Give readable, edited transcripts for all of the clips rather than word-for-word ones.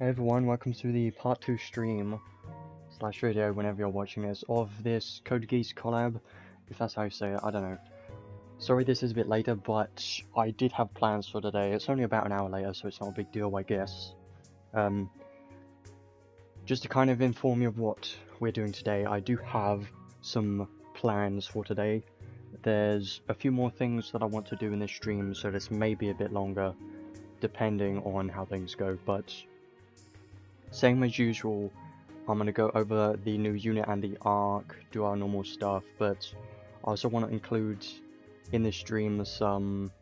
Hey everyone, welcome to the part 2 stream slash video whenever you're watching this of this CodeGeass Collab, if that's how you say it, I don't know. Sorry this is a bit later, but I did have plans for today. It's only about an hour later, so it's not a big deal, I guess. Just to kind of inform you of what we're doing today, I do have some plans for today. There's a few more things that I want to do in this stream, so this may be a bit longer, depending on how things go, but same as usual, I'm going to go over the new unit and the arc, do our normal stuff, but I also want to include in this stream some,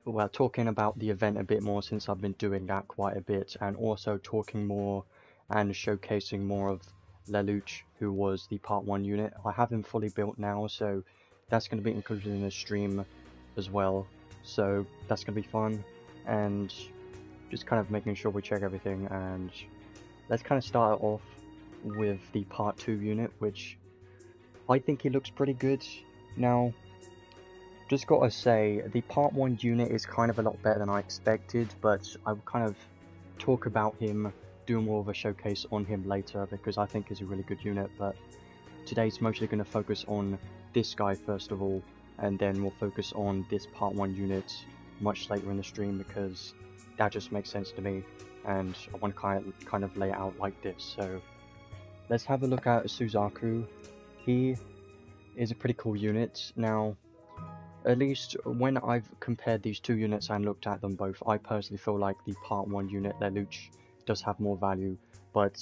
well, talking about the event a bit more since I've been doing that quite a bit, and also talking more and showcasing more of Lelouch, who was the part 1 unit. I have him fully built now, so that's going to be included in the stream as well, so that's going to be fun, and just kind of making sure we check everything. And let's kind of start off with the part 2 unit, which I think he looks pretty good. Now, just gotta say, the part 1 unit is kind of a lot better than I expected, but I will kind of talk about him, do more of a showcase on him later, because I think he's a really good unit. But today's mostly going to focus on this guy first of all, and then we'll focus on this part 1 unit much later in the stream, because that just makes sense to me, and I want to kind of lay it out like this. So let's have a look at Suzaku. He is a pretty cool unit. Now, at least when I've compared these two units and looked at them both, I personally feel like the part 1 unit, Lelouch, does have more value, but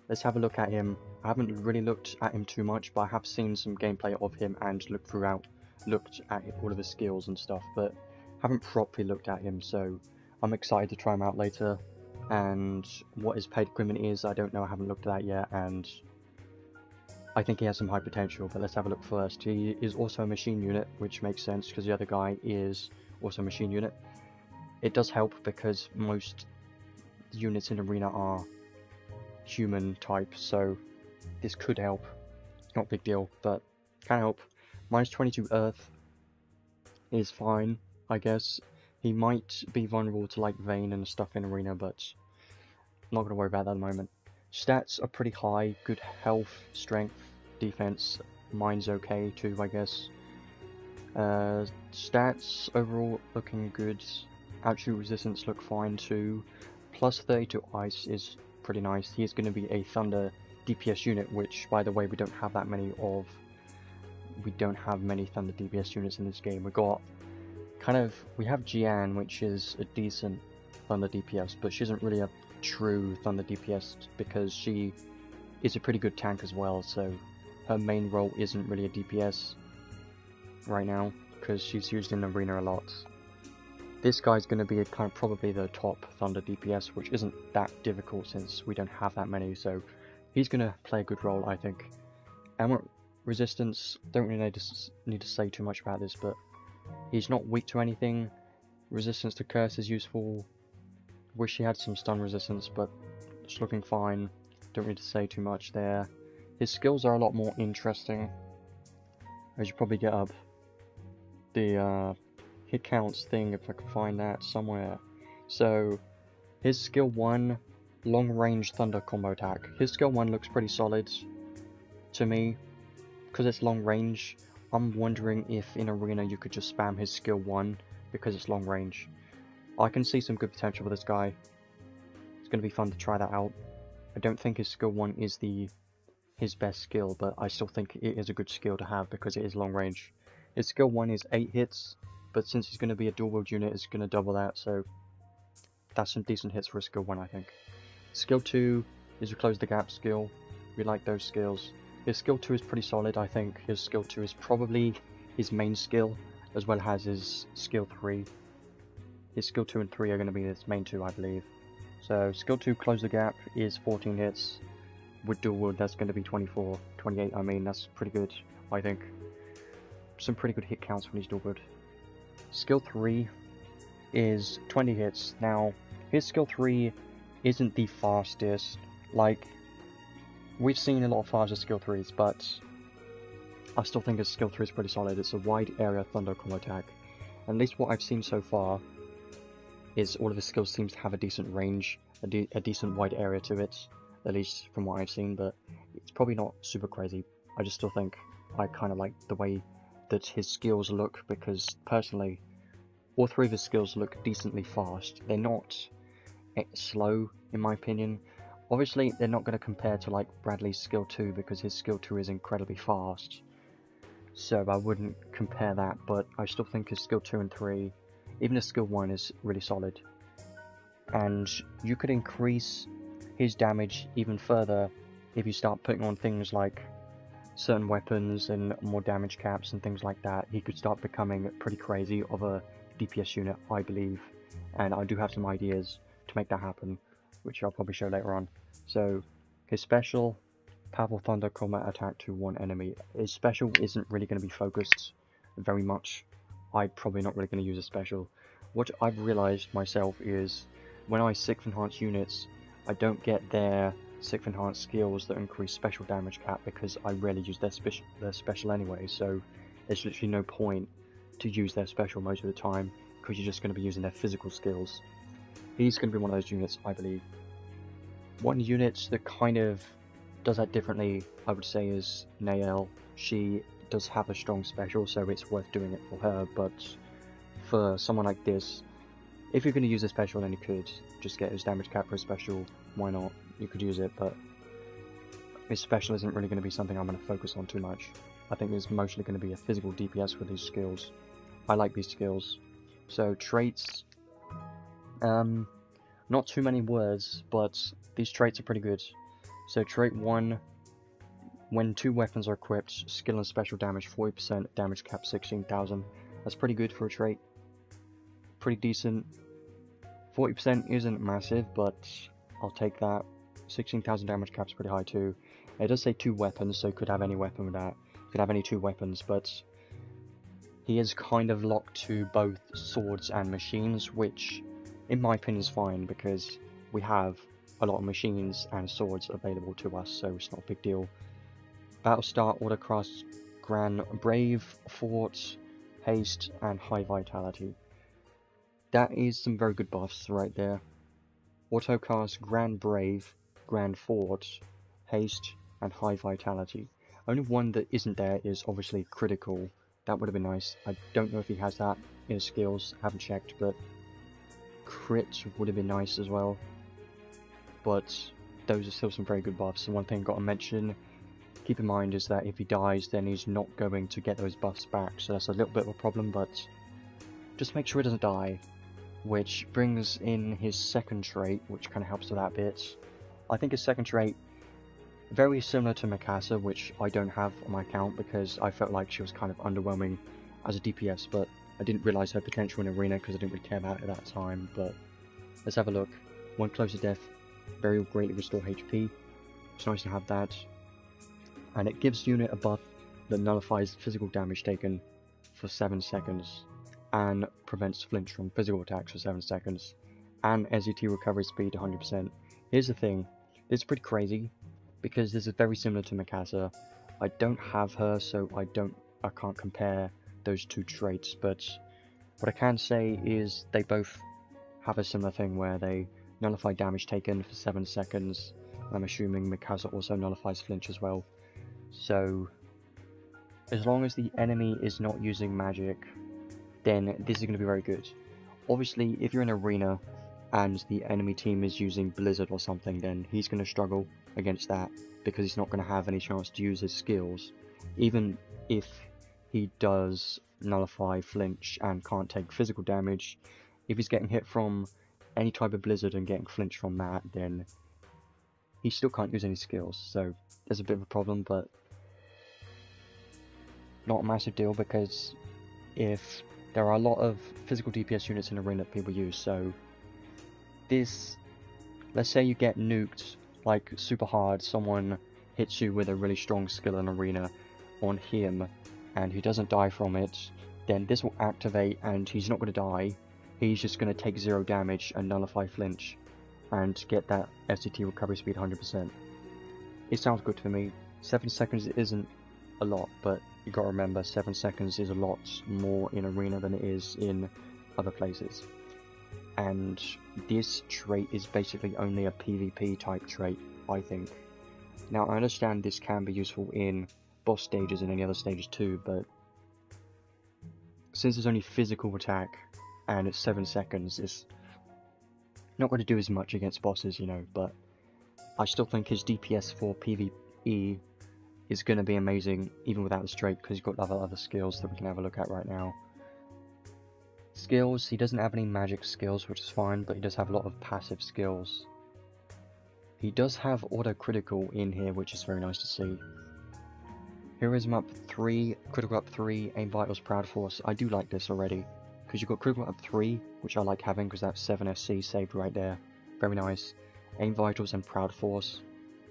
let's have a look at him. I haven't really looked at him too much, but I have seen some gameplay of him and looked at all of his skills and stuff, but haven't properly looked at him, so I'm excited to try him out later. And what his paid equipment is, I don't know, I haven't looked at that yet, and I think he has some high potential, but let's have a look first. He is also a machine unit, which makes sense because the other guy is also a machine unit. It does help because most units in Arena are human type, so this could help. It's not a big deal, but can help. Minus 22 Earth is fine, I guess. He might be vulnerable to like Vayne and stuff in Arena, but I'm not going to worry about that at the moment. Stats are pretty high, good health, strength, defense. Mine's okay too, I guess. Stats overall looking good. Absolute resistance look fine too. Plus 30 to ice is pretty nice. He is going to be a Thunder DPS unit, which, by the way, we don't have that many of. We don't have many Thunder DPS units in this game. We have Jian, which is a decent Thunder DPS, but she isn't really a true Thunder DPS because she is a pretty good tank as well, so her main role isn't really a DPS right now because she's used in Arena a lot. This guy's going to be probably the top Thunder DPS, which isn't that difficult since we don't have that many, so he's going to play a good role, I think. Amulet resistance, don't really need to say too much about this, but he's not weak to anything. Resistance to curse is useful. Wish he had some stun resistance, but it's looking fine. Don't need to say too much there. His skills are a lot more interesting. As you probably get up the hit counts thing, if I can find that somewhere. So his skill 1, long range thunder combo attack. His skill 1 looks pretty solid to me. Because it's long range, I'm wondering if in Arena you could just spam his skill 1 because it's long range. I can see some good potential with this guy. It's going to be fun to try that out. I don't think his skill 1 is his best skill, but I still think it is a good skill to have because it is long range. His skill 1 is 8 hits, but since he's going to be a dual wield unit, it's going to double that, so that's some decent hits for a skill 1, I think. Skill 2 is a close the gap skill. We like those skills. His skill 2 is pretty solid. I think his skill 2 is probably his main skill, as well as his skill 3. His skill 2 and 3 are going to be his main 2, I believe. So skill 2, close the gap, is 14 hits. With dual wield, that's going to be 24, 28, I mean, that's pretty good, I think. Some pretty good hit counts when he's dual wield. Skill 3 is 20 hits. Now, his skill 3 isn't the fastest. Like, we've seen a lot of faster skill 3s, but I still think his skill 3 is pretty solid. It's a wide area thunder combo attack. At least what I've seen so far, is all of his skills seems to have a decent range, a decent wide area to it, at least from what I've seen, but it's probably not super crazy. I just still think I kind of like the way that his skills look, because personally, all three of his skills look decently fast. They're not slow, in my opinion. Obviously, they're not going to compare to like Bradley's skill 2, because his skill 2 is incredibly fast. So I wouldn't compare that, but I still think his skill 2 and 3, even his skill 1 is really solid. And you could increase his damage even further if you start putting on things like certain weapons and more damage caps and things like that. He could start becoming pretty crazy of a DPS unit, I believe. And I do have some ideas to make that happen, which I'll probably show later on. So his special, Powerful Thunder Combat Attack to one enemy. His special isn't really going to be focused very much. I'm probably not really going to use a special. What I've realized myself is when I 6th enhance units, I don't get their 6th enhance skills that increase special damage cap, because I rarely use their special anyway, so there's literally no point to use their special most of the time, because you're just going to be using their physical skills. He's going to be one of those units, I believe. One unit that kind of does that differently, I would say, is Nael. She does have a strong special, so it's worth doing it for her, but for someone like this, if you're going to use a special, then you could just get his damage cap for a special. Why not? You could use it, but his special isn't really going to be something I'm going to focus on too much. I think it's mostly going to be a physical DPS with these skills. I like these skills. So traits, not too many words, but these traits are pretty good. So trait 1, when 2 weapons are equipped, skill and special damage 40%, damage cap 16,000. That's pretty good for a trait. Pretty decent. 40% isn't massive, but I'll take that. 16,000 damage cap's pretty high too. It does say 2 weapons, so you could have any weapon with that. You could have any 2 weapons, but he is kind of locked to both swords and machines, which in my opinion is fine, because we have a lot of machines and swords available to us, so it's not a big deal. Battlestar, Autocross, Grand Brave, Fort, Haste, and High Vitality. That is some very good buffs right there. Autocast, Grand Brave, Grand Fort, Haste, and High Vitality. Only one that isn't there is obviously Critical. That would have been nice. I don't know if he has that in his skills, haven't checked, but Crit would have been nice as well. But those are still some very good buffs. And one thing I've got to mention, keep in mind, is that if he dies, then he's not going to get those buffs back, so that's a little bit of a problem, but just make sure he doesn't die. Which brings in his second trait, which kind of helps with that bit. I think his second trait, very similar to Mikasa, which I don't have on my account because I felt like she was kind of underwhelming as a DPS, but I didn't realise her potential in Arena because I didn't really care about it at that time. But let's have a look. 1 close to death, very greatly restore HP. It's nice to have that. And it gives unit a buff that nullifies physical damage taken for 7 seconds. And prevents flinch from physical attacks for 7 seconds, and SET recovery speed 100%. Here's the thing, this is pretty crazy, because this is very similar to Mikasa. I don't have her, so I can't compare those 2 traits, but what I can say is they both have a similar thing where they nullify damage taken for 7 seconds. I'm assuming Mikasa also nullifies flinch as well. So, as long as the enemy is not using magic, then this is going to be very good. Obviously, if you're in Arena and the enemy team is using Blizzard or something, then he's going to struggle against that, because he's not going to have any chance to use his skills. Even if he does nullify flinch and can't take physical damage, if he's getting hit from any type of Blizzard and getting flinch from that, then he still can't use any skills. So there's a bit of a problem, but not a massive deal, because if there are a lot of physical DPS units in Arena that people use, so this, let's say you get nuked like super hard, someone hits you with a really strong skill in Arena on him and he doesn't die from it, then this will activate and he's not going to die, he's just going to take 0 damage and nullify flinch and get that FCT recovery speed 100%. It sounds good to me. 7 seconds isn't a lot, but you gotta remember 7 seconds is a lot more in Arena than it is in other places. and this trait is basically only a PvP type trait, I think. Now, I understand this can be useful in boss stages and any other stages too, but since it's only physical attack and it's 7 seconds, it's not going to do as much against bosses, you know, but I still think his DPS for PvE is going to be amazing even without the trait, because he's got other skills that we can have a look at right now. Skills, he doesn't have any magic skills, which is fine, but he does have a lot of passive skills. He does have auto-critical in here, which is very nice to see. Heroism up 3, critical up 3, aim vitals, proud force. I do like this already, because you've got critical up 3, which I like having, because that's 7 SC saved right there. Very nice. Aim vitals and proud force.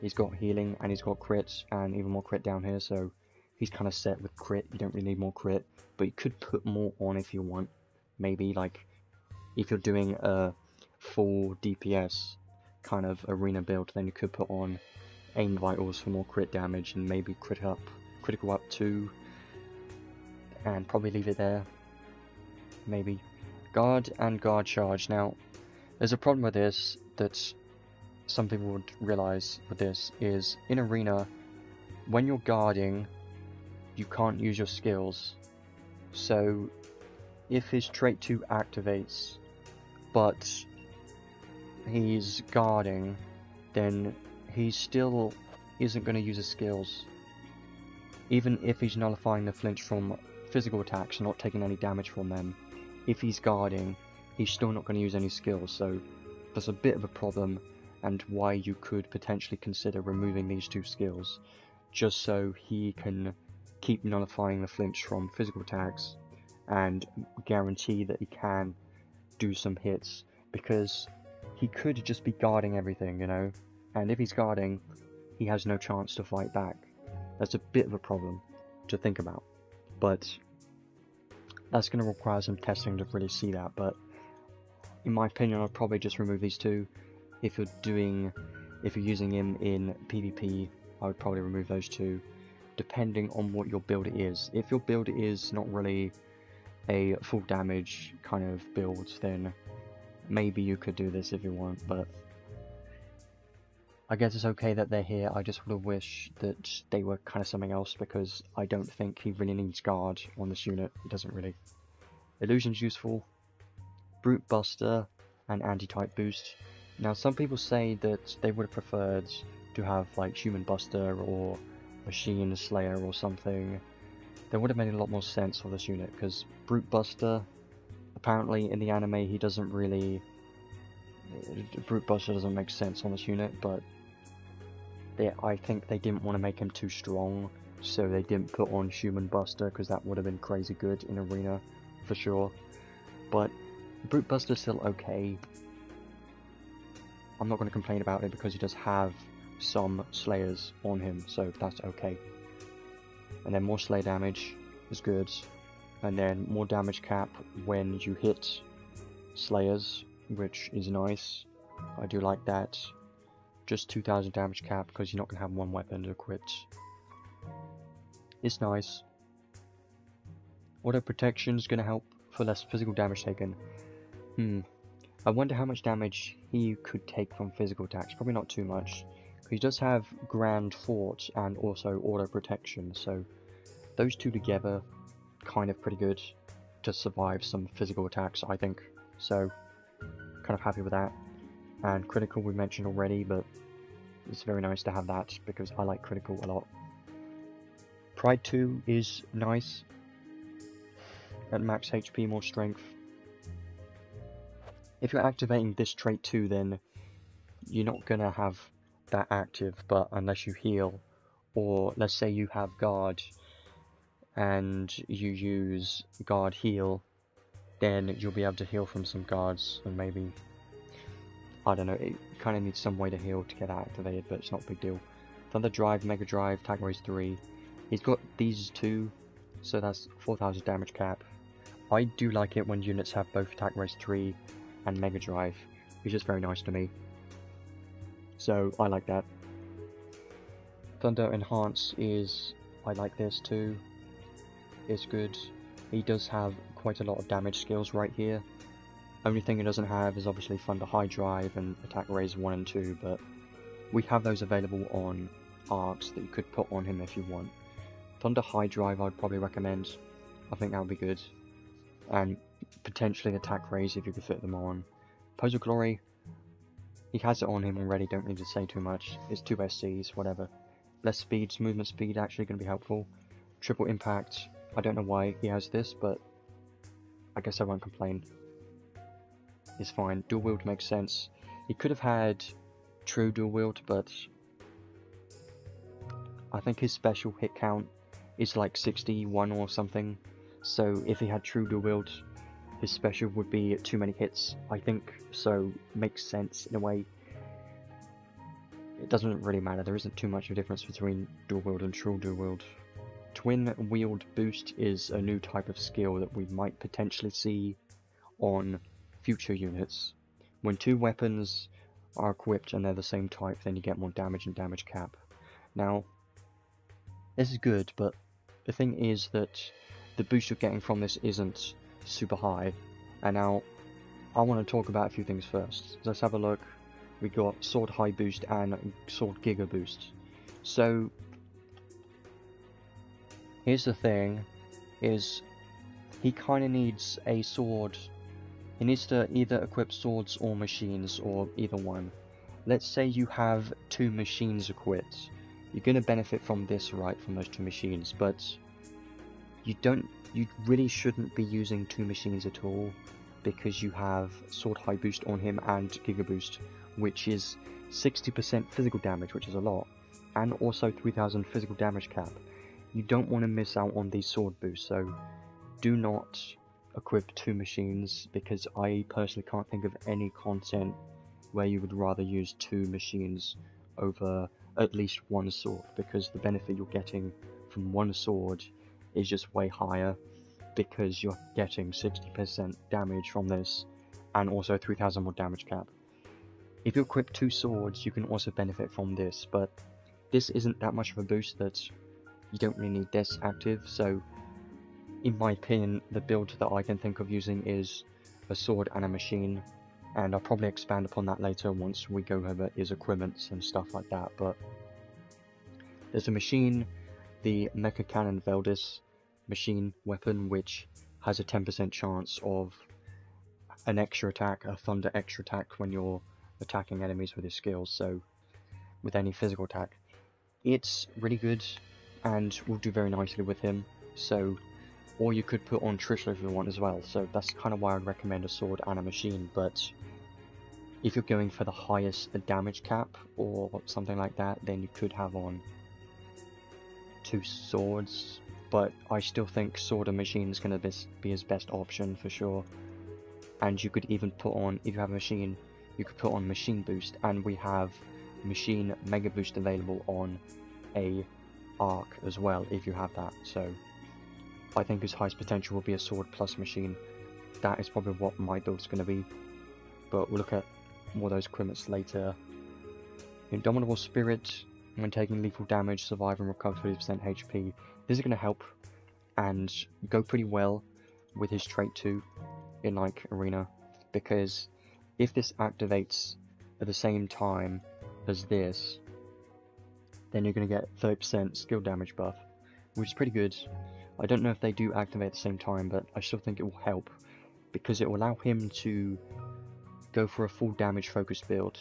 He's got healing, and he's got crits, and even more crit down here, so he's kind of set with crit. You don't really need more crit, but you could put more on if you want. Maybe, like, if you're doing a full DPS kind of arena build, then you could put on aim vitals for more crit damage, and maybe critical up 2, and probably leave it there. Maybe. Guard and guard charge. Now, there's a problem with this that some people would realize with this, is in arena, when you're guarding, you can't use your skills. So, if his trait 2 activates, but he's guarding, then he still isn't going to use his skills. Even if he's nullifying the flinch from physical attacks and not taking any damage from them, if he's guarding, he's still not going to use any skills, so that's a bit of a problem, and why you could potentially consider removing these 2 skills, just so he can keep nullifying the flinch from physical attacks, and guarantee that he can do some hits, because he could just be guarding everything, you know, and if he's guarding, he has no chance to fight back. That's a bit of a problem to think about, but that's going to require some testing to really see that. But in my opinion, I'd probably just remove these 2. If you're using him in PvP, I would probably remove those 2, depending on what your build is. If your build is not really a full damage kind of build, then maybe you could do this if you want, but I guess it's okay that they're here. I just would have wished that they were kind of something else, because I don't think he really needs guard on this unit. He doesn't really. Illusion's useful. Brute Buster and Anti-Type Boost. Now, some people say that they would have preferred to have like Human Buster or Machine Slayer or something. That would have made a lot more sense for this unit, because Brute Buster, apparently in the anime, he doesn't really... Brute Buster doesn't make sense on this unit, but I think they didn't want to make him too strong, so they didn't put on Human Buster, because that would have been crazy good in arena, for sure. But Brute Buster's still okay. I'm not going to complain about it, because he does have some Slayers on him, so that's okay. And then more Slayer damage is good, and then more damage cap when you hit Slayers, which is nice. I do like that. Just 2000 damage cap, because you're not going to have one weapon to crit. It's nice. Auto protection is going to help for less physical damage taken. I wonder how much damage he could take from physical attacks. Probably not too much. He does have Grand Fort and also auto protection, so those 2 together kind of pretty good to survive some physical attacks, I think. So kind of happy with that. And critical we mentioned already, but it's very nice to have that, because I like critical a lot. Pride 2 is nice. At max HP, more strength. If you're activating this trait too, then you're not gonna have that active, but unless you heal, or let's say you have guard and you use guard heal, then you'll be able to heal from some guards, and maybe, I don't know, it kind of needs some way to heal to get that activated, but it's not a big deal. Thunder Drive, Mega Drive, Attack Raise 3. He's got these 2, so that's 4000 damage cap. I do like it when units have both Attack Raise 3 and Mega Drive. It's just very nice to me. So I like that. Thunder Enhance is, I like this too. It's good. He does have quite a lot of damage skills right here. Only thing it doesn't have is obviously Thunder High Drive and Attack Raise 1 and 2, but we have those available on arcs that you could put on him if you want. Thunder High Drive I'd probably recommend. I think that would be good. And potentially Attack Raise if you could fit them on. Pose of Glory, he has it on him already, don't need to say too much. It's 2 SCs, whatever. Less speed, movement speed actually going to be helpful. Triple Impact, I don't know why he has this, but I guess I won't complain. It's fine. Dual Wield makes sense. He could have had True Dual Wield, but I think his special hit count is like 61 or something. So if he had True Dual Wield, his special would be too many hits, I think. So makes sense in a way. It doesn't really matter. There isn't too much of a difference between Dual Wield and True Dual Wield. Twin Wield Boost is a new type of skill that we might potentially see on future units. When 2 weapons are equipped and they're the same type, then you get more damage and damage cap. Now, this is good, but the thing is that the boost you're getting from this isn't super high. And now, I want to talk about a few things first. Let's have a look. We got Sword High Boost and Sword Giga Boost. So, here's the thing, is he kind of needs a sword. He needs to either equip swords or machines, or either one. Let's say you have 2 machines equipped. You're going to benefit from this, right, from those 2 machines, but you really shouldn't be using 2 machines at all, because you have Sword High Boost on him and Giga Boost, which is 60% physical damage, which is a lot, and also 3000 physical damage cap. You don't want to miss out on these sword boosts, so do not equip 2 machines, because I personally can't think of any content where you would rather use 2 machines over at least 1 sword, because the benefit you're getting from 1 sword is just way higher, because you're getting 60% damage from this and also 3000 more damage cap. If you equip 2 swords, you can also benefit from this, but this isn't that much of a boost that you don't really need this active, so in my opinion, the build that I can think of using is a sword and a machine, and I'll probably expand upon that later once we go over his equipments and stuff like that. But there's a machine, the Mecha Cannon Veldis machine weapon, which has a 10% chance of an extra attack, a thunder extra attack when you're attacking enemies with his skills, so with any physical attack. It's really good and will do very nicely with him, so, or you could put on Trishula if you want as well, so that's kind of why I'd recommend a sword and a machine. But if you're going for the highest damage cap or something like that, then you could have on 2 swords, but I still think sword and machine is going to be his best option for sure. And you could even put on, if you have a machine, you could put on machine boost, and we have machine mega boost available on a arc as well if you have that. So I think his highest potential will be a sword plus machine. That is probably what my build is going to be, but we'll look at more of those equipments later. Indomitable Spirit, when taking lethal damage, survive and recover 30% HP. This is going to help and go pretty well with his trait 2 in like arena, because if this activates at the same time as this, then you're going to get 30% skill damage buff, which is pretty good. I don't know if they do activate at the same time, but I still think it will help, because it will allow him to go for a full damage focused build,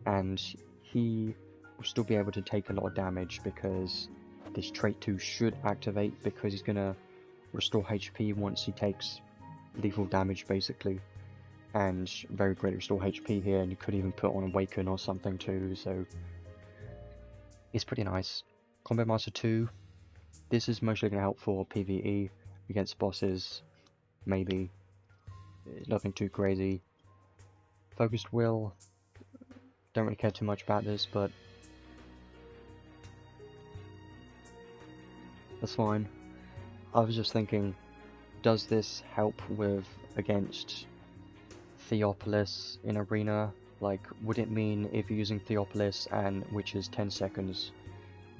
and he will still be able to take a lot of damage, because this trait 2 should activate, because he's going to restore HP once he takes lethal damage basically, and very great restore HP here, and you could even put on Awaken or something too, so it's pretty nice. Combat Master 2, this is mostly going to help for PvE against bosses, maybe. It's nothing too crazy. Focused Will, don't really care too much about this, but that's fine. I was just thinking, does this help with against Theopolis in arena? Like, would it mean if you're using Theopolis and which is 10 seconds,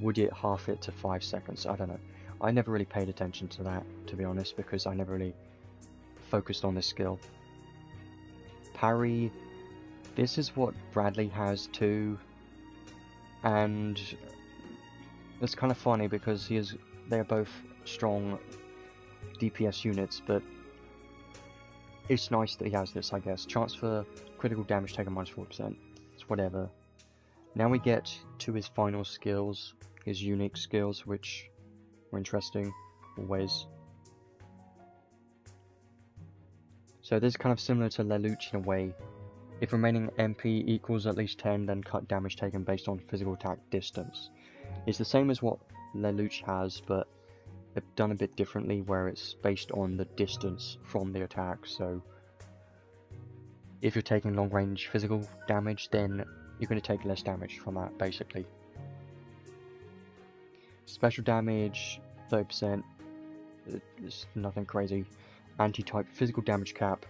would it half it to 5 seconds? I don't know. I never really paid attention to that, to be honest, because I never really focused on this skill. Parry, this is what Bradley has too, and it's kind of funny because they're both strong DPS units, but it's nice that he has this, I guess. Chance for critical damage taken minus 4%. It's whatever. Now we get to his final skills, his unique skills, which are interesting, always. So this is kind of similar to Lelouch in a way. If remaining MP equals at least 10, then cut damage taken based on physical attack distance. It's the same as what Lelouch has, but they've done a bit differently where it's based on the distance from the attack. So if you're taking long range physical damage, then you're going to take less damage from that, basically. Special damage, 30%, it's nothing crazy. Anti-type physical damage cap,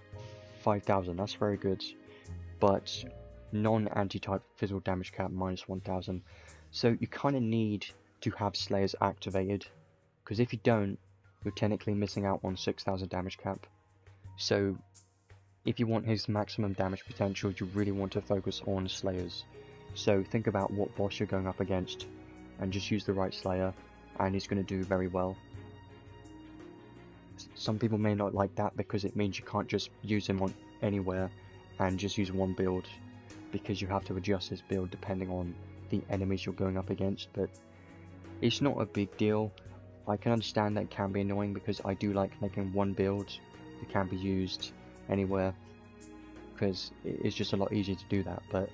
5,000, that's very good. But non-anti-type physical damage cap, minus 1,000. So you kind of need to have Slayers activated, because if you don't, you're technically missing out on 6,000 damage cap. So if you want his maximum damage potential, you really want to focus on Slayers. So think about what boss you're going up against, and just use the right Slayer, and he's going to do very well. Some people may not like that because it means you can't just use him on anywhere and just use one build, because you have to adjust his build depending on the enemies you're going up against, but it's not a big deal. I can understand that it can be annoying because I do like making one build that can be used anywhere, because it's just a lot easier to do that, but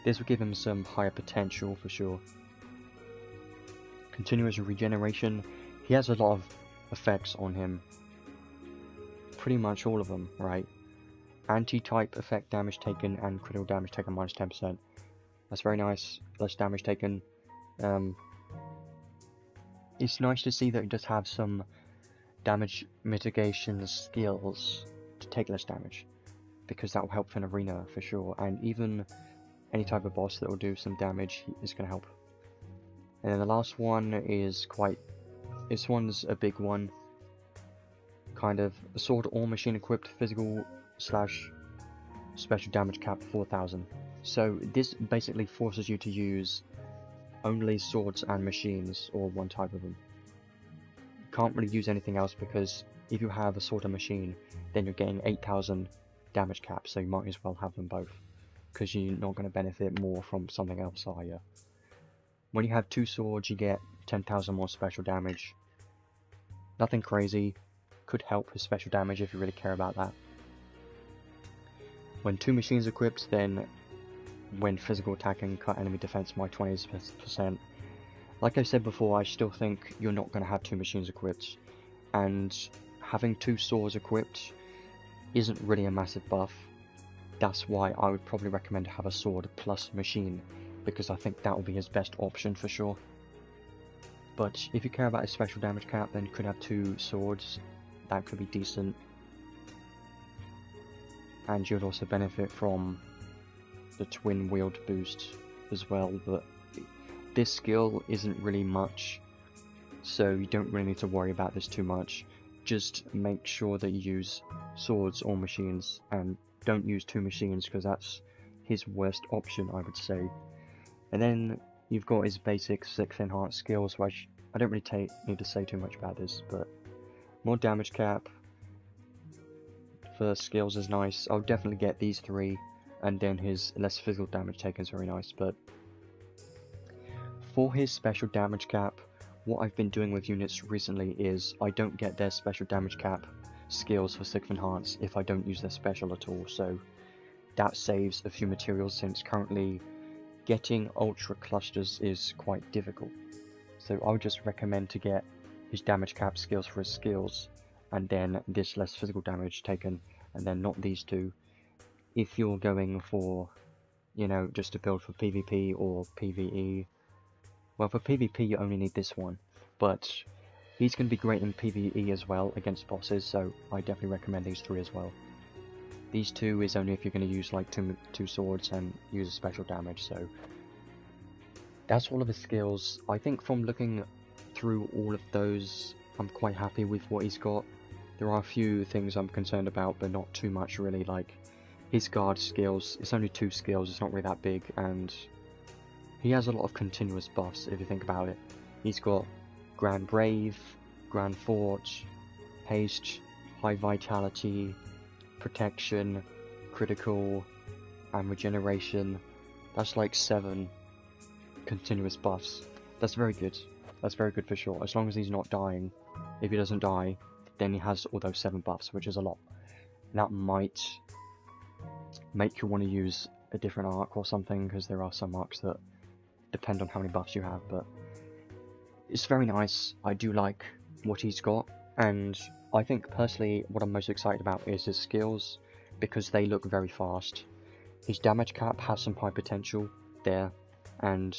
this will give him some higher potential for sure. Continuous regeneration, he has a lot of effects on him, pretty much all of them, right? Anti-type effect damage taken and critical damage taken minus 10%. That's very nice, less damage taken. It's nice to see that he does have some damage mitigation skills to take less damage, because that will help in arena for sure, and even any type of boss that will do some damage is going to help. And then the last one is this one's a big one, kind of a sword or machine equipped physical / special damage cap 4,000. So this basically forces you to use only swords and machines, or one type of them. You can't really use anything else, because if you have a sword and machine, then you're getting 8,000 damage cap, so you might as well have them both, because you're not going to benefit more from something else, are you? When you have two swords, you get 10,000 more special damage. Nothing crazy, could help with special damage if you really care about that. When two machines equipped, then when physical attacking, cut enemy defense by 20%. Like I said before, I still think you're not going to have two machines equipped, and having two swords equipped isn't really a massive buff. That's why I would probably recommend to have a sword plus machine, because I think that will be his best option for sure. But if you care about his special damage cap, then you could have two swords, that could be decent. And you'd also benefit from the twin wield boost as well, but this skill isn't really much, so you don't really need to worry about this too much. Just make sure that you use swords or machines, and don't use two machines, because that's his worst option, I would say. And then you've got his basic 6 enhanced skills, which I don't really need to say too much about this, but more damage cap for skills is nice. I'll definitely get these three, and then his less physical damage taken is very nice. But for his special damage cap, what I've been doing with units recently is I don't get their special damage cap skills for 6 enhanced if I don't use their special at all, so that saves a few materials, since currently getting ultra clusters is quite difficult. So I would just recommend to get his damage cap skills for his skills, and then this less physical damage taken, and then not these two. If you're going for, you know, just to build for PvP or PvE, well, for PvP you only need this one, but he's going to be great in PvE as well against bosses, so I definitely recommend these three as well. These two is only if you're going to use like two swords and use a special damage, so that's all of his skills. I think from looking through all of those, I'm quite happy with what he's got. There are a few things I'm concerned about, but not too much really, like his guard skills, it's only 2 skills, it's not really that big, and he has a lot of continuous buffs if you think about it. He's got Grand Brave, Grand Forge, Haste, High Vitality, Protection, Critical, and Regeneration. That's like 7 continuous buffs. That's very good. That's very good for sure. As long as he's not dying. If he doesn't die, then he has all those 7 buffs, which is a lot. That might make you want to use a different arc or something, because there are some arcs that depend on how many buffs you have, but it's very nice. I do like what he's got, and I think personally what I'm most excited about is his skills, because they look very fast. His damage cap has some high potential there, and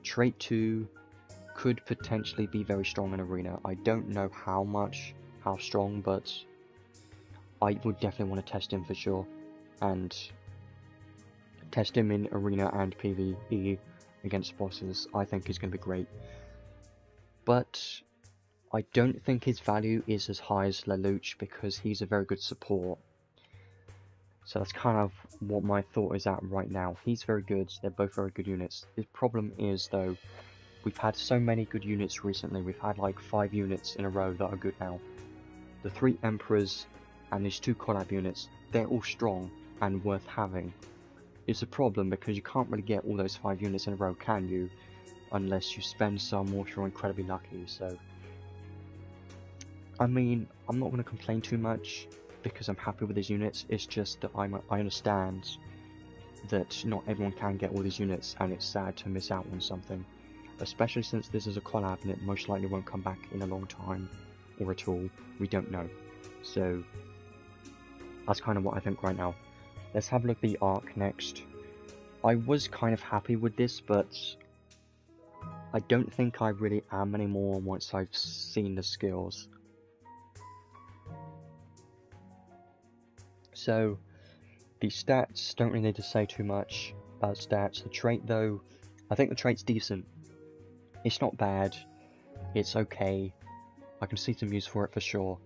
trait 2 could potentially be very strong in arena. I don't know how strong, but I would definitely want to test him for sure, and test him in arena and PvE against bosses. I think he's going to be great, but I don't think his value is as high as Lelouch, because he's a very good support. So that's kind of what my thought is at right now. He's very good, they're both very good units. His problem is though, we've had so many good units recently. We've had like 5 units in a row that are good now. The 3 Emperors and these 2 collab units, they're all strong and worth having. It's a problem because you can't really get all those 5 units in a row, can you? Unless you spend some or you're incredibly lucky, so... I mean, I'm not going to complain too much because I'm happy with these units. It's just that I understand that not everyone can get all these units, and it's sad to miss out on something. Especially since this is a collab and it most likely won't come back in a long time, or at all. We don't know. So, that's kind of what I think right now. Let's have a look at the arc next. I was kind of happy with this, but I don't think I really am anymore once I've seen the skills. So, the stats, don't really need to say too much about stats. The trait though, I think the trait's decent. It's not bad, it's okay. I can see some use for it for sure.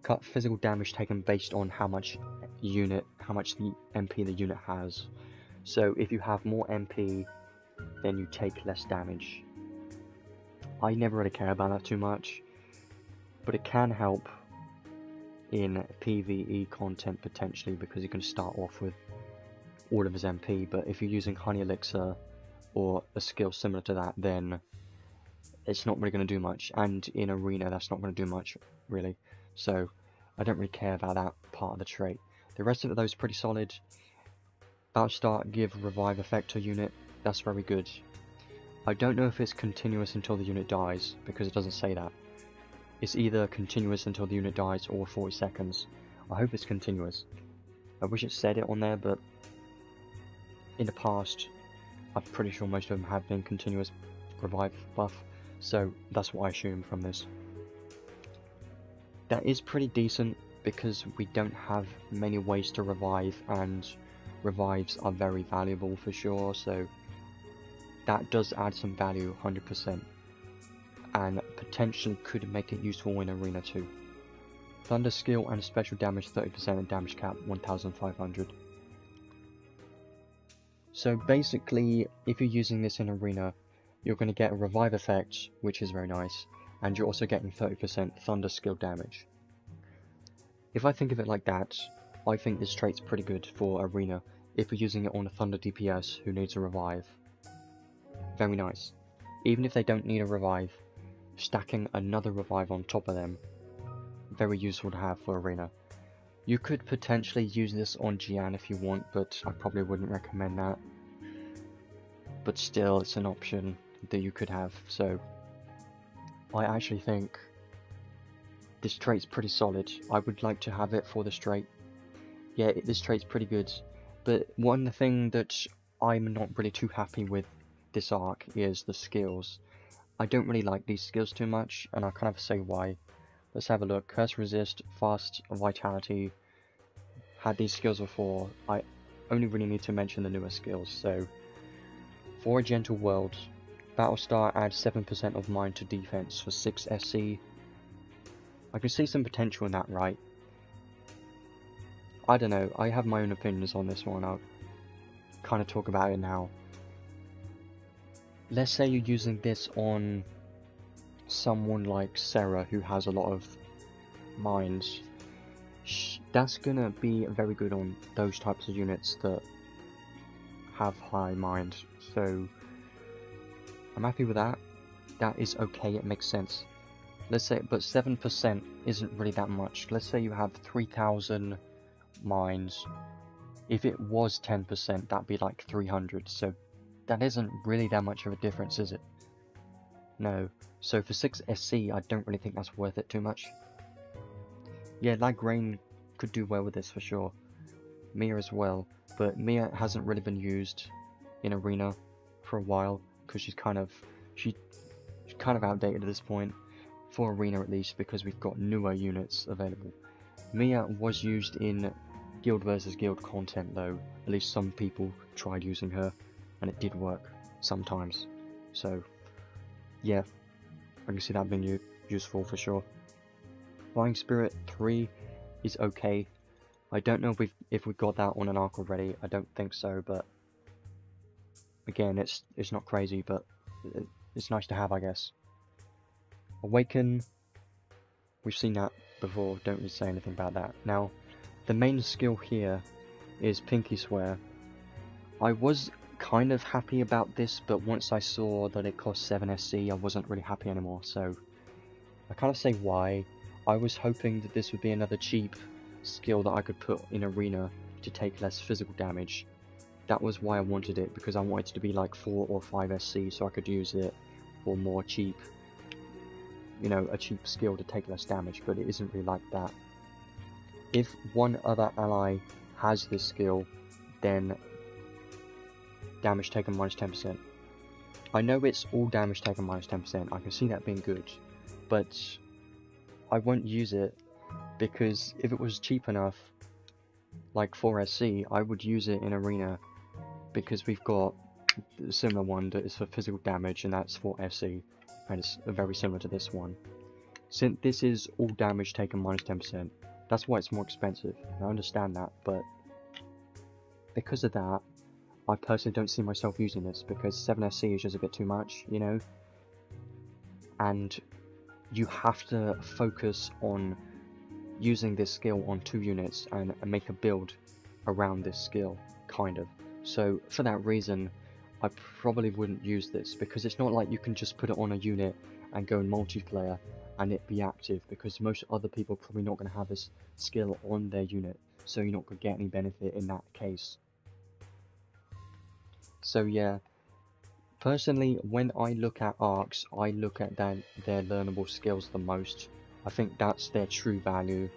Cut physical damage taken based on how much the MP the unit has. So if you have more MP, then you take less damage. I never really care about that too much, but it can help in PvE content potentially, because you can start off with all of his MP, but if you're using Honey Elixir or a skill similar to that, then it's not really going to do much, and in arena that's not going to do much really, so I don't really care about that part of the trait. The rest of it though is pretty solid. Battle start, give revive effect to unit, that's very good. I don't know if it's continuous until the unit dies, because it doesn't say that. It's either continuous until the unit dies or 40 seconds. I hope it's continuous. I wish it said it on there, but in the past I'm pretty sure most of them have been continuous revive buff, so that's what I assume from this. That is pretty decent because we don't have many ways to revive, and revives are very valuable for sure, so that does add some value 100%. And potentially could make it useful in arena too. Thunder skill and special damage 30% and damage cap 1500. So basically, if you're using this in arena, you're going to get a revive effect, which is very nice, and you're also getting 30% thunder skill damage. If I think of it like that, I think this trait's pretty good for arena if you're using it on a thunder DPS who needs a revive. Very nice. Even if they don't need a revive, stacking another revive on top of them, very useful to have for arena. You could potentially use this on Gian if you want, but I probably wouldn't recommend that. But still, it's an option that you could have, so I actually think this trait's pretty solid. I would like to have it for this trait. Yeah, this trait's pretty good, but one thing that I'm not really too happy with this arc is the skills. I don't really like these skills too much, and I'll kind of say why. Let's have a look. Curse Resist, Fast Vitality. Had these skills before. I only really need to mention the newer skills. So, for a Gentle World, Battlestar adds 7% of mine to defense for 6 SC. I can see some potential in that, right? I don't know, I have my own opinions on this one. I'll kind of talk about it now. Let's say you're using this on someone like Sarah who has a lot of mines. That's gonna be very good on those types of units that have high mines. So I'm happy with that. That is okay, it makes sense. Let's say, but 7% isn't really that much. Let's say you have 3,000 mines. If it was 10%, that'd be like 300. So that isn't really that much of a difference, is it? No. So for 6 SC, I don't really think that's worth it too much. Yeah, Lagrain could do well with this for sure. Mia as well, but Mia hasn't really been used in Arena for a while because she's kind of outdated at this point, for Arena at least, because we've got newer units available. Mia was used in Guild vs Guild content though. At least some people tried using her, and it did work sometimes. So yeah, I can see that being useful for sure. Flying Spirit 3 is okay. I don't know if we got that on an arc already. I don't think so, but again, it's not crazy, but it's nice to have, I guess. Awaken, we've seen that before. Don't really say anything about that. Now, the main skill here is Pinky Swear. I was kind of happy about this, but once I saw that it cost 7 SC, I wasn't really happy anymore. So I kind of say why. I was hoping that this would be another cheap skill that I could put in Arena to take less physical damage. That was why I wanted it, because I wanted it to be like 4 or 5 SC so I could use it for more cheap, you know, a cheap skill to take less damage, but it isn't really like that. If one other ally has this skill, then damage taken minus 10%. I know it's all damage taken minus 10%, I can see that being good, but I won't use it because if it was cheap enough, like 4 SC, I would use it in Arena because we've got a similar one that is for physical damage and that's for SC, and it's very similar to this one. Since this is all damage taken minus 10%, that's why it's more expensive. I understand that, but because of that, I personally don't see myself using this because 7 SC is just a bit too much, you know? And you have to focus on using this skill on 2 units and make a build around this skill, kind of. So for that reason, I probably wouldn't use this because it's not like you can just put it on a unit and go in multiplayer and it be active, because most other people are probably not going to have this skill on their unit, so you're not going to get any benefit in that case. So yeah, personally, when I look at arcs, I look at their learnable skills the most. I think that's their true value.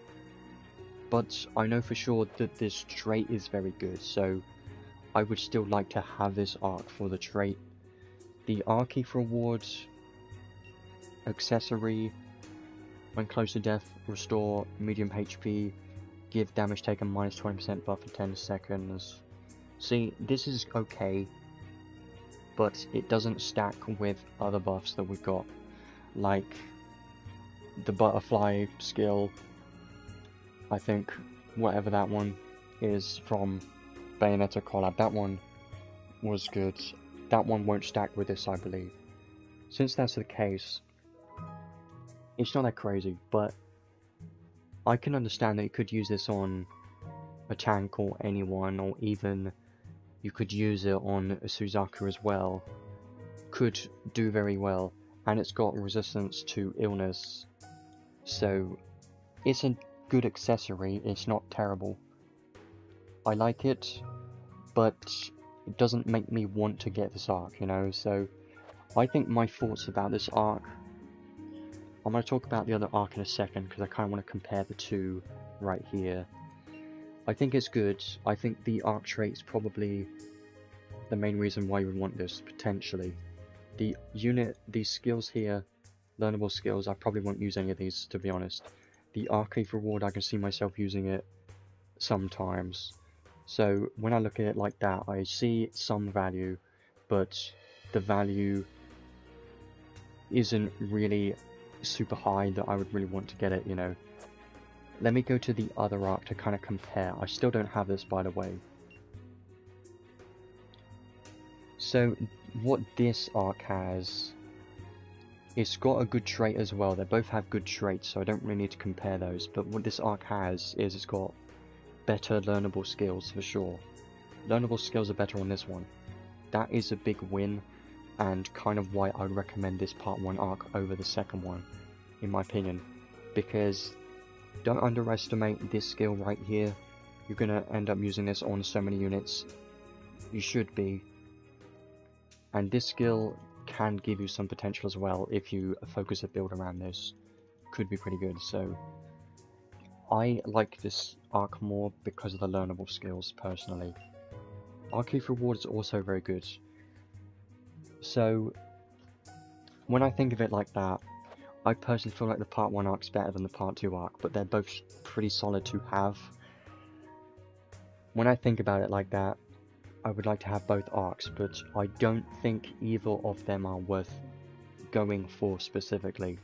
But I know for sure that this trait is very good, so I would still like to have this arc for the trait. The Archive rewards, accessory, when close to death, restore medium HP, give damage taken minus 20% buff for 10 seconds. See, this is okay, but it doesn't stack with other buffs that we've got, like the butterfly skill. I think whatever that one is from Bayonetta Collab, that one was good. That one won't stack with this, I believe. Since that's the case, it's not that crazy, but I can understand that you could use this on a tank or anyone, or even you could use it on a Suzaku as well. Could do very well, and it's got resistance to illness, so it's a good accessory. It's not terrible. I like it, but it doesn't make me want to get this arc, you know. So I think my thoughts about this arc, I'm going to talk about the other arc in a second because I kind of want to compare the two right here. I think it's good. I think the arc trait is probably the main reason why you would want this, potentially. The unit, these skills here, learnable skills, I probably won't use any of these, to be honest. The Archive reward, I can see myself using it sometimes. So when I look at it like that, I see some value, but the value isn't really super high that I would really want to get it, you know. let me go to the other arc to kind of compare. I still don't have this, by the way. So what this arc has, it's got a good trait as well. They both have good traits, so I don't really need to compare those. But what this arc has is it's got better learnable skills for sure. Learnable skills are better on this one. That is a big win, and kind of why I would recommend this part 1 arc over the second one, in my opinion. Because don't underestimate this skill right here. You're gonna end up using this on so many units. You should be. And this skill can give you some potential as well if you focus a build around this. Could be pretty good, so I like this arc more because of the learnable skills, personally. Archive reward is also very good. So, when I think of it like that, I personally feel like the part 1 arc is better than the part 2 arc, but they're both pretty solid to have. When I think about it like that, I would like to have both arcs, but I don't think either of them are worth going for specifically.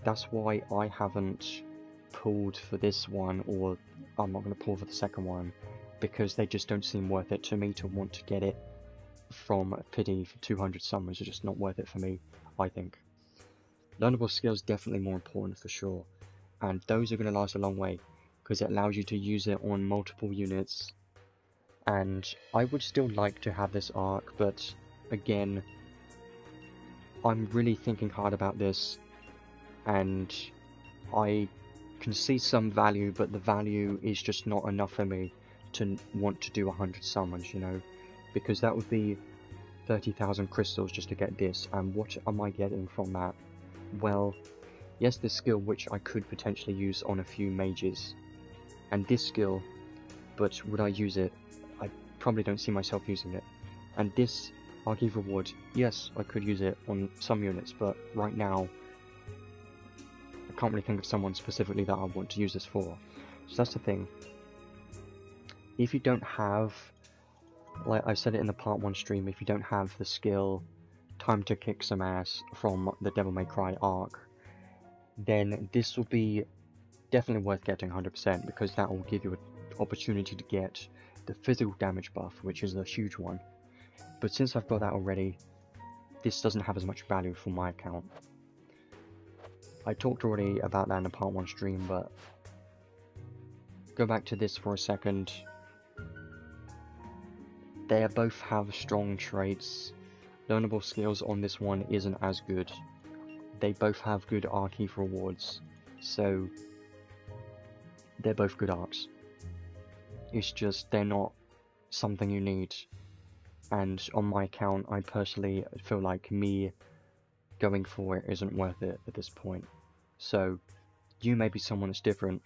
That's why I haven't pulled for this one, or I'm not going to pull for the second one, because they just don't seem worth it to me to want to get it from pity for 200 summons. It's just not worth it for me, I think. Learnable skills definitely more important for sure, and those are going to last a long way, because it allows you to use it on multiple units. And I would still like to have this arc, but again, I'm really thinking hard about this, and I can see some value, but the value is just not enough for me to want to do 100 summons, you know, because that would be 30,000 crystals just to get this, and what am I getting from that? Well, yes, this skill which I could potentially use on a few mages, and this skill, but would I use it? I probably don't see myself using it. And this archive reward, yes, I could use it on some units, but right now I can't really think of someone specifically that I want to use this for. So that's the thing. If you don't have, like I said it in the part 1 stream, if you don't have the skill Time to Kick Some Ass from the Devil May Cry arc, then this will be definitely worth getting 100%, because that will give you an opportunity to get the physical damage buff, which is a huge one. But since I've got that already, this doesn't have as much value for my account. I talked already about that in the part 1 stream, but go back to this for a second. They both have strong traits. Learnable skills on this one isn't as good. They both have good archive rewards, so they're both good arcs. It's just they're not something you need, and on my account I personally feel like me going for it isn't worth it at this point. So you may be someone that's different.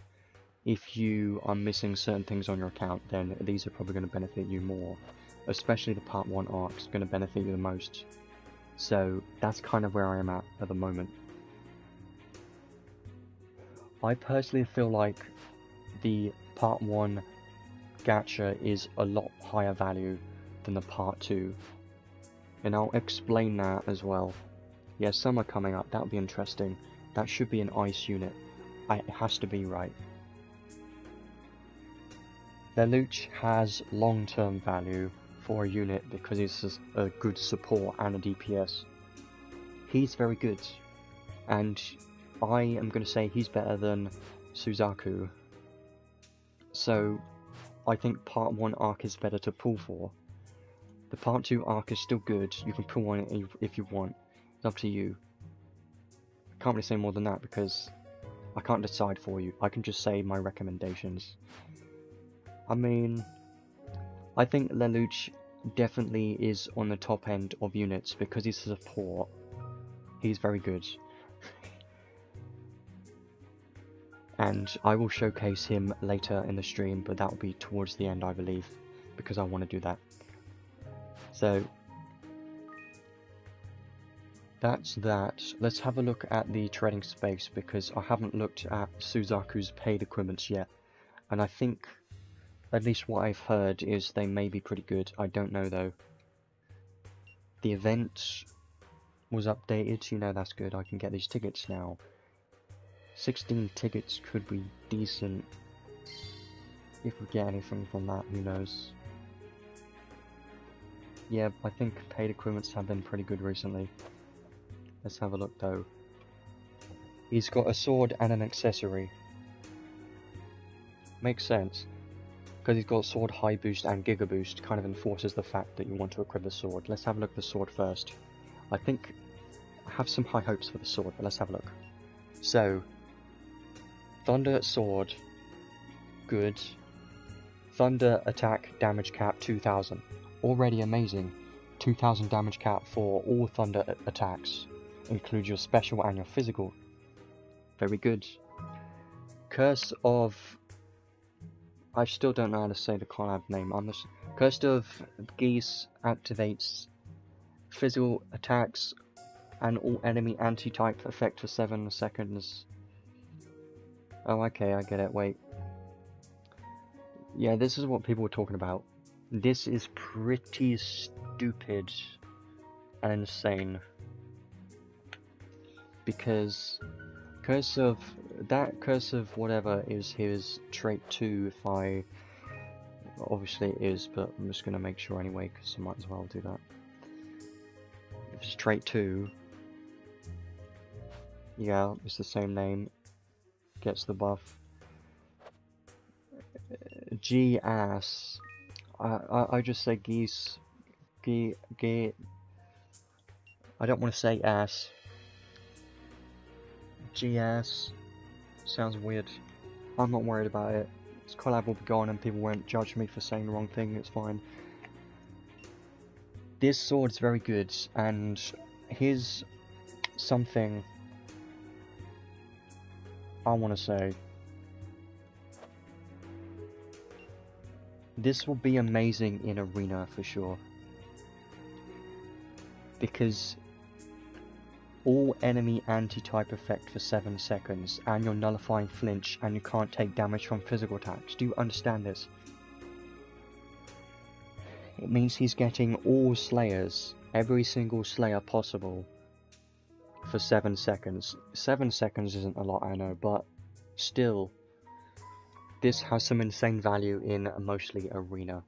If you are missing certain things on your account, then these are probably going to benefit you more, especially the part 1 arc is going to benefit you the most. So that's kind of where I am at the moment. I personally feel like the part 1 gacha is a lot higher value than the part 2, and I'll explain that as well. Yeah, summer coming up, that would be interesting. That should be an ice unit. It has to be, right? Lelouch has long-term value for a unit because he's a good support and a DPS. He's very good, and I am going to say he's better than Suzaku. So I think part 1 arc is better to pull for. The part 2 arc is still good, you can pull on it if you want, it's up to you. I can't really say more than that because I can't decide for you, I can just say my recommendations. I mean, I think Lelouch definitely is on the top end of units because he's a support. He's very good. And I will showcase him later in the stream, but that will be towards the end, I believe, because I want to do that. So that's that. Let's have a look at the trading space, because I haven't looked at Suzaku's paid equipments yet, and I think, at least what I've heard, is they may be pretty good. I don't know though. The event was updated, you know, that's good. I can get these tickets now. 16 tickets could be decent. If we get anything from that, who knows. Yeah, I think paid equipments have been pretty good recently. Let's have a look though. He's got a sword and an accessory. Makes sense. Because he's got sword high boost and giga boost, kind of enforces the fact that you want to equip the sword. Let's have a look at the sword first. I think I have some high hopes for the sword, but let's have a look. So, Thunder Sword, good. Thunder Attack Damage Cap 2000, already amazing. 2000 damage cap for all Thunder attacks, include your special and your physical. Very good. Curse of... I still don't know how to say the collab name. Curse of Geese activates physical attacks and all enemy anti-type effect for 7 seconds. Oh, okay, I get it, wait. Yeah, this is what people were talking about. This is pretty stupid and insane. Because Curse of whatever is his trait 2, if I... Obviously it is, but I'm just gonna make sure anyway, because I might as well do that. If it's trait 2... Yeah, it's the same name. Gets the buff. G-ass. I just say geese. I don't want to say ass. G-ass. Sounds weird. I'm not worried about it. This collab will be gone and people won't judge me for saying the wrong thing, it's fine. This sword's very good, and here's something I want to say. This will be amazing in Arena for sure. Because all enemy anti-type effect for 7 seconds, and you're nullifying flinch, and you can't take damage from physical attacks. Do you understand this? It means he's getting all slayers, every single slayer possible, for 7 seconds. 7 seconds isn't a lot, I know, but still, this has some insane value in mostly Arena.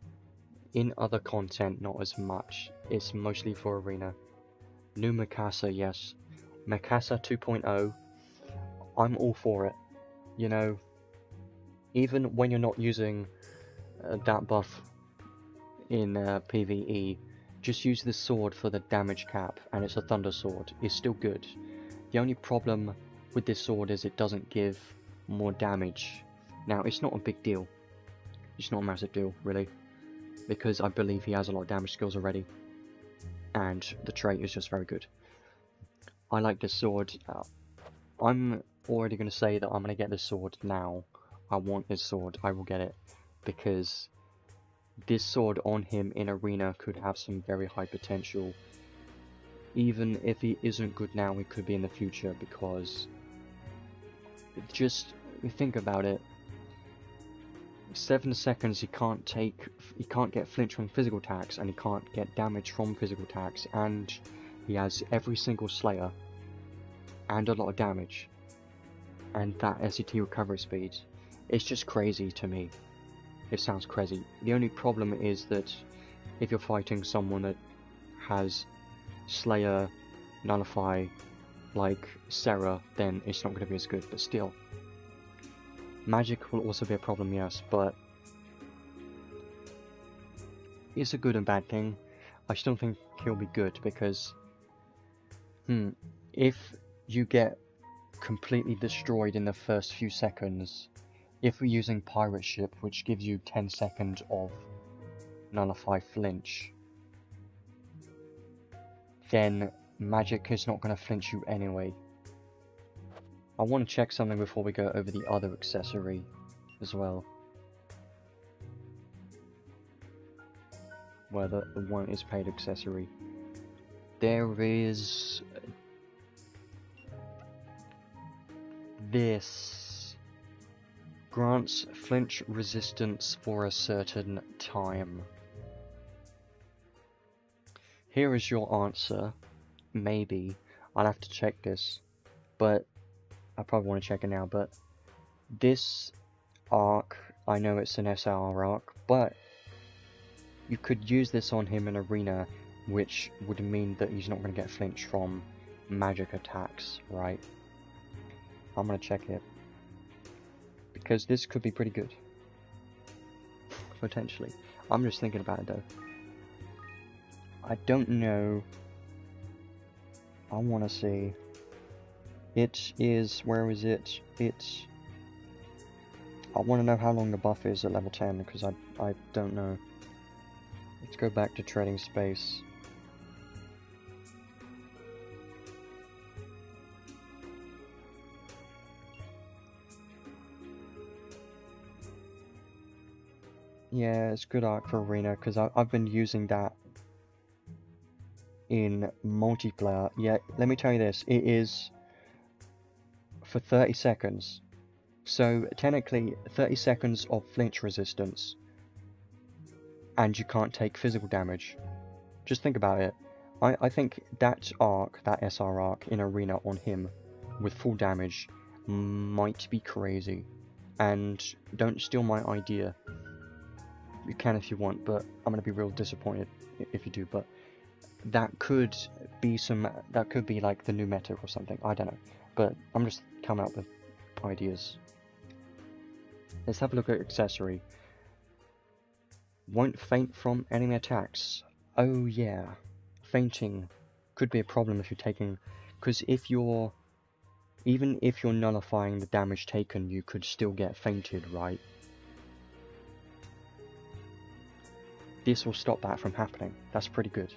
In other content, not as much. It's mostly for Arena. New Mikasa, yes. Mikasa 2.0, I'm all for it. You know, even when you're not using that buff in PvE, just use this sword for the damage cap, and it's a thunder sword. It's still good. The only problem with this sword is it doesn't give more damage. Now, it's not a big deal. It's not a massive deal, really, because I believe he has a lot of damage skills already, and the trait is just very good. I like this sword. I'm already going to say that I'm going to get this sword now. I want this sword. I will get it, because this sword on him in Arena could have some very high potential. Even if he isn't good now, he could be in the future, because just think about it. 7 seconds he can't get flinch from physical attacks, and he can't get damage from physical attacks, and he has every single slayer and a lot of damage, and that SCT recovery speed. It's just crazy to me. It sounds crazy. The only problem is that if you're fighting someone that has Slayer, Nullify, like Sarah, then it's not going to be as good, but still. Magic will also be a problem, yes, but it's a good and bad thing. I still think he'll be good, because if you get completely destroyed in the first few seconds, if we're using Pirate Ship, which gives you 10 seconds of Nullify Flinch, then magic is not going to flinch you anyway. I want to check something before we go over the other accessory as well. Where the one is paid accessory. There is this. Grants flinch resistance for a certain time. Here is your answer. Maybe. I'll have to check this. But I probably want to check it now, but this arc, I know it's an SR arc, but you could use this on him in arena, which would mean that he's not going to get flinched from magic attacks, right? I'm going to check it, because this could be pretty good, potentially. I'm just thinking about it though. I don't know. I want to see. It is, where is it? It's, I want to know how long the buff is at level 10, because I don't know. Let's go back to trading space. Yeah, it's good arc for arena, because I've been using that in multiplayer. Yeah, let me tell you this, it is for 30 seconds. So technically 30 seconds of flinch resistance, and you can't take physical damage. Just think about it. I think that arc, that SR arc in arena on him with full damage might be crazy. And don't steal my idea. You can if you want, but I'm gonna be real disappointed if you do. But that could be like the new meta or something. I don't know, but I'm just coming up with ideas. Let's have a look at accessory. Won't faint from enemy attacks. Oh yeah, fainting could be a problem if you're taking, because even if you're nullifying the damage taken, you could still get fainted, right? This will stop that from happening. That's pretty good.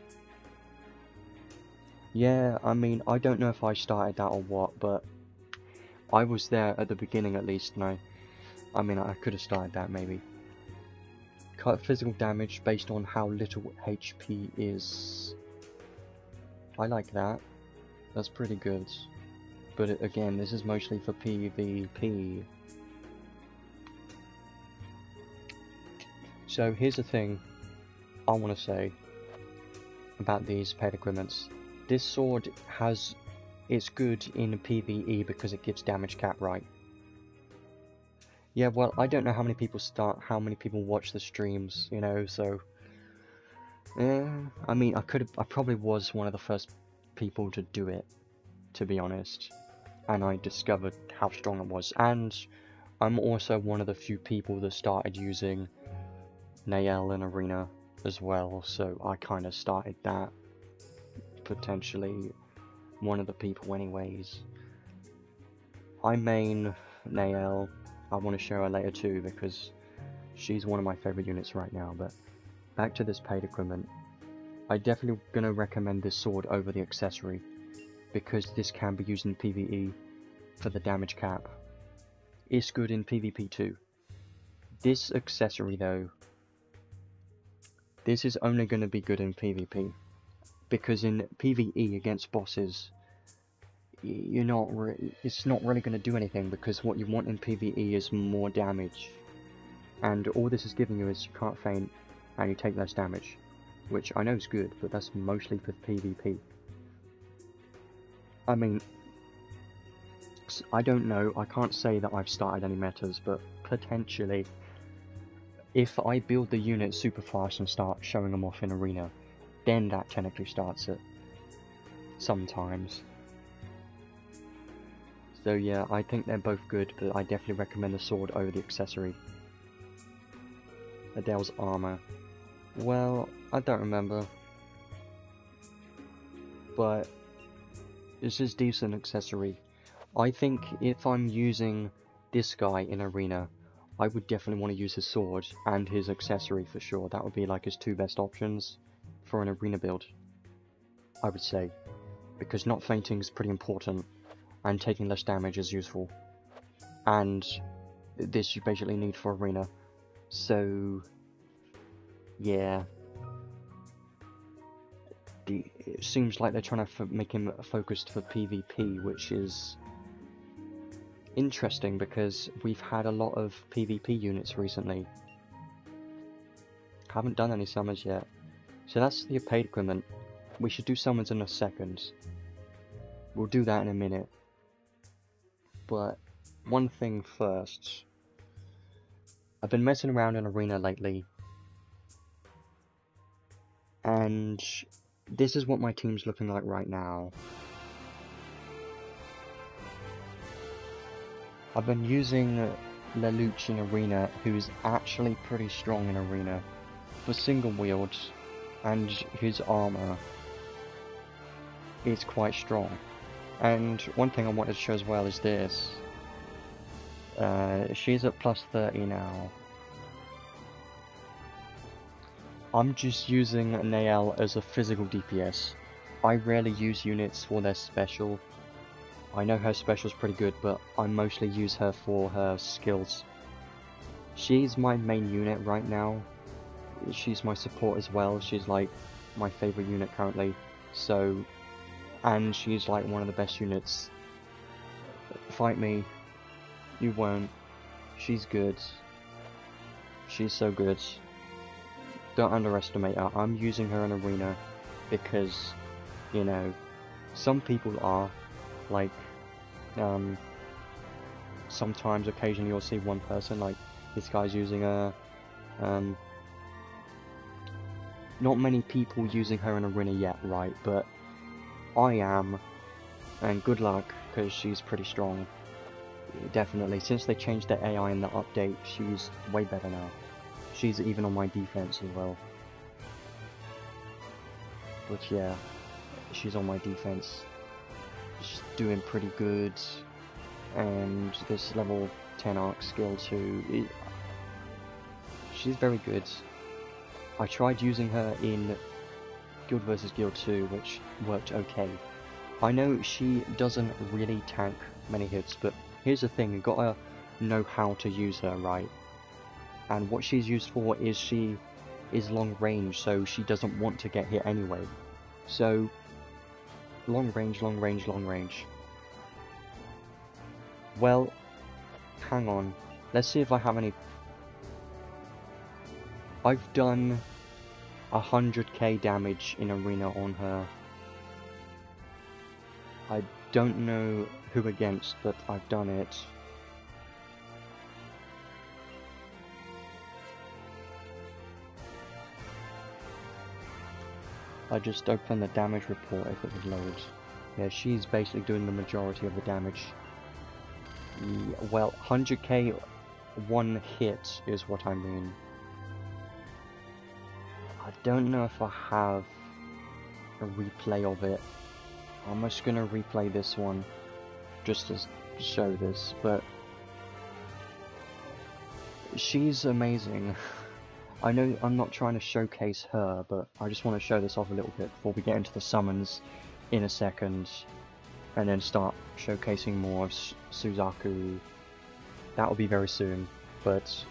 Yeah, I mean, I don't know if I started that or what, but I was there at the beginning at least, and I mean, I could have started that maybe. Cut physical damage based on how little HP is. I like that. That's pretty good. But again, this is mostly for PvP. So here's the thing I want to say about these paid equipments. This sword it's good in PvE because it gives damage cap, right? Yeah, well, I don't know how many people watch the streams, you know, so I mean, I probably was one of the first people to do it, to be honest, and I discovered how strong it was, and I'm also one of the few people that started using Nael in Arena as well, so I kind of started that, potentially one of the people anyways. I main Nael. I want to show her later too, because she's one of my favorite units right now, but back to this paid equipment. I definitely gonna recommend this sword over the accessory, because this can be used in PvE for the damage cap. It's good in PvP too. This accessory though, this is only gonna be good in PvP, because in PvE against bosses, it's not really going to do anything, because what you want in PvE is more damage, and all this is giving you is you can't faint and you take less damage, which I know is good, but that's mostly for PvP. I mean, I don't know, I can't say that I've started any metas, but potentially if I build the unit super fast and start showing them off in arena, then that technically starts it sometimes. So yeah, I think they're both good, but I definitely recommend the sword over the accessory. Adele's armor. Well, I don't remember. But this is decent accessory. I think if I'm using this guy in arena, I would definitely want to use his sword and his accessory for sure. That would be like his two best options for an arena build, I would say. Because not fainting is pretty important, and taking less damage is useful, and this you basically need for arena. So yeah, it seems like they're trying to make him focused for PvP, which is interesting because we've had a lot of PvP units recently. Haven't done any summons yet, so that's the paid equipment. We should do summons in a second. We'll do that in a minute. But one thing first. I've been messing around in Arena lately, and this is what my team's looking like right now. I've been using Lelouch in Arena, who's actually pretty strong in Arena, for single wield, and his armor is quite strong. And one thing I wanted to show as well is this. She's at plus 30 now. I'm just using Nael as a physical DPS. I rarely use units for their special. I know her special's pretty good, but I mostly use her for her skills. She's my main unit right now. She's my support as well. She's like my favorite unit currently. So, and she's like one of the best units. Fight me. You won't. She's good. She's so good. Don't underestimate her. I'm using her in Arena because, you know, some people are, like, sometimes, occasionally you'll see one person, like, this guy's using her, not many people using her in Arena yet, right, but I am, and good luck, because she's pretty strong, definitely. Since they changed the AI in the update, she's way better now. She's even on my defense as well. But yeah, she's on my defense. She's doing pretty good. And this level 10 arc skill too. She's very good. I tried using her in Guild vs Guild 2, which worked okay. I know she doesn't really tank many hits, but here's the thing, you gotta know how to use her right. And what she's used for is she is long range, so she doesn't want to get hit anyway. So, long range, long range, long range. Well, hang on. Let's see if I have any... I've done 100k damage in Arena on her. I don't know who against, but I've done it. I just opened the damage report if it would load. Yeah, she's basically doing the majority of the damage. Well, 100k one hit is what I mean. I don't know if I have a replay of it. I'm just gonna replay this one just to show this, but she's amazing. I know I'm not trying to showcase her, but I just want to show this off a little bit before we get into the summons in a second, and then start showcasing more of Suzaku. That will be very soon, but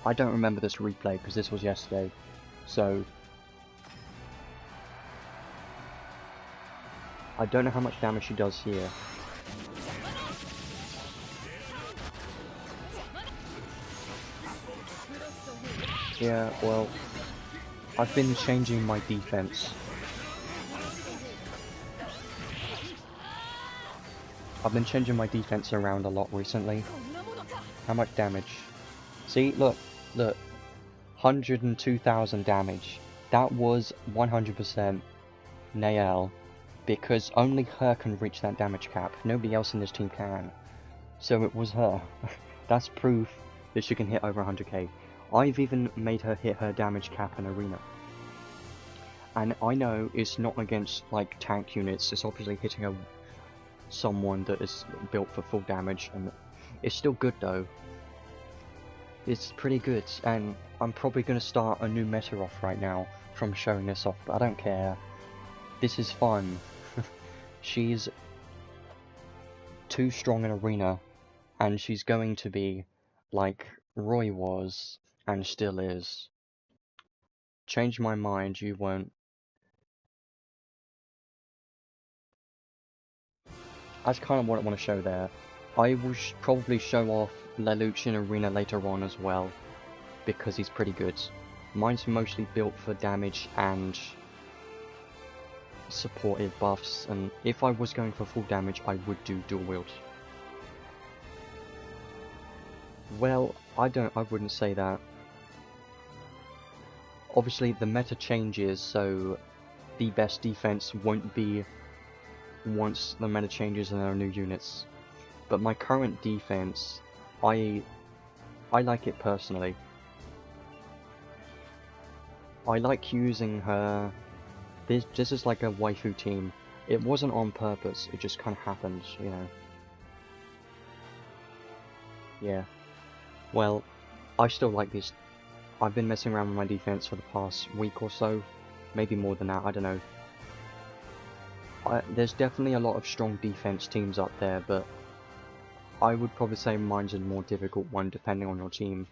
I don't remember this replay because this was yesterday, so I don't know how much damage she does here. Yeah, well, I've been changing my defense. I've been changing my defense around a lot recently. How much damage? See, look, 102,000 damage. That was 100% Nael, because only her can reach that damage cap. Nobody else in this team can. So it was her. That's proof that she can hit over 100k. I've even made her hit her damage cap in Arena. And I know it's not against like tank units, it's obviously hitting someone that is built for full damage, and it's still good though. It's pretty good, and I'm probably going to start a new meta off right now from showing this off, but I don't care. This is fun. She's too strong in Arena, and she's going to be like Roy was, and still is. Change my mind, you won't. That's kind of what I want to show there. I will probably show off Lelouch in Arena later on as well, because he's pretty good. Mine's mostly built for damage and supportive buffs, and if I was going for full damage, I would do dual wield. Well, I wouldn't say that. Obviously the meta changes, so the best defense won't be once the meta changes and there are new units. But my current defense, I like it personally. I like using her. This is like a waifu team. It wasn't on purpose, it just kind of happened, you know. Yeah. Well, I still like this. I've been messing around with my defense for the past week or so. Maybe more than that, I don't know. There's definitely a lot of strong defense teams up there, but I would probably say mine's a more difficult one depending on your team.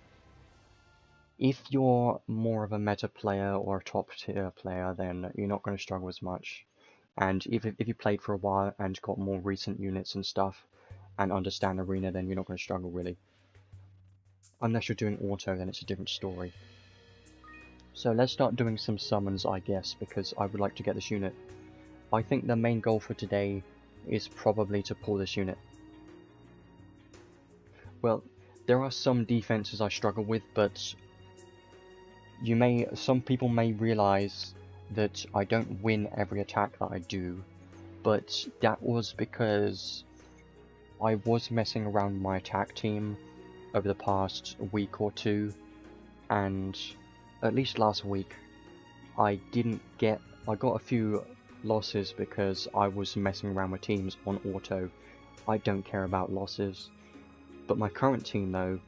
If you're more of a meta player or a top tier player, then you're not going to struggle as much. And if you played for a while and got more recent units and stuff, and understand Arena, then you're not going to struggle really. Unless you're doing auto, then it's a different story. So let's start doing some summons, I guess, because I would like to get this unit. I think the main goal for today is probably to pull this unit. Well, there are some defenses I struggle with, but some people may realize that I don't win every attack that I do, but that was because I was messing around my attack team over the past week or two, and at least last week I got a few losses because I was messing around with teams on auto. I don't care about losses. But my current team though,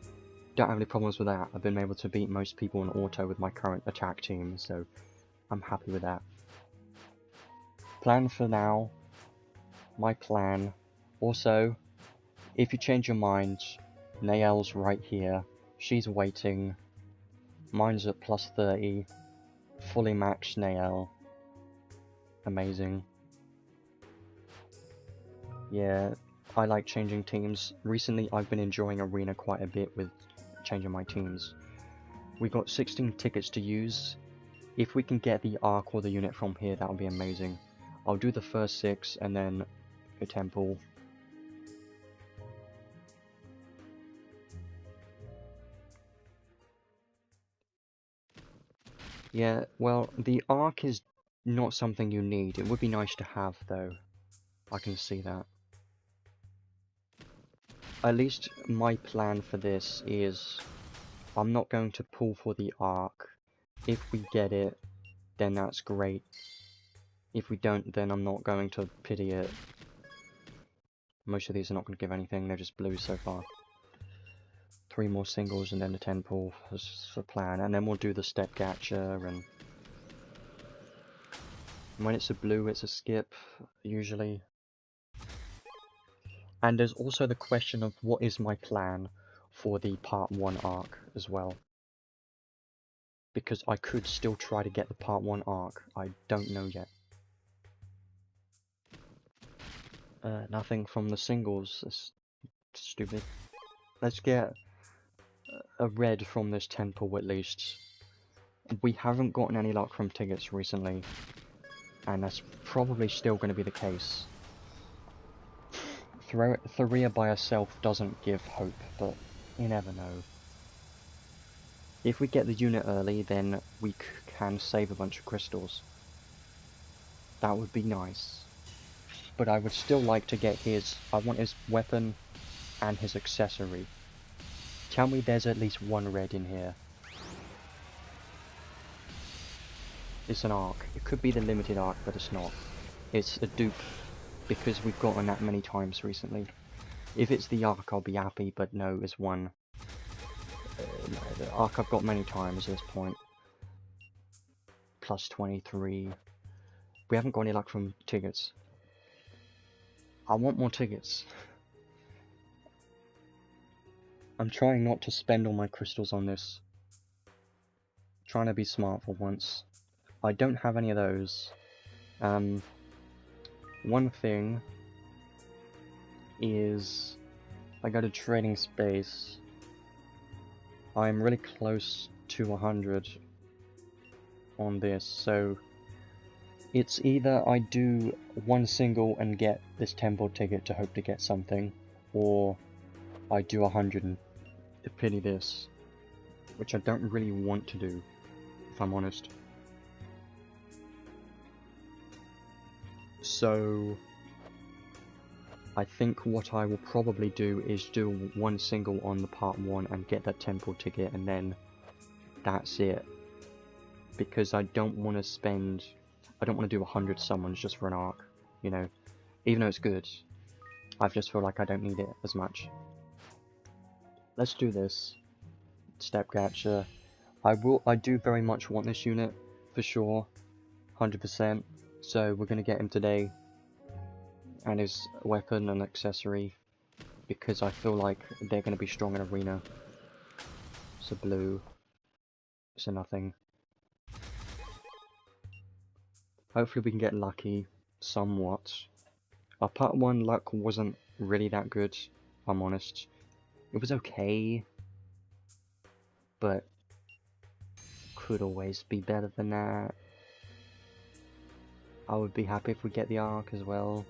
don't have any problems with that. I've been able to beat most people on auto with my current attack team, so I'm happy with that. Plan for now, my plan. Also, if you change your mind, Nael's right here. She's waiting. Mine's at plus 30. Fully maxed Nael. Amazing. Yeah, I like changing teams. Recently I've been enjoying Arena quite a bit with changing my teams. We got 16 tickets to use. If we can get the arc or the unit from here, that would be amazing. I'll do the first 6 and then a temple. Yeah, well, the arc is not something you need. It would be nice to have, though. I can see that. At least my plan for this is I'm not going to pull for the arc. If we get it, then that's great. If we don't, then I'm not going to pity it. Most of these are not going to give anything, they're just blues so far. 3 more singles and then the 10 pull as the plan, and then we'll do the step gacha, and when it's a blue it's a skip, usually. And there's also the question of what is my plan for the part 1 arc as well. Because I could still try to get the part 1 arc, I don't know yet. Nothing from the singles, that's stupid. Let's get a red from this 10 pull at least. We haven't gotten any luck from tickets recently, and that's probably still going to be the case. Tharia by herself doesn't give hope, but you never know. If we get the unit early, then we can save a bunch of crystals. That would be nice. But I would still like to get I want his weapon and his accessory. Tell me there's at least one red in here. It's an arc. It could be the limited arc, but it's not. It's a dupe, because we've gotten that many times recently. If it's the arc, I'll be happy, but no, it's one. The arc I've got many times at this point. Plus 23. We haven't got any luck from tickets. I want more tickets. I'm trying not to spend all my crystals on this. Trying to be smart for once. I don't have any of those. One thing is I go to trading space. I'm really close to 100 on this, so it's either I do one single and get this temple ticket to hope to get something, or I do 100 and pity this, which I don't really want to do, if I'm honest. So I think what I will probably do is do one single on the part 1 and get that temple ticket, and then that's it. Because I don't want to do 100 summons just for an arc, you know. Even though it's good, I just feel like I don't need it as much. Let's do this. Step Gacha. I do very much want this unit, for sure. 100%. So we're gonna get him today. And his weapon and accessory. Because I feel like they're gonna be strong in Arena. It's a blue. It's a nothing. Hopefully we can get lucky. Somewhat. Our part 1 luck wasn't really that good, if I'm honest. It was okay, but could always be better than that. I would be happy if we get the arc as well.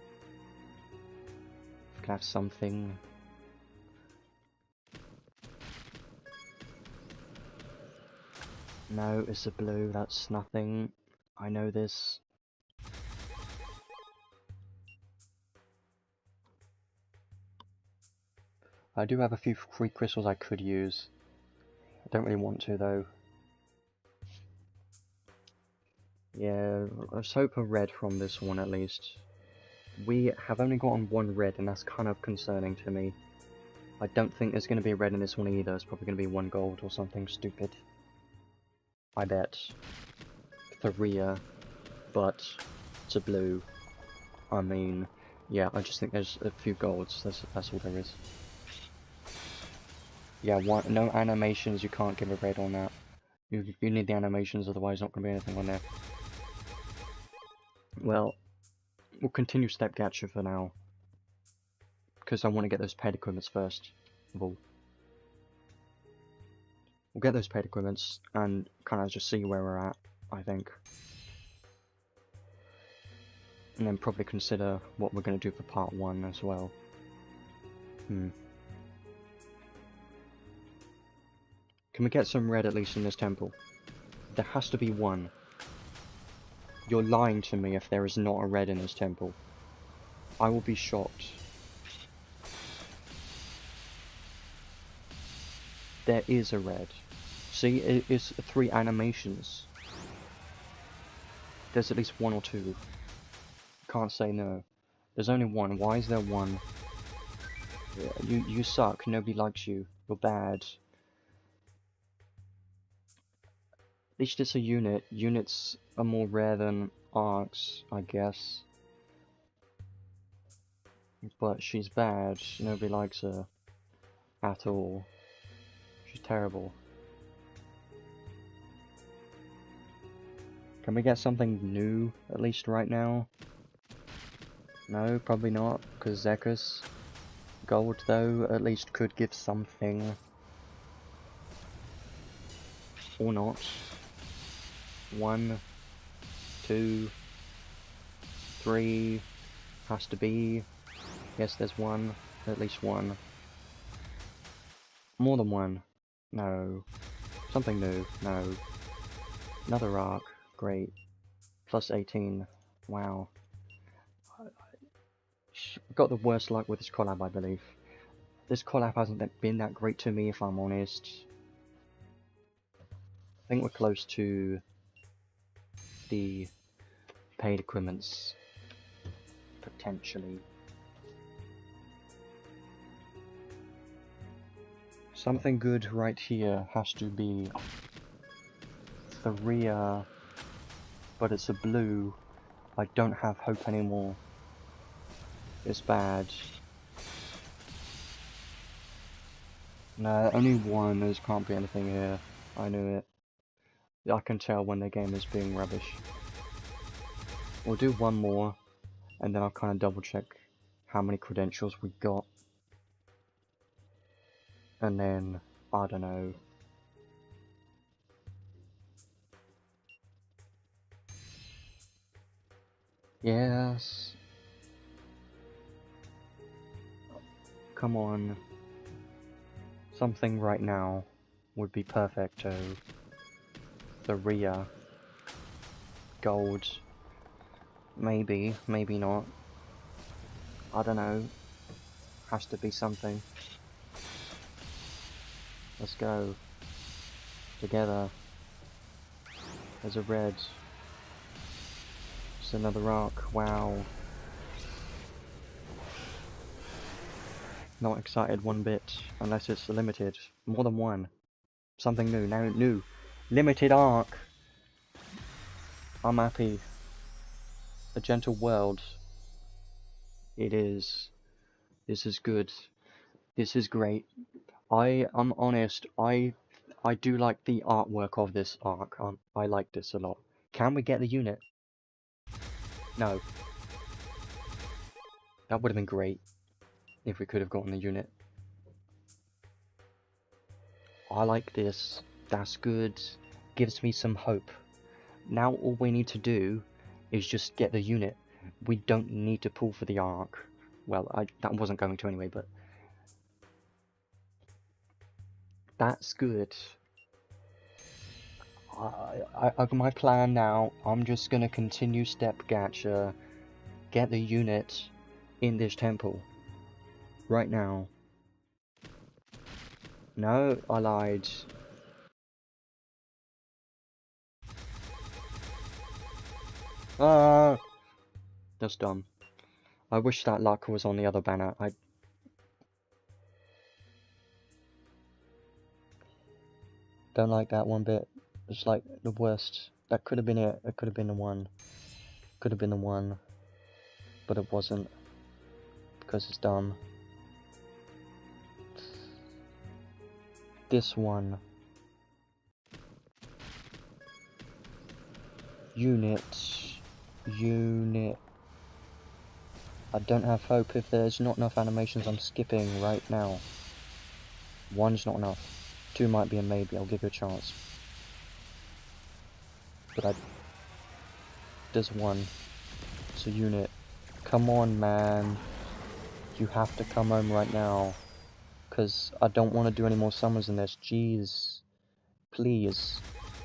If we can have something. No, it's a blue, that's nothing. I know this. I do have a few free crystals I could use. I don't really want to though. Yeah, let's hope a red from this one at least. We have only gotten one red and that's kind of concerning to me. I don't think there's going to be a red in this one either. It's probably going to be one gold or something stupid. I bet. Tharia, but it's a blue. I mean, yeah, I just think there's a few golds. That's all there is. Yeah, no animations. You can't give a red on that. You need the animations, otherwise not going to be anything on there. Well, we'll continue Step Gacha for now, because I want to get those paid equipments first of all. We'll get those paid equipments and kind of just see where we're at, I think. And then probably consider what we're going to do for part 1 as well. Can we get some red at least in this temple? There has to be one. You're lying to me if there is not a red in this temple. I will be shocked. There is a red. See, it is 3 animations. There's at least 1 or 2. Can't say no. There's only 1. Why is there 1? Yeah, you suck. Nobody likes you. You're bad. At least it's a unit. Units are more rare than arcs, I guess. But she's bad. Nobody likes her. At all. She's terrible. Can we get something new, at least right now? No, probably not, because Zekus Gold, though, at least could give something. Or not. 1, 2, 3, has to be. Yes, there's 1, at least 1. More than 1. No. Something new. No. Another arc. Great. Plus 18. Wow. Got the worst luck with this collab, I believe. This collab hasn't been that great to me, if I'm honest. I think we're close to the paid equipments. Potentially. Something good right here has to be Tharia, but it's a blue. I don't have hope anymore. It's bad. No, only 1. There can't be anything here. I knew it. I can tell when the game is being rubbish. We'll do 1 more, and then I'll kind of double check how many credentials we got. And then, I don't know. Yes. Come on. Something right now would be perfecto. The Rhea. Gold. Maybe, maybe not. I don't know. Has to be something. Let's go. Together. There's a red. It's another arc. Wow. Not excited one bit. Unless it's limited. More than one. Something new. Now new. Limited arc. I'm happy. A gentle world. It is. This is good. This is great. I'm honest, I do like the artwork of this arc. I like this a lot. Can we get the unit? No. That would have been great if we could have gotten the unit. I like this. That's good. Gives me some hope. Now all we need to do is just get the unit. We don't need to pull for the arc. Well, that wasn't going to anyway, but that's good. My plan now, I'm just gonna continue step gacha, get the unit in this temple. Right now. No, I lied. Ah! That's dumb. I wish that luck was on the other banner. I don't like that one bit. It's like the worst. That could have been it. It could have been the one. Could have been the one. But it wasn't. Because it's dumb. This one. Unit. Unit. I don't have hope. If there's not enough animations, I'm skipping right now. One's not enough. Two might be a maybe. I'll give you a chance. But there's one. It's a unit. Come on, man. You have to come home right now. Because I don't want to do any more summers in this. Jeez. Please.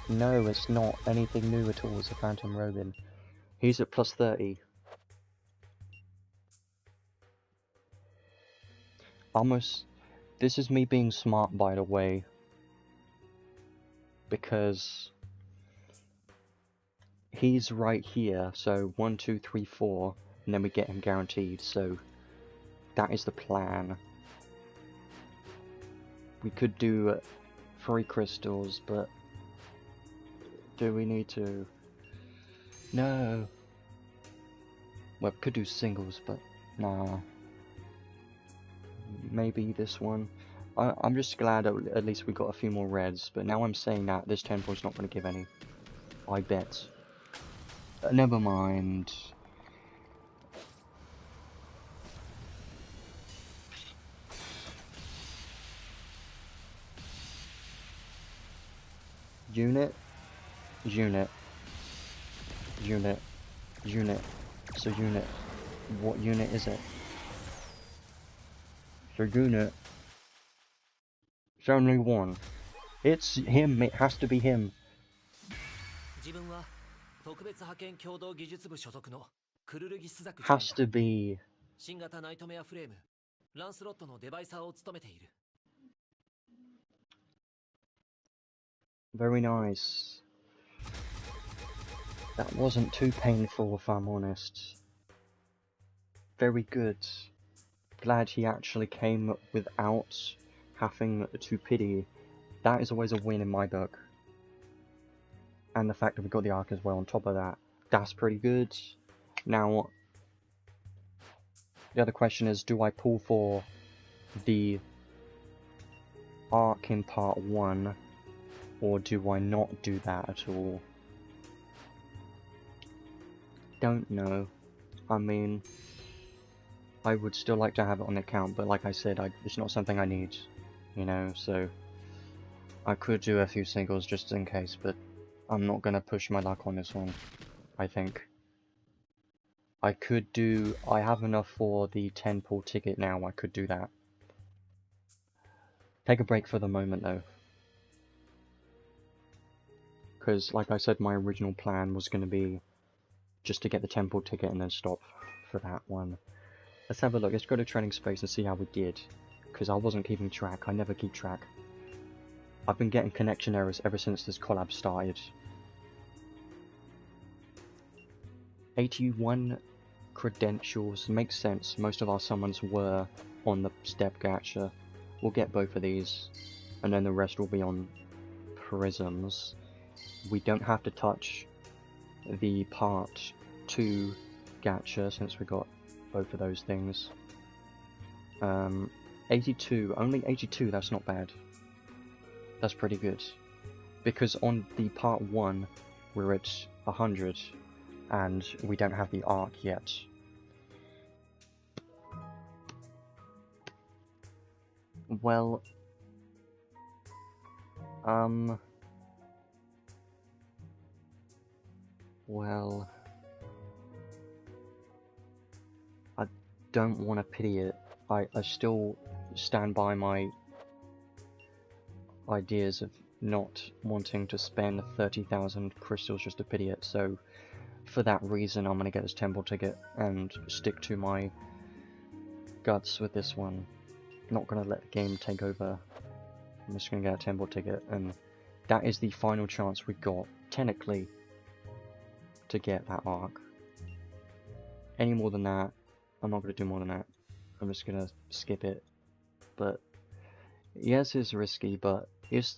No, it's not anything new at all. It's a Phantom Robin. He's at plus 30. Almost. This is me being smart, by the way. Because he's right here. So 1, 2, 3, 4. And then we get him guaranteed. So that is the plan. We could do 3 crystals, but do we need to? No. Well, could do singles, but nah. Maybe this one. I'm just glad at least we got a few more reds, but now I'm saying that this temple's not going to give any. I bet. Never mind. Unit? Unit. Unit. Unit. So unit. What unit is it? So unit. It's only one. It's him. It has to be him. Has to be. Very nice. That wasn't too painful, if I'm honest. Very good. Glad he actually came without having to pity. That is always a win in my book. And the fact that we got the arc as well on top of that. That's pretty good. Now, the other question is, do I pull for the arc in part 1? Or do I not do that at all? Don't know. I mean, I would still like to have it on the account, but like I said, it's not something I need, you know, so I could do a few singles just in case, but I'm not gonna push my luck on this one, I think. I have enough for the 10 pull ticket now, I could do that. Take a break for the moment though. Because, like I said, my original plan was going to be just to get the temple ticket and then stop for that one. Let's have a look. Let's go to training space and see how we did. Because I wasn't keeping track. I never keep track. I've been getting connection errors ever since this collab started. 81 credentials. Makes sense. Most of our summons were on the step gacha. We'll get both of these. And then the rest will be on prisms. We don't have to touch the part 2 gacha since we got both of those things. 82, only 82, that's not bad. That's pretty good. Because on the part 1, we're at 100, and we don't have the arc yet. Well, well, I don't want to pity it. I still stand by my ideas of not wanting to spend 30,000 crystals just to pity it, so for that reason I'm going to get this temple ticket and stick to my guts with this one. Not going to let the game take over. I'm just going to get a temple ticket, and that is the final chance we got, technically, to get that arc. Any more than that, I'm not going to do more than that. I'm just going to skip it. But yes, it's risky, but it's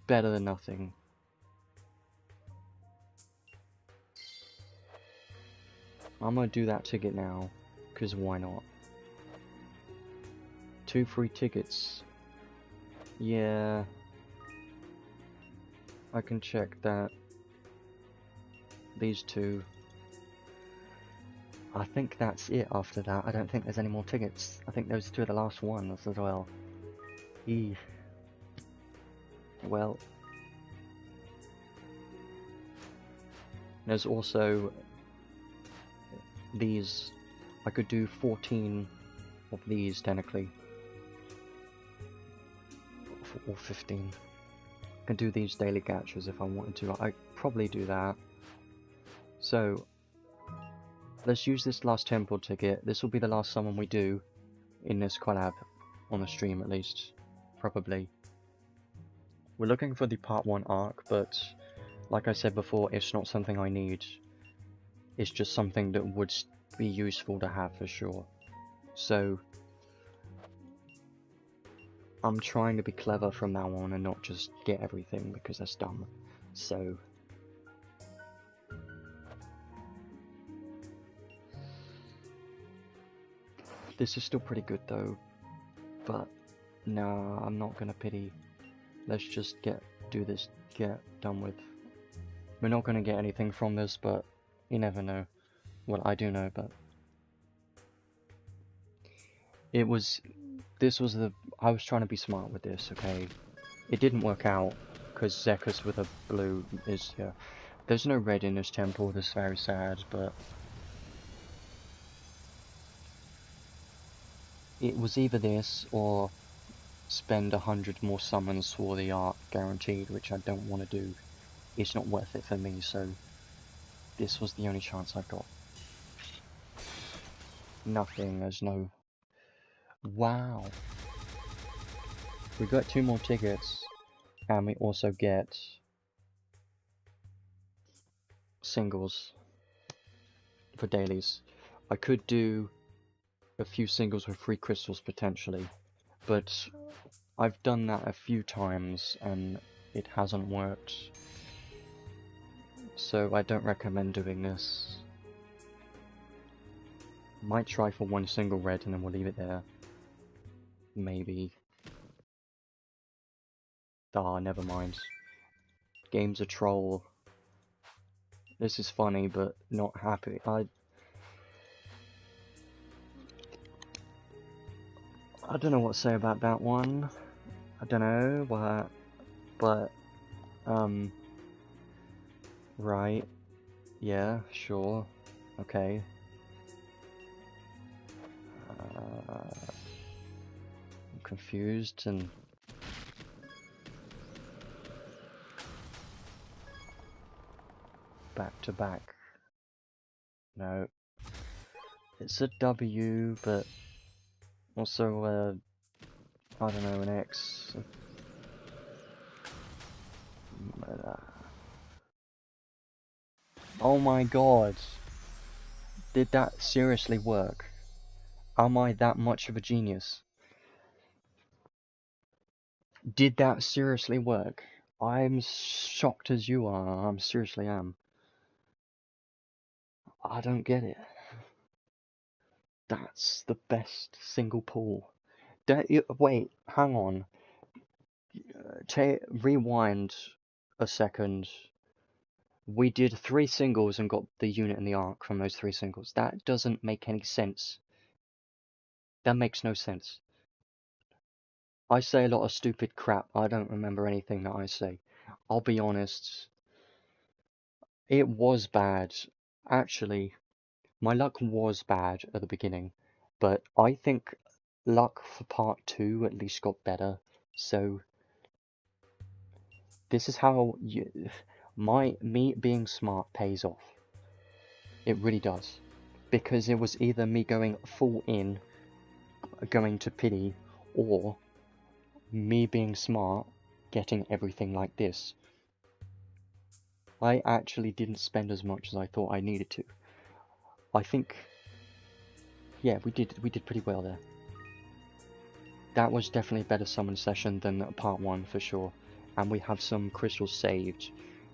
better than nothing. I'm going to do that ticket now, because why not? 2 free tickets. Yeah, I can check that. These 2. I think that's it after that. I don't think there's any more tickets. I think those 2 are the last ones as well. Eee. Well, there's also these. I could do 14 of these technically, or 15. I can do these daily gachas if I wanted to. I'd probably do that. So let's use this last temple ticket. This will be the last summon we do in this collab, on the stream at least, probably. We're looking for the part 1 arc, but like I said before, it's not something I need. It's just something that would be useful to have for sure. So I'm trying to be clever from now on and not just get everything because that's dumb. So this is still pretty good though, but no, I'm not gonna pity. Let's just get done with. We're not gonna get anything from this, but you never know. Well, I do know, but I was trying to be smart with this, okay? It didn't work out, because Zekus with a blue is here. There's no red in this temple, that's very sad, but it was either this, or spend 100 more summons for the arc guaranteed, which I don't want to do. It's not worth it for me, so this was the only chance I got. Nothing, there's no... Wow! We got 2 more tickets, and we also get singles for dailies. I could do a few singles with 3 crystals potentially, but I've done that a few times and it hasn't worked, so I don't recommend doing this. Might try for 1 single red and then we'll leave it there. Maybe. Ah, never mind. Game's a troll. This is funny, but not happy. I don't know what to say about that one. I don't know, but right. Yeah, sure. Okay. I'm confused and back to back. No. It's a W, but also, I don't know, an X. Oh my god! Did that seriously work? Am I that much of a genius? Did that seriously work? I'm shocked as you are, I seriously am. I don't get it. That's the best single pull. Wait, hang on. Rewind a second. We did 3 singles and got the unit and the arc from those 3 singles. That doesn't make any sense. That makes no sense. I say a lot of stupid crap. I don't remember anything that I say. I'll be honest. It was bad. Actually, my luck was bad at the beginning. But I think luck for part 2 at least got better. So this is how me being smart pays off. It really does. Because it was either me going full in, going to pity, or me being smart, getting everything like this. I actually didn't spend as much as I thought I needed to. I think, yeah, we did pretty well there. That was definitely a better summon session than part 1 for sure. And we have some crystals saved.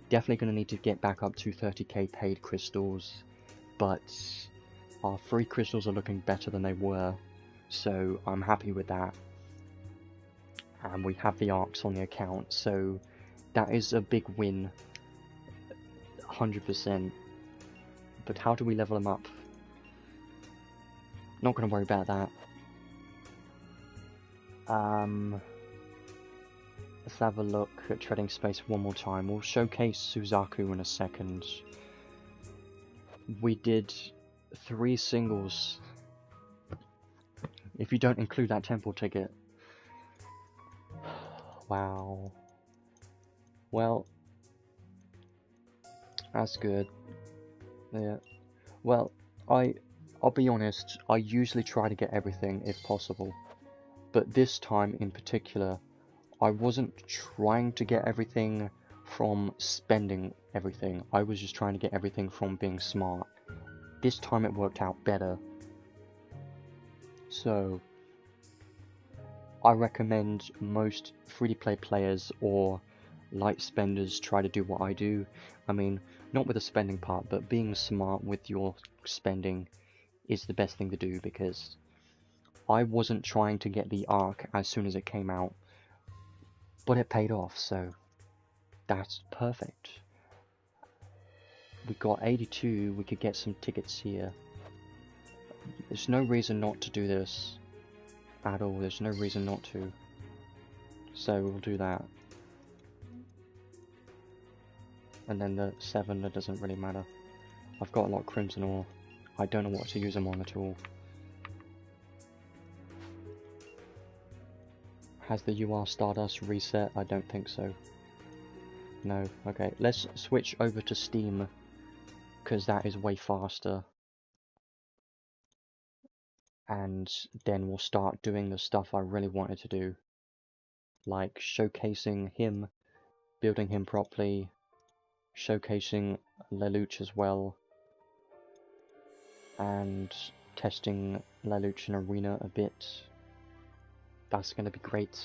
Definitely going to need to get back up to 30k paid crystals. But our free crystals are looking better than they were. So I'm happy with that. And we have the arcs on the account. So that is a big win. 100%. But how do we level them up? Not going to worry about that. Let's have a look at Trading Space one more time. We'll showcase Suzaku in a second. We did 3 singles. If you don't include that temple ticket. Wow. Well, that's good. Yeah. Well, I'll be honest, I usually try to get everything if possible. But this time in particular, I wasn't trying to get everything from spending everything. I was just trying to get everything from being smart. This time it worked out better. So, I recommend most free-to-play players or light spenders try to do what I do. I mean, not with the spending part, but being smart with your spending is the best thing to do, because I wasn't trying to get the arc as soon as it came out, but it paid off, so that's perfect. We got 82, we could get some tickets here. There's no reason not to do this at all, there's no reason not to. So we'll do that. And then the 7, that doesn't really matter. I've got a lot of Crimson Ore. I don't know what to use them on at all. Has the UR Stardust reset? I don't think so. No, okay. Let's switch over to Steam, because that is way faster. And then we'll start doing the stuff I really wanted to do. Like showcasing him, building him properly, showcasing Lelouch as well, and testing Lelouch in Arena a bit. That's going to be great.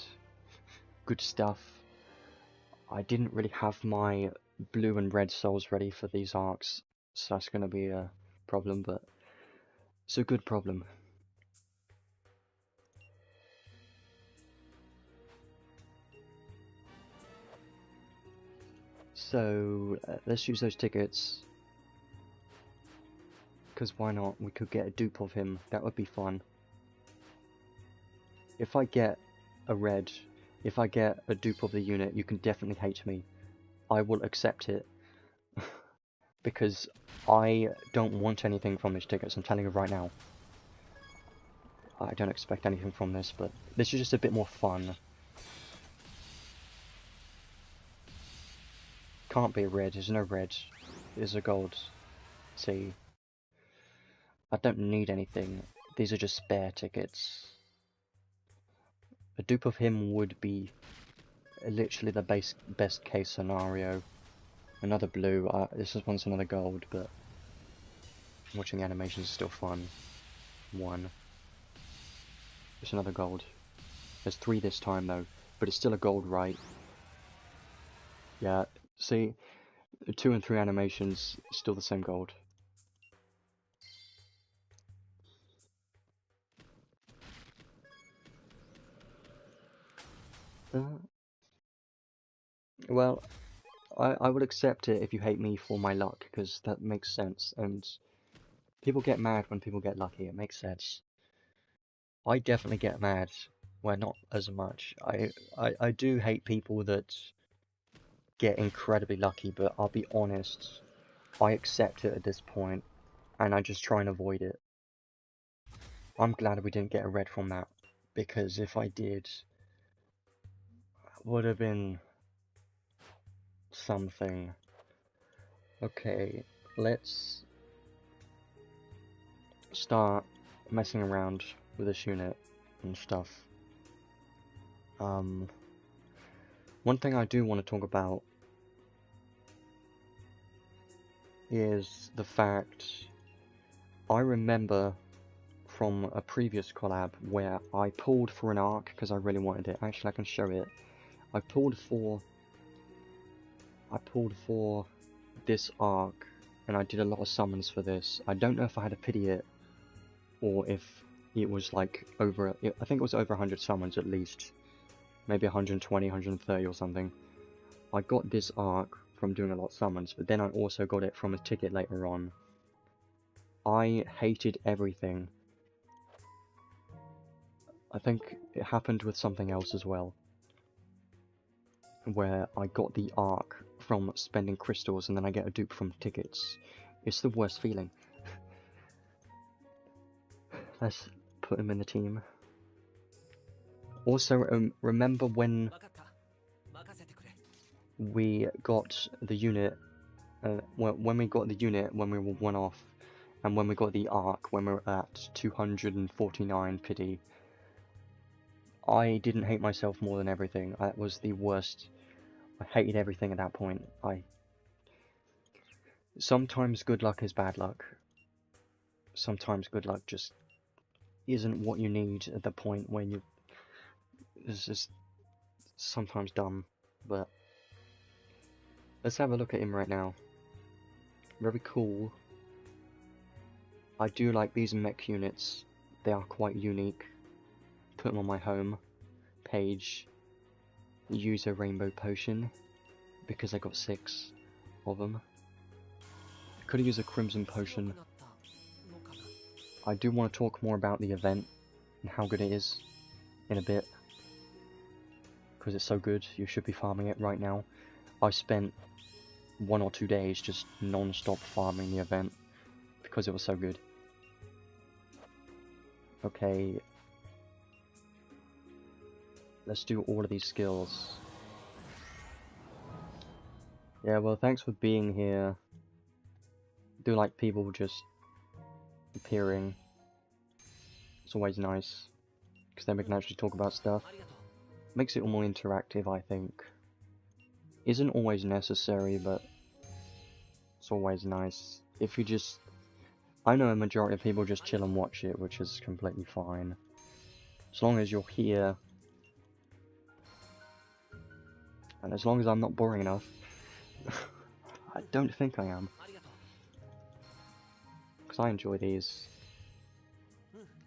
Good stuff. I didn't really have my blue and red souls ready for these arcs, so that's going to be a problem, but it's a good problem. So, let's use those tickets. Because why not? We could get a dupe of him. That would be fun. If I get a red, if I get a dupe of the unit, you can definitely hate me. I will accept it. Because I don't want anything from these tickets, I'm telling you right now. I don't expect anything from this, but this is just a bit more fun. Can't be a red, there's no red. is a gold. See, I don't need anything. These are just spare tickets. A dupe of him would be literally the best case scenario. Another blue. This one's another gold, but watching the animations is still fun. One. It's another gold. There's 3 this time though, but it's still a gold, right? Yeah. See, 2 and 3 animations, still the same gold. Well, I would accept it if you hate me for my luck, because that makes sense, and people get mad when people get lucky, it makes sense. I definitely get mad, well, not as much. I do hate people that get incredibly lucky, but I'll be honest, I accept it at this point, and I just try and avoid it. I'm glad we didn't get a red from that, because if I did, it would have been something. Okay, let's start messing around with this unit and stuff. One thing I do want to talk about is the fact I remember from a previous collab where I pulled for an arc because I really wanted it. Actually, I can show it. I pulled for this arc, and I did a lot of summons for this. I don't know if I had to pity it or if it was like over. I think it was over 100 summons at least, maybe 120, 130 or something. I got this arc from doing a lot of summons, but then I also got it from a ticket later on. I hated everything. I think it happened with something else as well, where I got the arc from spending crystals and then I get a dupe from tickets. It's the worst feeling. Let's put him in the team. Also, remember when we got the unit, when we got the unit when we were 1 off, and when we got the arc when we were at 249 pity, I didn't hate myself more than everything. That was the worst. I hated everything at that point. Sometimes good luck is bad luck. Sometimes good luck just isn't what you need at the point when you... It's just sometimes dumb, but... Let's have a look at him right now. Very cool. I do like these mech units. They are quite unique. Put them on my home page. Use a rainbow potion because I got 6 of them. I could have used a crimson potion. I do want to talk more about the event and how good it is in a bit, because it's so good. You should be farming it right now. I spent 1 or 2 days just non-stop farming the event because it was so good. Okay, let's do all of these skills. Yeah, well, thanks for being here. I do like people just appearing. It's always nice, because then we can actually talk about stuff. Makes it more interactive, I think. Isn't always necessary, but it's always nice. If you just... I know a majority of people just chill and watch it, which is completely fine. As long as you're here, and as long as I'm not boring enough. I don't think I am, because I enjoy these.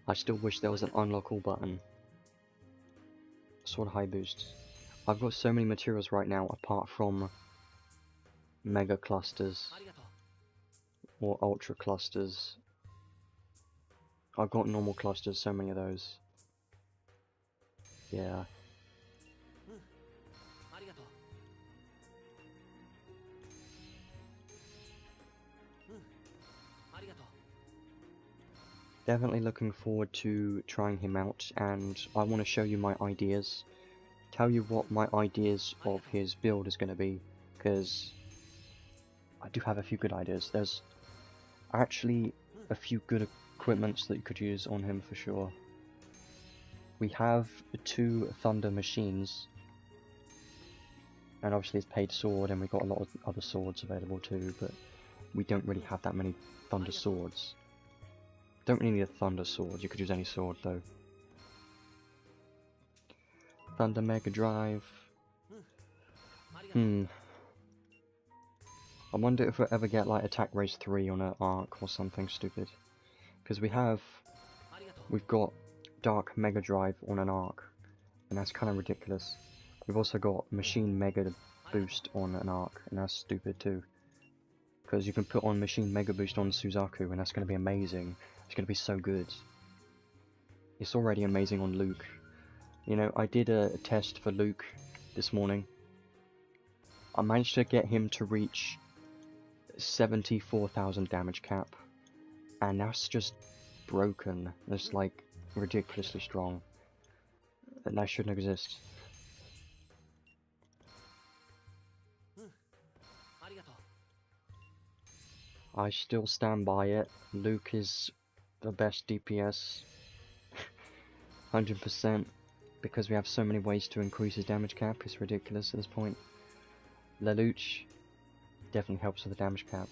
I still wish there was an unlock all button. Sword high boost. I've got so many materials right now apart from mega clusters or ultra clusters. I've got normal clusters, so many of those. Yeah. Definitely looking forward to trying him out, and I want to show you my ideas. Tell you what my ideas of his build is going to be, because I do have a few good ideas. There's actually a few good equipments that you could use on him for sure. We have 2 thunder machines, and obviously his paid sword, and we've got a lot of other swords available too, but we don't really have that many thunder swords. Don't really need a thunder sword, you could use any sword though. Thunder Mega Drive. I wonder if we'll ever get like Attack Race 3 on an arc or something stupid. Because we've got Dark Mega Drive on an arc, and that's kind of ridiculous. We've also got Machine Mega Boost on an arc, and that's stupid too. Because you can put on Machine Mega Boost on Suzaku, and that's going to be amazing. It's going to be so good. It's already amazing on Luke. You know, I did a test for Luke this morning. I managed to get him to reach 74,000 damage cap, and that's just broken. It's like ridiculously strong, and that shouldn't exist. I still stand by it. Luke is the best DPS, 100%, because we have so many ways to increase his damage cap. It's ridiculous at this point. Lelouch definitely helps with the damage cap.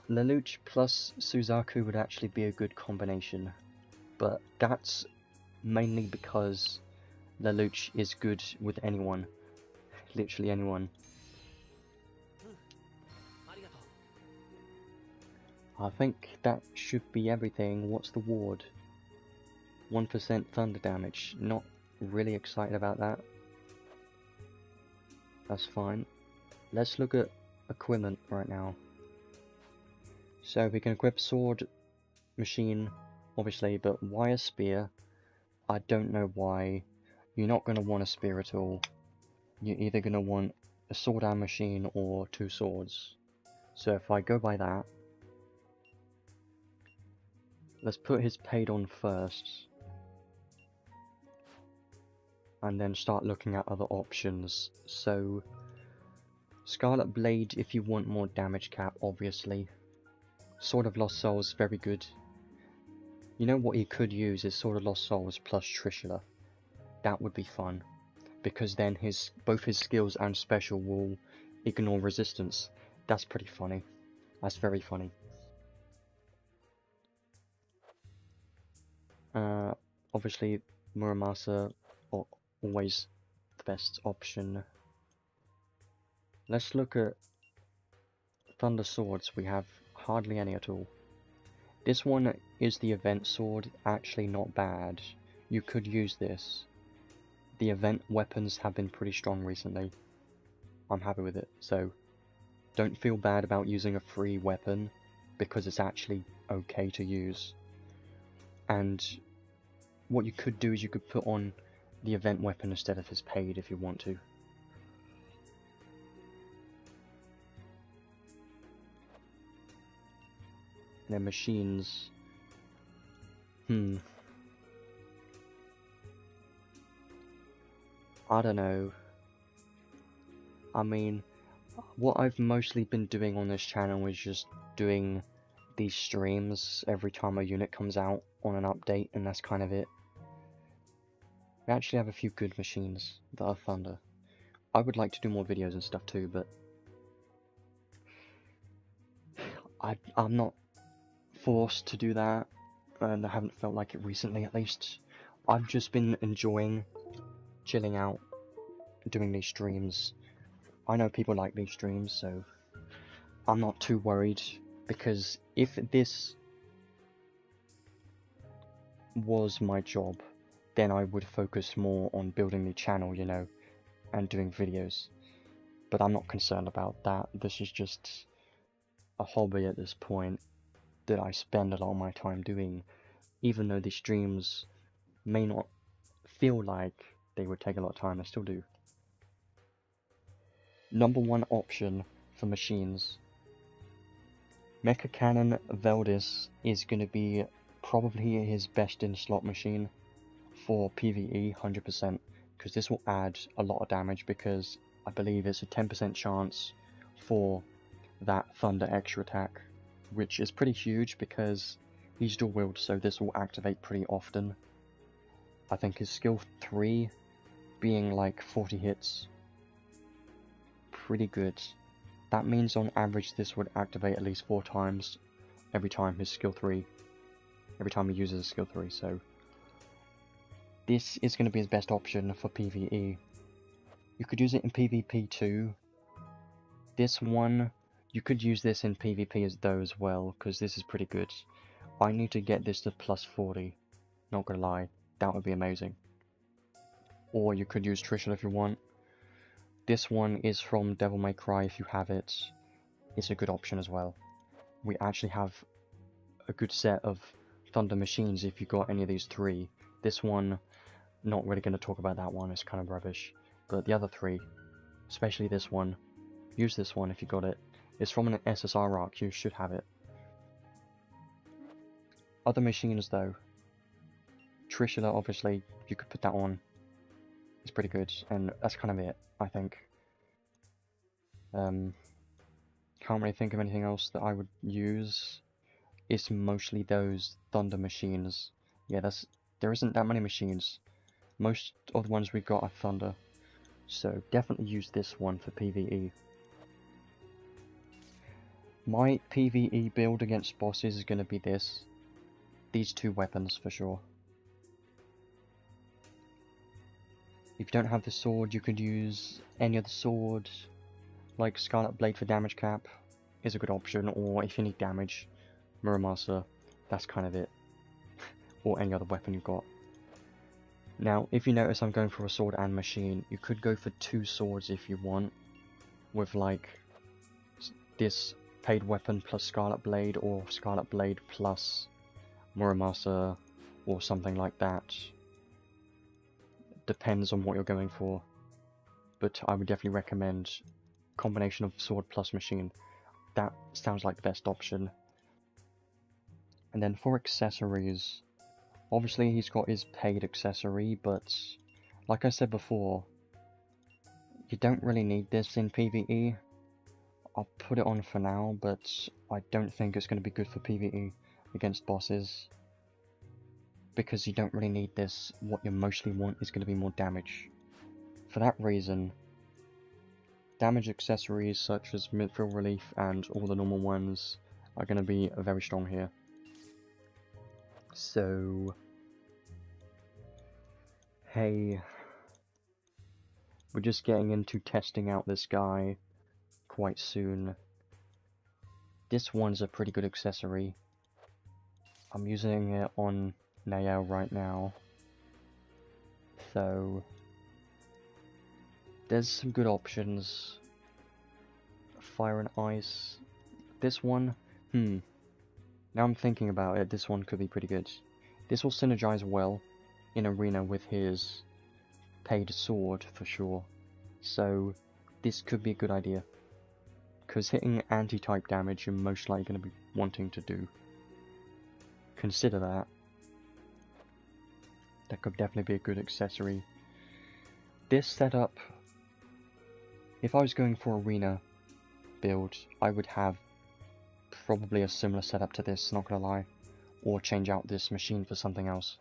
Lelouch plus Suzaku would actually be a good combination, but that's mainly because Lelouch is good with anyone, literally anyone. I think that should be everything. What's the ward? 1% thunder damage. Not really excited about that. That's fine. Let's look at equipment right now. So we can equip sword, machine, obviously, but why a spear? I don't know why. You're not going to want a spear at all. You're either going to want a sword and machine or 2 swords. So if I go by that, let's put his paid on first, and then start looking at other options. So Scarlet Blade if you want more damage cap, obviously. Sword of Lost Souls, very good. You know what he could use is Sword of Lost Souls plus Trishula. That would be fun, because then both his skills and special will ignore resistance. That's pretty funny. That's very funny. Obviously Muramasa, always the best option. Let's look at Thunder Swords. We have hardly any at all. This one is the event sword, actually not bad. You could use this. The event weapons have been pretty strong recently. I'm happy with it, so don't feel bad about using a free weapon, because it's actually okay to use. And what you could do is you could put on the event weapon instead of his paid if you want to. And then machines. I don't know. I mean, what I've mostly been doing on this channel is just doing these streams every time a unit comes out on an update, and that's kind of it. We actually have a few good machines that are Thunder. I would like to do more videos and stuff too, but I'm not forced to do that, and I haven't felt like it recently at least. I've just been enjoying chilling out, doing these streams. I know people like these streams, so I'm not too worried, because if this was my job, then I would focus more on building the channel, you know, and doing videos. But I'm not concerned about that. This is just a hobby at this point that I spend a lot of my time doing, even though the streams may not feel like they would take a lot of time, they still do. Number 1 option for machines. Mecha Cannon Veldis is going to be probably his best in slot machine for PvE, 100%, because this will add a lot of damage, because I believe it's a 10% chance for that Thunder extra attack, which is pretty huge because he's dual wield, so this will activate pretty often. I think his skill 3 being like 40 hits, pretty good. That means on average this would activate at least 4 times every time his skill 3, every time he uses his skill 3, so this is going to be his best option for PvE. You could use it in PvP too. This one, you could use this in PvP though as well, because this is pretty good. I need to get this to plus 40, not gonna lie, that would be amazing. Or you could use Trishul if you want. This one is from Devil May Cry if you have it. It's a good option as well. We actually have a good set of Thunder machines if you got any of these 3. This one, not really going to talk about that one, it's kind of rubbish. But the other 3, especially this one, use this one if you got it. It's from an SSR arc, you should have it. Other machines though, Trishula obviously, you could put that on. It's pretty good, and that's kind of it, I think. Can't really think of anything else that I would use. It's mostly those Thunder machines. Yeah, there isn't that many machines. Most of the ones we've got are Thunder. So definitely use this one for PvE. My PvE build against bosses is going to be these 2 weapons for sure. If you don't have the sword, you could use any other sword, like Scarlet Blade for damage cap is a good option, or if you need damage, Muramasa, that's kind of it. Or any other weapon you've got. Now, if you notice I'm going for a sword and machine, you could go for 2 swords if you want, with like this paid weapon plus Scarlet Blade, or Scarlet Blade plus Muramasa, or something like that. Depends on what you're going for, but I would definitely recommend combination of sword plus machine. That sounds like the best option. And then for accessories, obviously he's got his paid accessory, but like I said before, you don't really need this in PvE. I'll put it on for now, but I don't think it's going to be good for PvE against bosses, because you don't really need this. What you mostly want is going to be more damage. For that reason, damage accessories such as Mithril Relief and all the normal ones are going to be very strong here. So, hey, we're just getting into testing out this guy quite soon. This one's a pretty good accessory. I'm using it on Nael right now, so there's some good options. Fire and ice. This one, now I'm thinking about it, this one could be pretty good. This will synergize well in arena with his paid sword for sure, so this could be a good idea, because hitting anti-type damage you're most likely going to be wanting to do. Consider that. That could definitely be a good accessory. This setup, if I was going for arena build, I would have probably a similar setup to this, not gonna lie. Or change out this machine for something else.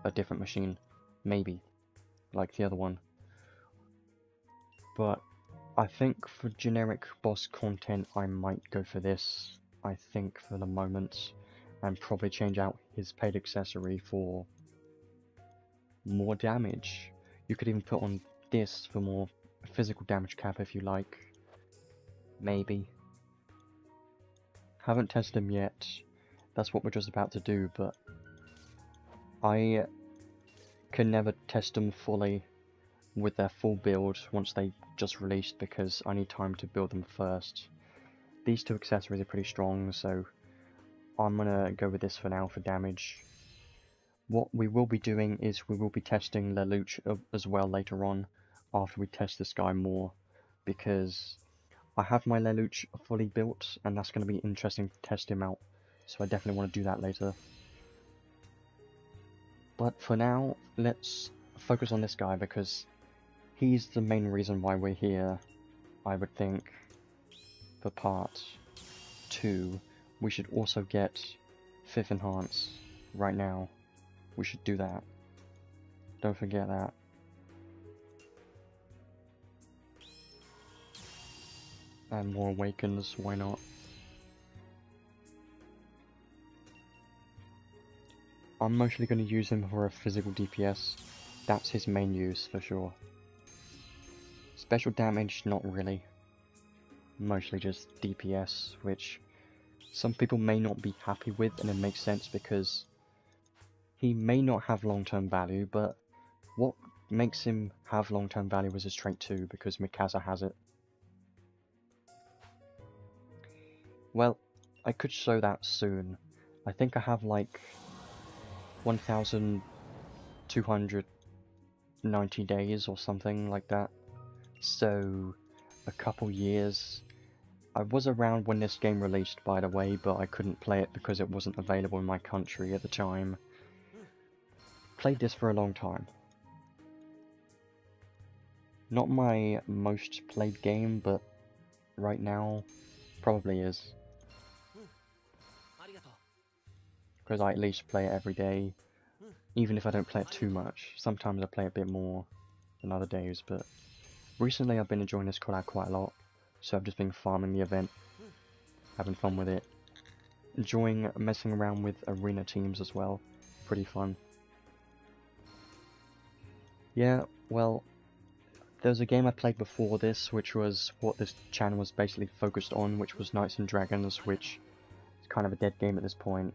A different machine. Maybe. Like the other one. But I think for generic boss content I might go for this. I think for the moment. And probably change out his paid accessory for more damage. You could even put on this for more physical damage cap if you like. Maybe. Haven't tested him yet. That's what we're just about to do, but I can never test them fully with their full build once they just released, because I need time to build them first. These 2 accessories are pretty strong, so I'm gonna go with this for now for damage. What we will be doing is we will be testing Lelouch as well later on, after we test this guy more, because I have my Lelouch fully built, and that's going to be interesting to test him out, so I definitely want to do that later. But for now, let's focus on this guy, because he's the main reason why we're here, I would think. for part 2, we should also get 5th Enhance right now. We should do that. Don't forget that. And more Awakens, why not? I'm mostly going to use him for a physical DPS. That's his main use, for sure. Special damage, not really. Mostly just DPS, which some people may not be happy with, and it makes sense because he may not have long-term value, but what makes him have long-term value is his trait 2, because Mikasa has it. Well, I could show that soon. I think I have like 1,290 days or something like that. So, a couple years. I was around when this game released, by the way, but I couldn't play it because it wasn't available in my country at the time. Played this for a long time. Not my most played game, but right now, probably is. Because I at least play it every day, even if I don't play it too much. Sometimes I play a bit more than other days, but recently I've been enjoying this collab quite a lot, so I've just been farming the event, having fun with it, enjoying messing around with arena teams as well, pretty fun. Yeah, well, there's a game I played before this, which was what this channel was basically focused on, which was Knights and Dragons, which is kind of a dead game at this point.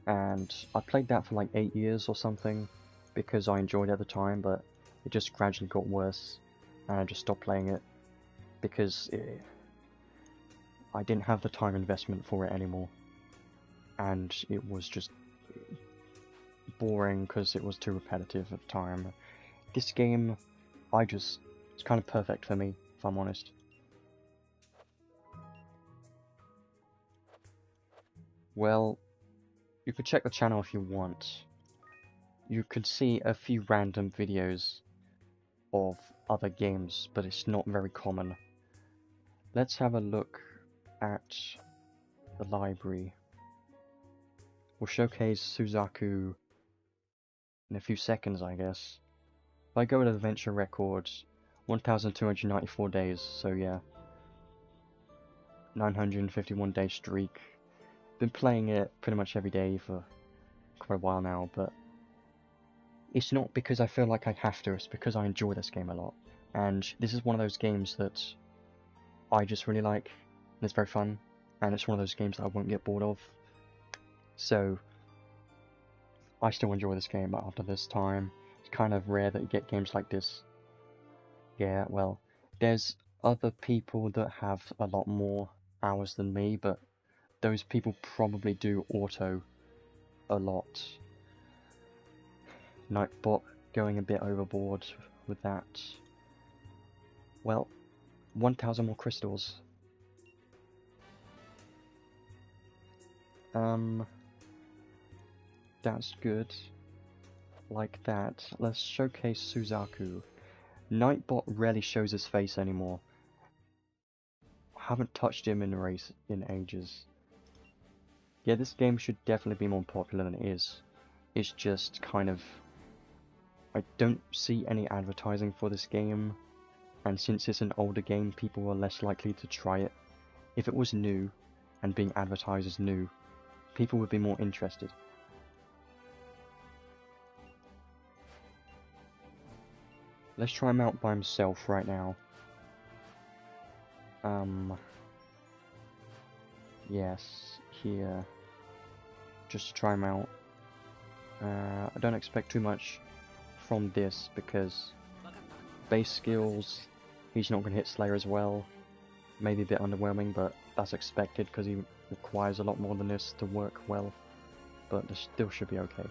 And I played that for like 8 years or something, because I enjoyed it at the time, but it just gradually got worse, and I just stopped playing it, because I didn't have the time investment for it anymore, and it was just boring because it was too repetitive at the time. This game, it's kind of perfect for me, if I'm honest. Well, you could check the channel if you want. You could see a few random videos of other games, but it's not very common. Let's have a look at the library. We'll showcase Suzaku in a few seconds, I guess. If I go with adventure records, 1,294 days, so yeah. 951 day streak. Been playing it pretty much every day for quite a while now, but it's not because I feel like I have to, it's because I enjoy this game a lot. And this is one of those games that I just really like, and it's very fun, and it's one of those games that I won't get bored of. So, I still enjoy this game after this time. It's kind of rare that you get games like this. Yeah, well, there's other people that have a lot more hours than me, but those people probably do auto a lot. Nightbot going a bit overboard with that. Well, 1,000 more crystals. That's good. Like that. Let's showcase Suzaku. Nightbot rarely shows his face anymore. I haven't touched him in a race in ages. Yeah, this game should definitely be more popular than it is. It's just kind of... I don't see any advertising for this game, and since it's an older game, people are less likely to try it. If it was new, and being advertised as new, people would be more interested. Let's try him out by himself right now. Yes, here. Just to try him out. I don't expect too much from this because base skills, he's not going to hit Slayer as well. Maybe a bit underwhelming, but that's expected because he requires a lot more than this to work well. But this still should be okay.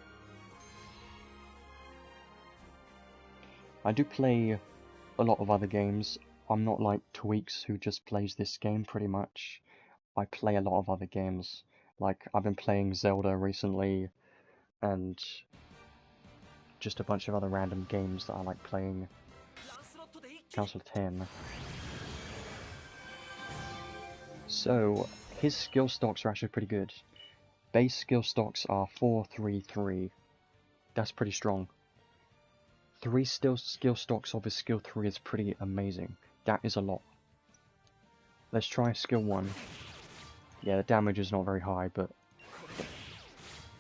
I do play a lot of other games. I'm not like Tweaks who just plays this game pretty much. I play a lot of other games. Like, I've been playing Zelda recently, and just a bunch of other random games that I like playing. Council 10. So, his skill stocks are actually pretty good. Base skill stocks are 4, 3, 3. That's pretty strong. 3 skill stocks of his skill 3 is pretty amazing. That is a lot. Let's try skill 1. Yeah, the damage is not very high, but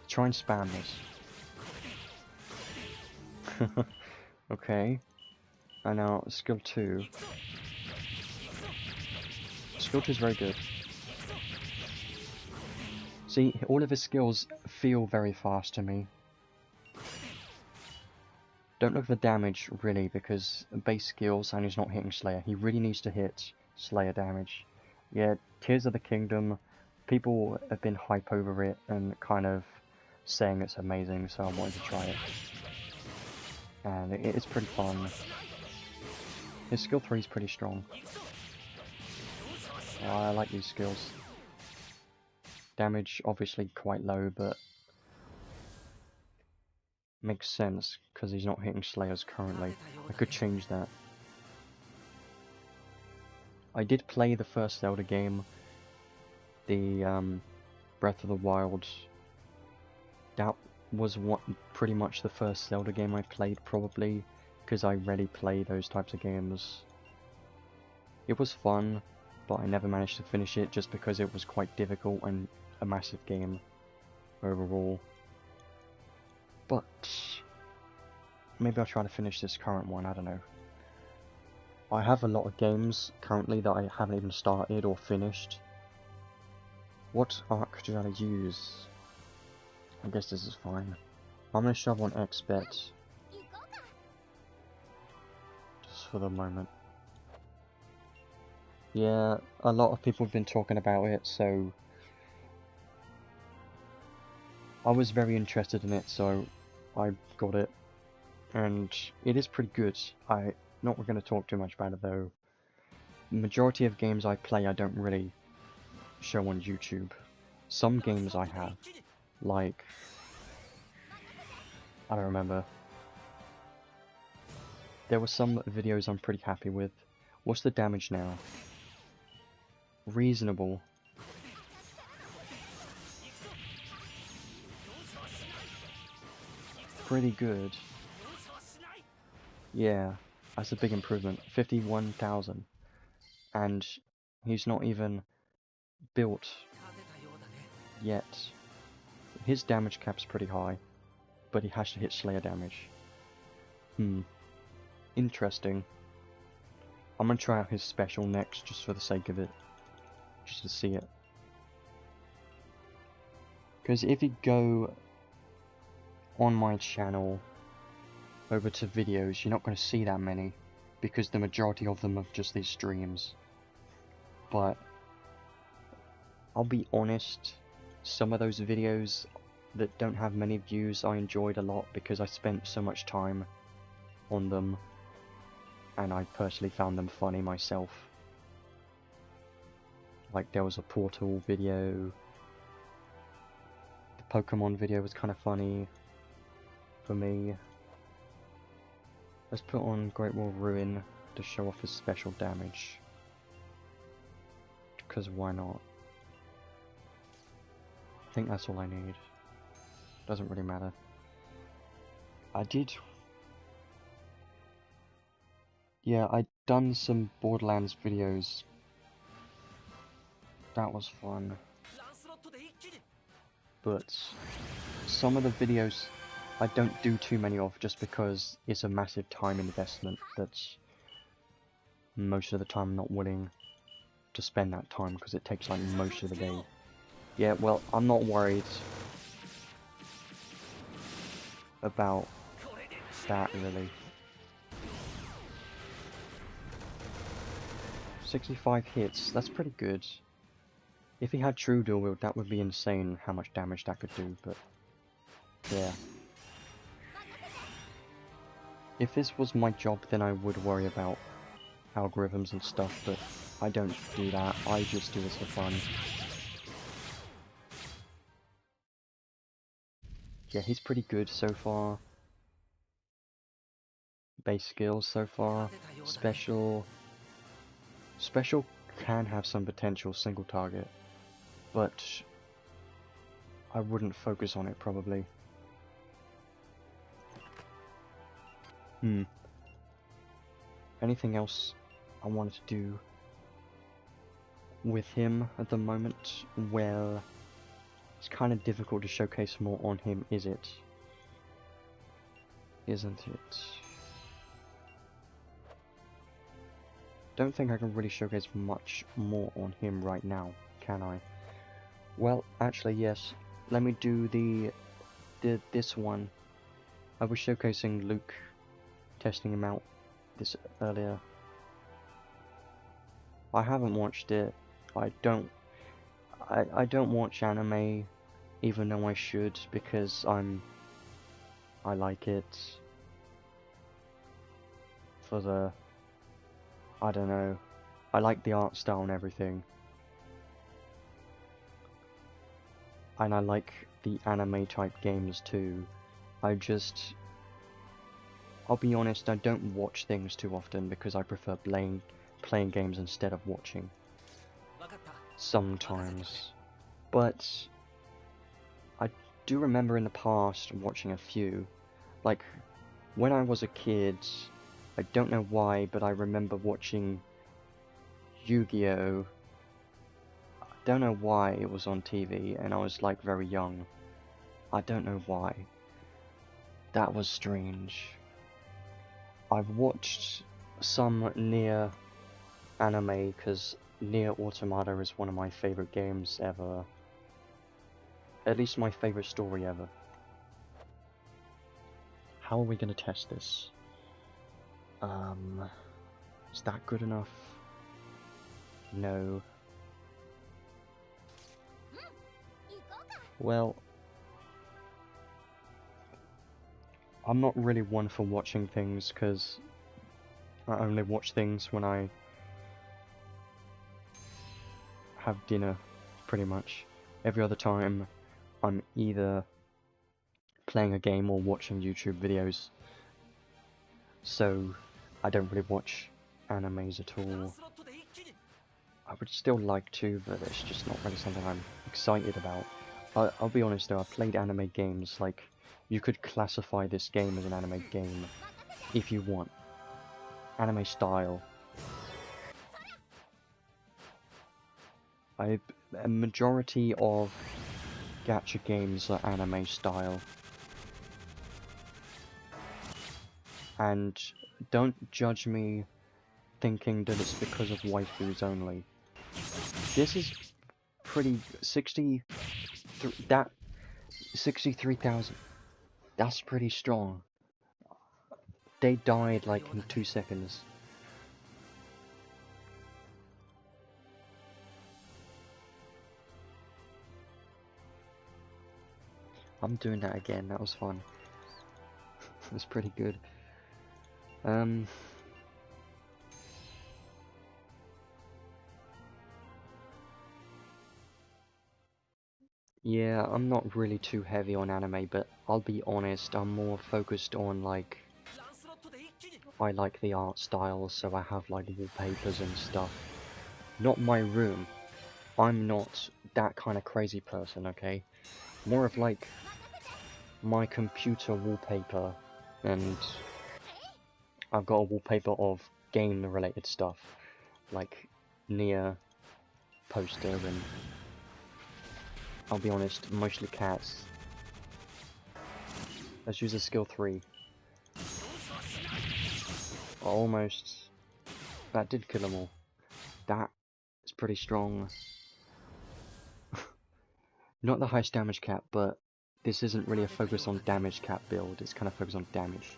try and spam this. Okay. And now skill 2. Skill 2 is very good. See, all of his skills feel very fast to me. Don't look for damage, really, because base skills and he's not hitting Slayer. He really needs to hit Slayer damage. Yeah, Tears of the Kingdom, people have been hype over it and kind of saying it's amazing, so I wanted to try it. And it's pretty fun. His skill 3 is pretty strong. I like these skills. Damage obviously quite low, but makes sense because he's not hitting Slayers currently. I could change that. I did play the first Zelda game, the Breath of the Wild. That was pretty much the first Zelda game I played, probably, because I rarely play those types of games. It was fun, but I never managed to finish it just because it was quite difficult and a massive game overall. But maybe I'll try to finish this current one, I don't know. I have a lot of games currently that I haven't even started or finished. What arc should I use? I guess this is fine. I'm gonna shove on X-Bet. Just for the moment. Yeah, a lot of people have been talking about it, so I was very interested in it, so I got it. And it is pretty good. I'm not going to talk too much about it though. The majority of games I play I don't really show on YouTube. Some games I have, like, I don't remember. There were some videos I'm pretty happy with. What's the damage now? Reasonable. Pretty good. Yeah, that's a big improvement. 51,000. And he's not even built yet. His damage cap's pretty high, but he has to hit Slayer damage. Interesting. I'm gonna try out his special next, just for the sake of it. Just to see it. Because if you go on my channel over to videos, you're not going to see that many, because the majority of them are just these streams. But I'll be honest, some of those videos that don't have many views I enjoyed a lot because I spent so much time on them and I personally found them funny myself. Like there was a Portal video, the Pokemon video was kind of funny for me. Let's put on Great Wall Ruin to show off his special damage. Because why not? I think that's all I need. Doesn't really matter. Yeah, I'd done some Borderlands videos. That was fun. But some of the videos I don't do too many of just because it's a massive time investment that's most of the time I'm not willing to spend that time because it takes like most of the day. Yeah, well, I'm not worried about that really. 65 hits, that's pretty good. If he had True Duel, that would be insane how much damage that could do, but yeah. If this was my job, then I would worry about algorithms and stuff, but I don't do that. I just do this for fun. Yeah, he's pretty good so far. Base skills so far. Special can have some potential single target, but I wouldn't focus on it probably. Anything else I wanted to do with him at the moment? Well, it's kind of difficult to showcase more on him, is it? Isn't it? Don't think I can really showcase much more on him right now, can I? Well, actually, yes. Let me do this one. I was showcasing Luke, testing him out this earlier. I haven't watched it. I don't watch anime, even though I should, because I like it for the, I don't know, I like the art style and everything. And I like the anime type games too. I'll be honest, I don't watch things too often because I prefer playing games instead of watching. Sometimes. But I do remember in the past watching a few. Like, when I was a kid, I don't know why, but I remember watching Yu-Gi-Oh! I don't know why it was on TV, and I was like very young. I don't know why. That was strange. I've watched some Nier anime, because Nier Automata is one of my favorite games ever. At least my favorite story ever. How are we gonna test this? Is that good enough? No. Well, I'm not really one for watching things, because I only watch things when I have dinner, pretty much. Every other time, I'm either playing a game or watching YouTube videos. So, I don't really watch animes at all. I would still like to, but it's just not really something I'm excited about. I'll be honest though, I've played anime games, like, you could classify this game as an anime game, if you want. Anime style. A majority of gacha games are anime style. And don't judge me thinking that it's because of waifus only. This is pretty 63,000. That's pretty strong. They died like in 2 seconds. I'm doing that again, that was fun. That's pretty good. Yeah, I'm not really too heavy on anime, but I'll be honest, I'm more focused on, like, I like the art style, so I have, like, wallpapers and stuff. Not my room. I'm not that kind of crazy person, okay? More of, like, my computer wallpaper, and I've got a wallpaper of game-related stuff, like Nier poster, and I'll be honest, mostly cats. Let's use a skill 3. Almost. That did kill them all. That is pretty strong. Not the highest damage cap, but this isn't really a focus on damage cap build, it's kind of focused on damage.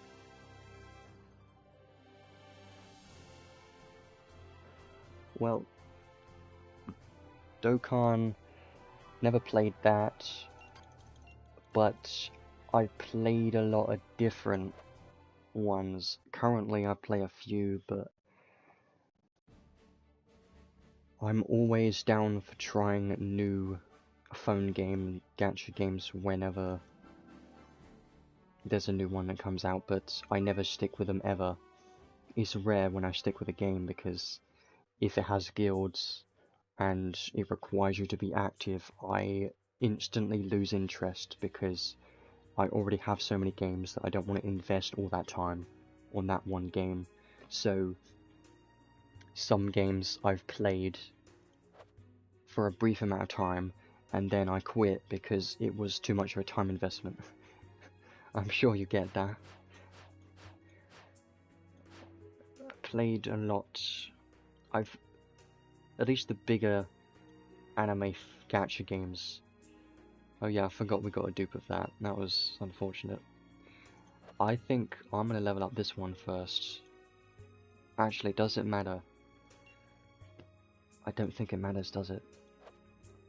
Well, Dokkan, never played that, but I played a lot of different ones. Currently I play a few, but I'm always down for trying new phone game, gacha games whenever there's a new one that comes out, but I never stick with them ever. It's rare when I stick with a game because if it has guilds and it requires you to be active, I instantly lose interest because I already have so many games that I don't want to invest all that time on that one game. So some games I've played for a brief amount of time and then I quit because it was too much of a time investment. I'm sure you get that. Played a lot. I've at least the bigger anime gacha games. Oh yeah, I forgot we got a dupe of that. That was unfortunate. I think I'm gonna level up this one first. Actually, does it matter? I don't think it matters, does it?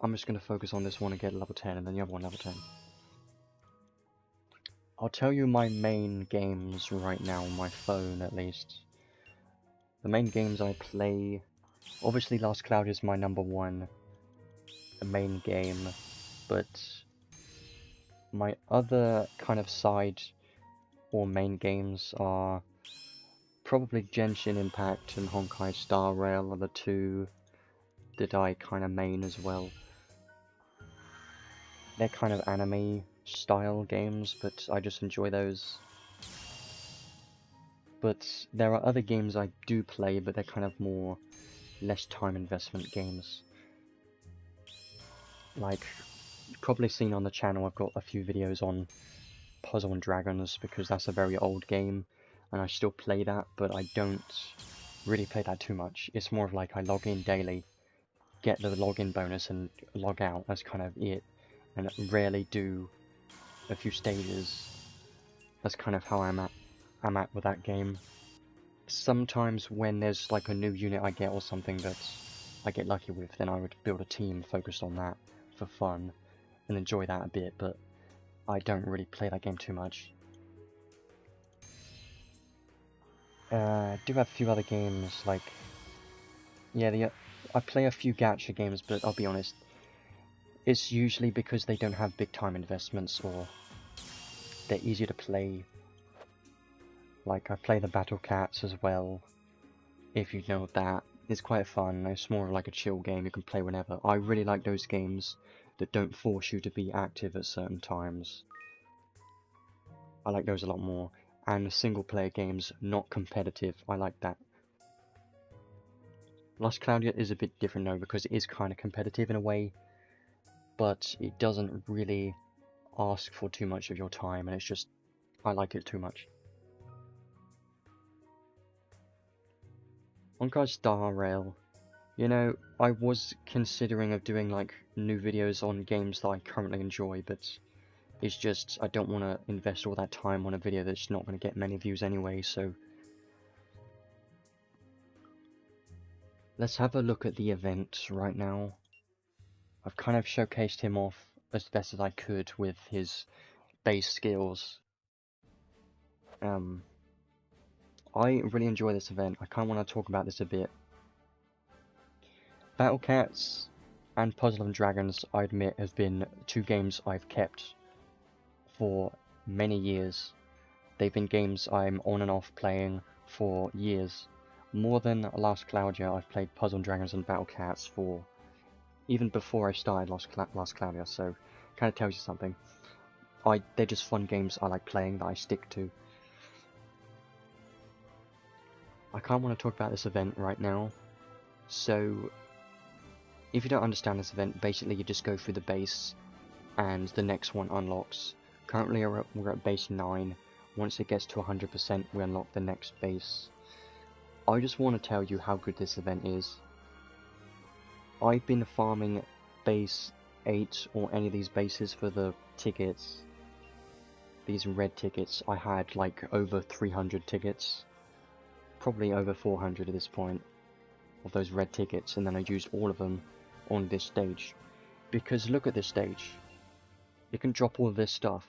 I'm just gonna focus on this one and get level 10, and then the other one level 10. I'll tell you my main games right now on my phone, at least. The main games I play... Obviously, Last Cloudia is my #1 main game, but my other kind of side or main games are probably Genshin Impact and Honkai Star Rail are the two that I kind of main as well. They're kind of anime style games, but I just enjoy those. But there are other games I do play, but they're kind of more less time investment games. Like, you've probably seen on the channel I've got a few videos on Puzzle and Dragons, because that's a very old game, and I still play that, but I don't really play that too much. It's more of like I log in daily, get the login bonus and log out, that's kind of it, and rarely do a few stages. That's kind of how I'm at with that game. Sometimes when there's like a new unit I get or something that I get lucky with, then I would build a team focused on that for fun and enjoy that a bit, but I don't really play that game too much. I do have a few other games, like... Yeah, I play a few gacha games, but I'll be honest, it's usually because they don't have big time investments, or they're easier to play. Like, I play the Battle Cats as well, if you know that. It's quite fun, it's more of like a chill game you can play whenever. I really like those games that don't force you to be active at certain times. I like those a lot more. And single player games, not competitive, I like that. Last Cloudia is a bit different though, because it is kind of competitive in a way, but it doesn't really ask for too much of your time, and it's just, I like it too much. Honkai Star Rail, you know, I was considering of doing like new videos on games that I currently enjoy, but it's just, I don't want to invest all that time on a video that's not going to get many views anyway, so... Let's have a look at the event right now. I've kind of showcased him off as best as I could with his base skills. I really enjoy this event. I kind of want to talk about this a bit. Battle Cats and Puzzle and Dragons, I admit, have been two games I've kept for many years. They've been games I'm on and off playing for years. More than Last Cloudia, I've played Puzzle and Dragons and Battle Cats for even before I started Last Cloudia, so kind of tells you something. They're just fun games I like playing that I stick to. I kind of want to talk about this event right now. So, if you don't understand this event, basically you just go through the base and the next one unlocks. Currently we're at base 9. Once it gets to 100%, we unlock the next base. I just want to tell you how good this event is. I've been farming base 8 or any of these bases for the tickets. These red tickets. I had like over 300 tickets. Probably over 400 at this point of those red tickets, and then I used all of them on this stage. Because look at this stage. You can drop all of this stuff.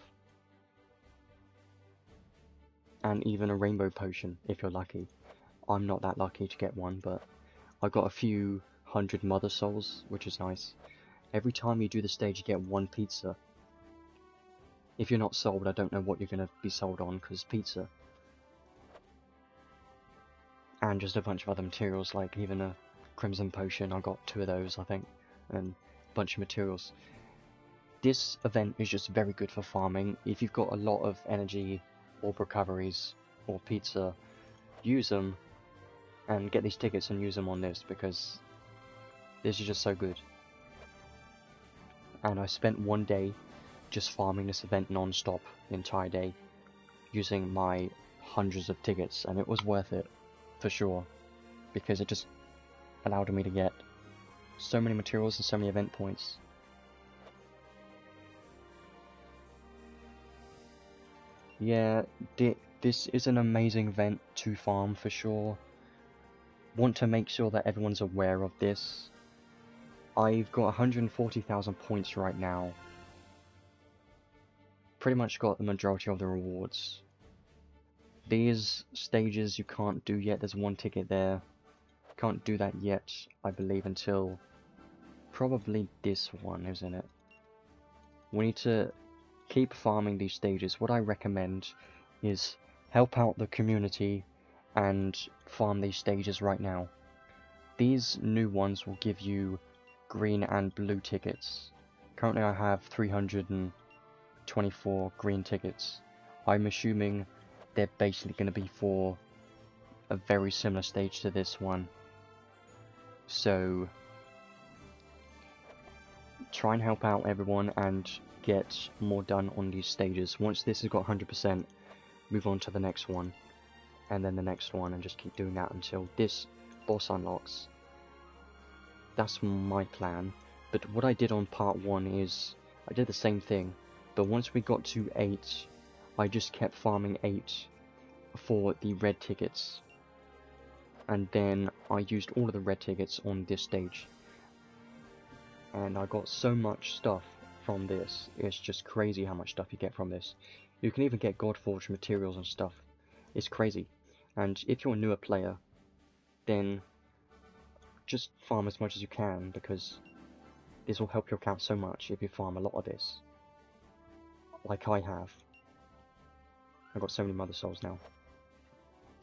And even a rainbow potion, if you're lucky. I'm not that lucky to get one, but I got a few hundred mother souls, which is nice. Every time you do the stage, you get one pizza. If you're not sold, I don't know what you're going to be sold on, because pizza. And just a bunch of other materials, like even a Crimson Potion, I got 2 of those I think, and a bunch of materials. This event is just very good for farming. If you've got a lot of energy, orb recoveries, or pizza, use them and get these tickets and use them on this, because this is just so good. And I spent 1 day just farming this event non-stop the entire day, using my hundreds of tickets, and it was worth it for sure, because it just allowed me to get so many materials and so many event points. Yeah, this is an amazing event to farm for sure. Want to make sure that everyone's aware of this. I've got 140,000 points right now. Pretty much got the majority of the rewards. These stages you can't do yet, there's 1 ticket there. Can't do that yet, I believe, until probably this one, isn't it? We need to keep farming these stages. What I recommend is help out the community and farm these stages right now. These new ones will give you green and blue tickets. Currently I have 324 green tickets. I'm assuming they're basically going to be for a very similar stage to this one. So try and help out everyone and get more done on these stages. Once this has got 100%, move on to the next one, and then the next one, and just keep doing that until this boss unlocks. That's my plan. But what I did on part 1 is I did the same thing, but once we got to 8, I just kept farming 8 for the red tickets, and then I used all of the red tickets on this stage, and I got so much stuff from this. It's just crazy how much stuff you get from this. You can even get Godforged materials and stuff. It's crazy. And if you're a newer player, then just farm as much as you can, because this will help your account so much if you farm a lot of this, like I have. I've got so many Mother Souls now.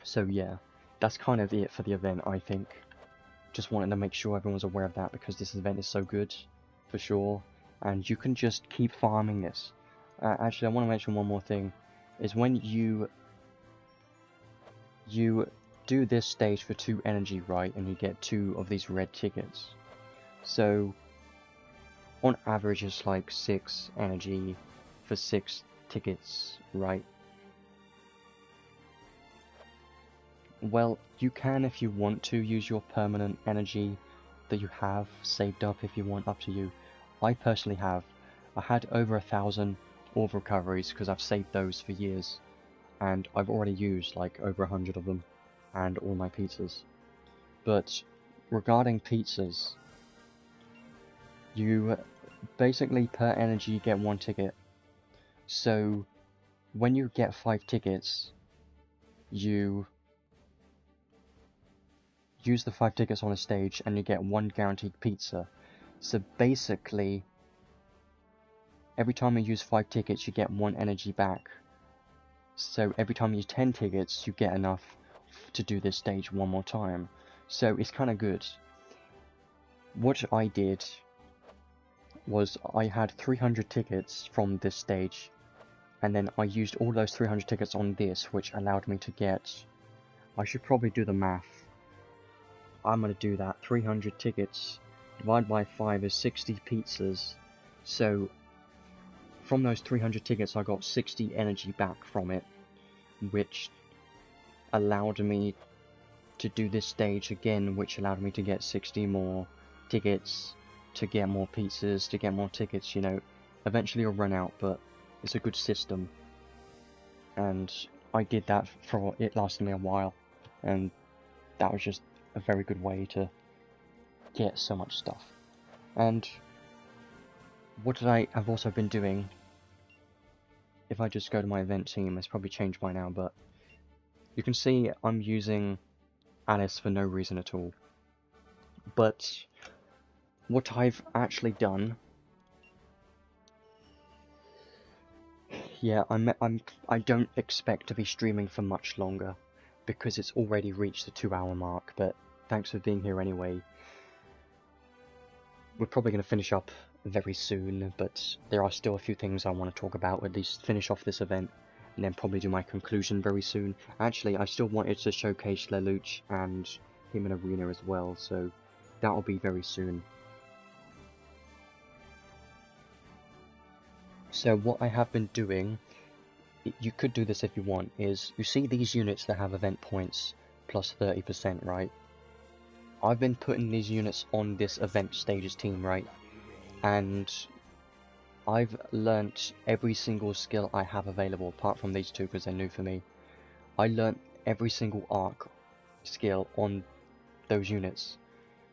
So yeah, that's kind of it for the event, I think. Just wanted to make sure everyone's aware of that, because this event is so good, for sure. And you can just keep farming this. Actually, I want to mention one more thing, is when you do this stage for 2 energy, right, and you get 2 of these red tickets. So on average it's like 6 energy for 6 tickets, right? Well, you can, if you want to, use your permanent energy that you have saved up if you want, up to you. I personally have. I had over 1,000 orb recoveries because I've saved those for years, and I've already used like over 100 of them, and all my pizzas. But regarding pizzas, you basically per energy get 1 ticket. So when you get 5 tickets, you use the 5 tickets on a stage and you get 1 guaranteed pizza. So basically, every time you use 5 tickets, you get 1 energy back. So every time you use 10 tickets, you get enough to do this stage 1 more time. So it's kind of good. What I did was I had 300 tickets from this stage, and then I used all those 300 tickets on this, which allowed me to get, I should probably do the math. I'm going to do that. 300 tickets divided by 5 is 60 pizzas. So from those 300 tickets I got 60 energy back from it, which allowed me to do this stage again, which allowed me to get 60 more tickets, to get more pizzas, to get more tickets, you know. Eventually it'll run out, but it's a good system. And I did that for, it lasted me a while, and that was just a very good way to get so much stuff. And what I have also been doing, if I just go to my event team, it's probably changed by now, but you can see I'm using Alice for no reason at all. But what I've actually done, yeah, I don't expect to be streaming for much longer, because it's already reached the 2-hour mark, but thanks for being here anyway. we're probably going to finish up very soon, but there are still a few things I want to talk about, at least finish off this event, and then probably do my conclusion very soon. Actually, I still wanted to showcase Lelouch and him in Arena as well, so that'll be very soon. So what I have been doing, you could do this if you want, is you see these units that have event points plus 30%, right? I've been putting these units on this event stages team, right? And I've learnt every single skill I have available, apart from these two because they're new for me. I learnt every single arc skill on those units.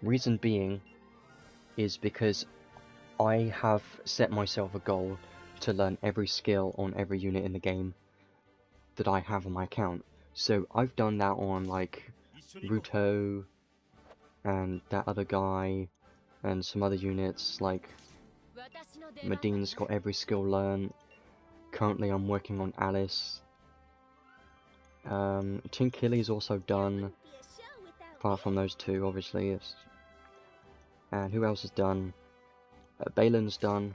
Reason being is because I have set myself a goal to learn every skill on every unit in the game that I have on my account. So I've done that on like Ruto and that other guy and some other units, like Medine's got every skill learned. Currently I'm working on Alice. Tinkili's also done, apart from those two obviously. And who else is done? Balin's done.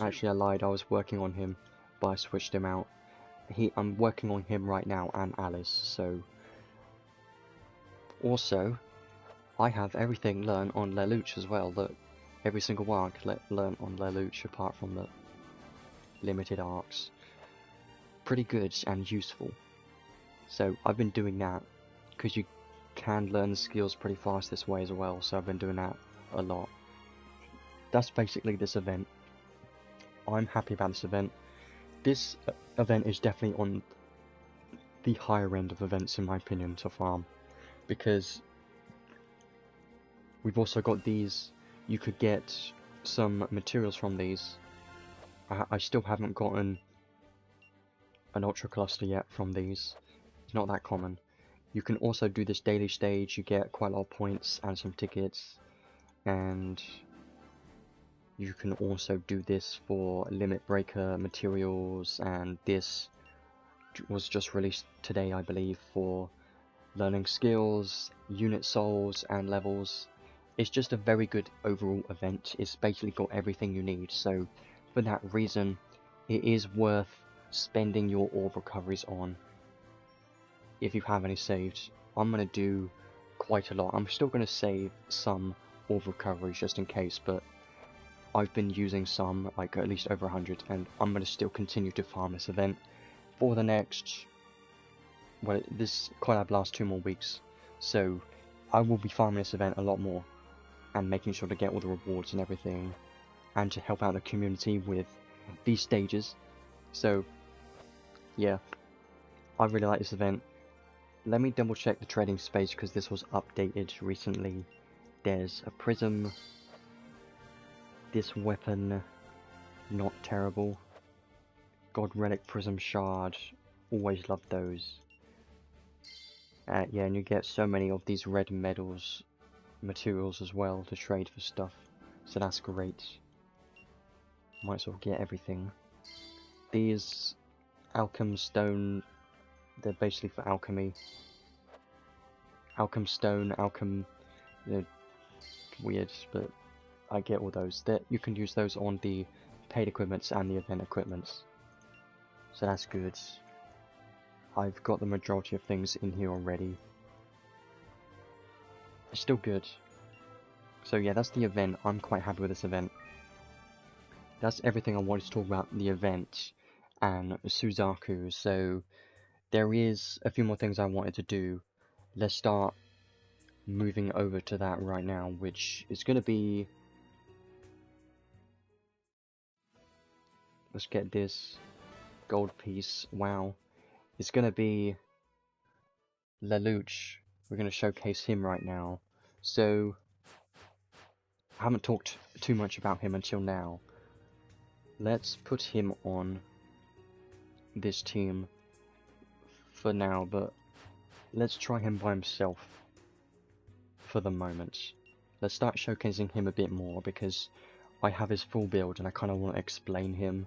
Actually I lied, I was working on him, but I switched him out. I'm working on him right now and Alice, so... Also, I have everything learned on Lelouch as well, that every single arc learned on Lelouch apart from the limited arcs. Pretty good and useful. So I've been doing that, because you can learn the skills pretty fast this way as well, so I've been doing that a lot. That's basically this event. I'm happy about this event. This event is definitely on the higher end of events in my opinion to farm, because we've also got these. You could get some materials from these. I still haven't gotten an ultra cluster yet from these. It's not that common. You can also do this daily stage. You get quite a lot of points and some tickets, and you can also do this for limit breaker materials, and this was just released today I believe for learning skills, unit souls and levels. It's just a very good overall event. It's basically got everything you need, so for that reason it is worth spending your orb recoveries on if you have any saved. I'm going to do quite a lot. I'm still going to save some orb recoveries just in case, but I've been using some, like at least over 100, and I'm going to still continue to farm this event for the next, well, this collab lasts 2 more weeks, so I will be farming this event a lot more, and making sure to get all the rewards and everything, and to help out the community with these stages. So, yeah, I really like this event. Let me double check the trading space, because this was updated recently. There's a prism. This weapon, not terrible. God Relic Prism Shard, always loved those. Yeah, and you get so many of these red medals, materials as well to trade for stuff, so that's great. Might as well get everything. These Alchem Stone, they're basically for alchemy. Alchem Stone, Alchem, they're weird, but I get all those. You can use those on the paid equipments and the event equipments, so that's good. I've got the majority of things in here already. It's still good. So yeah, that's the event. I'm quite happy with this event. That's everything I wanted to talk about the event and Suzaku. So there is a few more things I wanted to do. Let's start moving over to that right now, which is going to be... Let's get this gold piece. Wow. It's going to be Lelouch. We're going to showcase him right now. So, I haven't talked too much about him until now. Let's put him on this team for now, but let's try him by himself for the moment. Let's start showcasing him a bit more, because I have his full build and I kind of want to explain him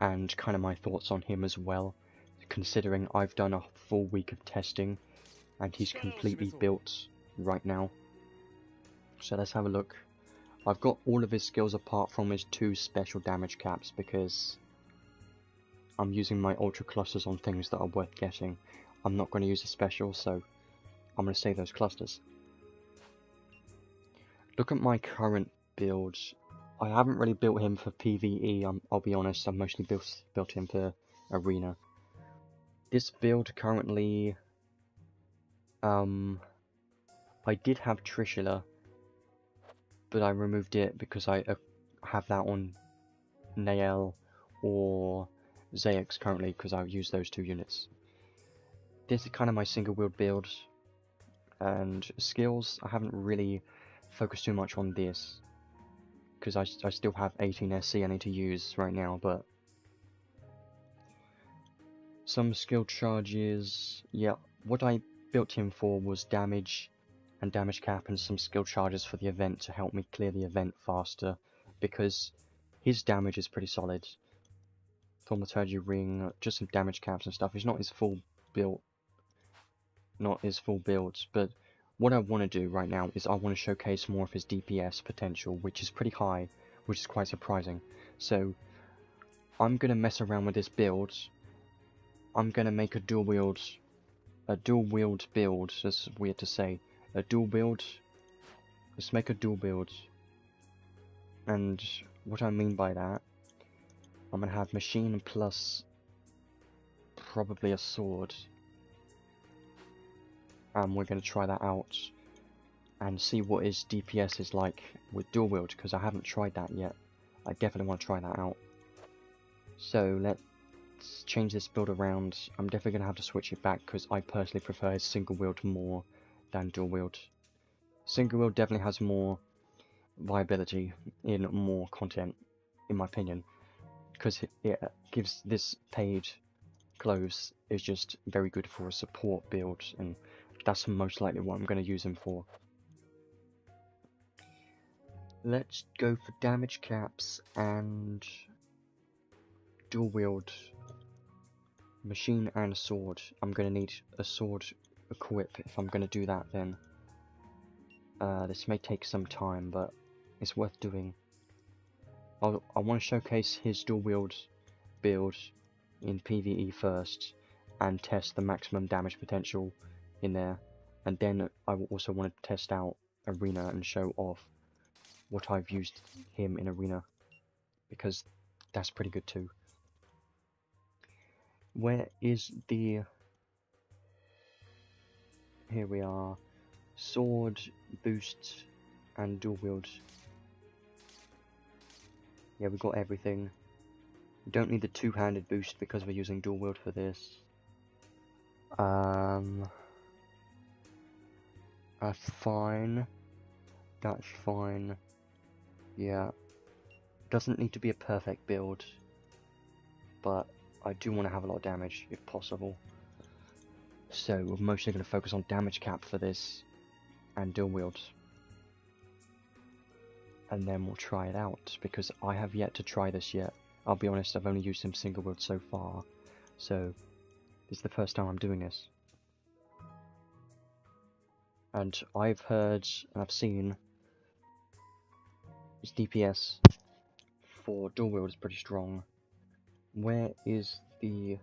and kind of my thoughts on him as well, considering I've done a full week of testing and he's completely built right now. So let's have a look. I've got all of his skills apart from his 2 special damage caps because I'm using my ultra clusters on things that are worth getting. I'm not going to use a special, so I'm going to save those clusters. Look at my current build. I haven't really built him for PvE, I'll be honest. I've mostly built him for Arena. This build currently, I did have Trishula, but I removed it because I have that on Nael or Zayax currently because I've used those 2 units. This is kind of my single wheel build, and skills, I haven't really focused too much on this because I still have 18 SC I need to use right now, but some skill charges, yeah, what I built him for was damage and damage cap and some skill charges for the event to help me clear the event faster, because his damage is pretty solid. Thaumaturgy ring, just some damage caps and stuff. It's not his full build, but what I want to do right now is I want to showcase more of his DPS potential, which is pretty high, which is quite surprising. So I'm going to mess around with this build. I'm going to make a dual wield build. That's weird to say. A dual build. Let's make a dual build. And what I mean by that, I'm going to have machine plus probably a sword. And we're going to try that out and see what his DPS is like with dual wield, because I haven't tried that yet. I definitely want to try that out. So let's change this build around. I'm definitely going to have to switch it back because I personally prefer his single wield more than dual wield. Single wield definitely has more viability in more content, in my opinion, because it gives this page clothes is just very good for a support build, and that's most likely what I'm going to use him for. Let's go for damage caps and dual wield. Machine and a sword. I'm going to need a sword equip if I'm going to do that then. This may take some time, but it's worth doing. I want to showcase his dual wield build in PvE first and test the maximum damage potential in there, and then I will also want to test out Arena and show off what I've used him in Arena, because that's pretty good too. Where is the... Here we are. Sword, boost, and dual wield. Yeah, we got everything. We don't need the two-handed boost because we're using dual wield for this. That's fine. That's fine. Yeah. Doesn't need to be a perfect build, but I do want to have a lot of damage if possible. So we're mostly going to focus on damage cap for this and dual wield. And then we'll try it out, because I have yet to try this yet. I'll be honest, I've only used him single wield so far, so this is the first time I'm doing this. And I've heard and I've seen his DPS for dual wield is pretty strong. Where is the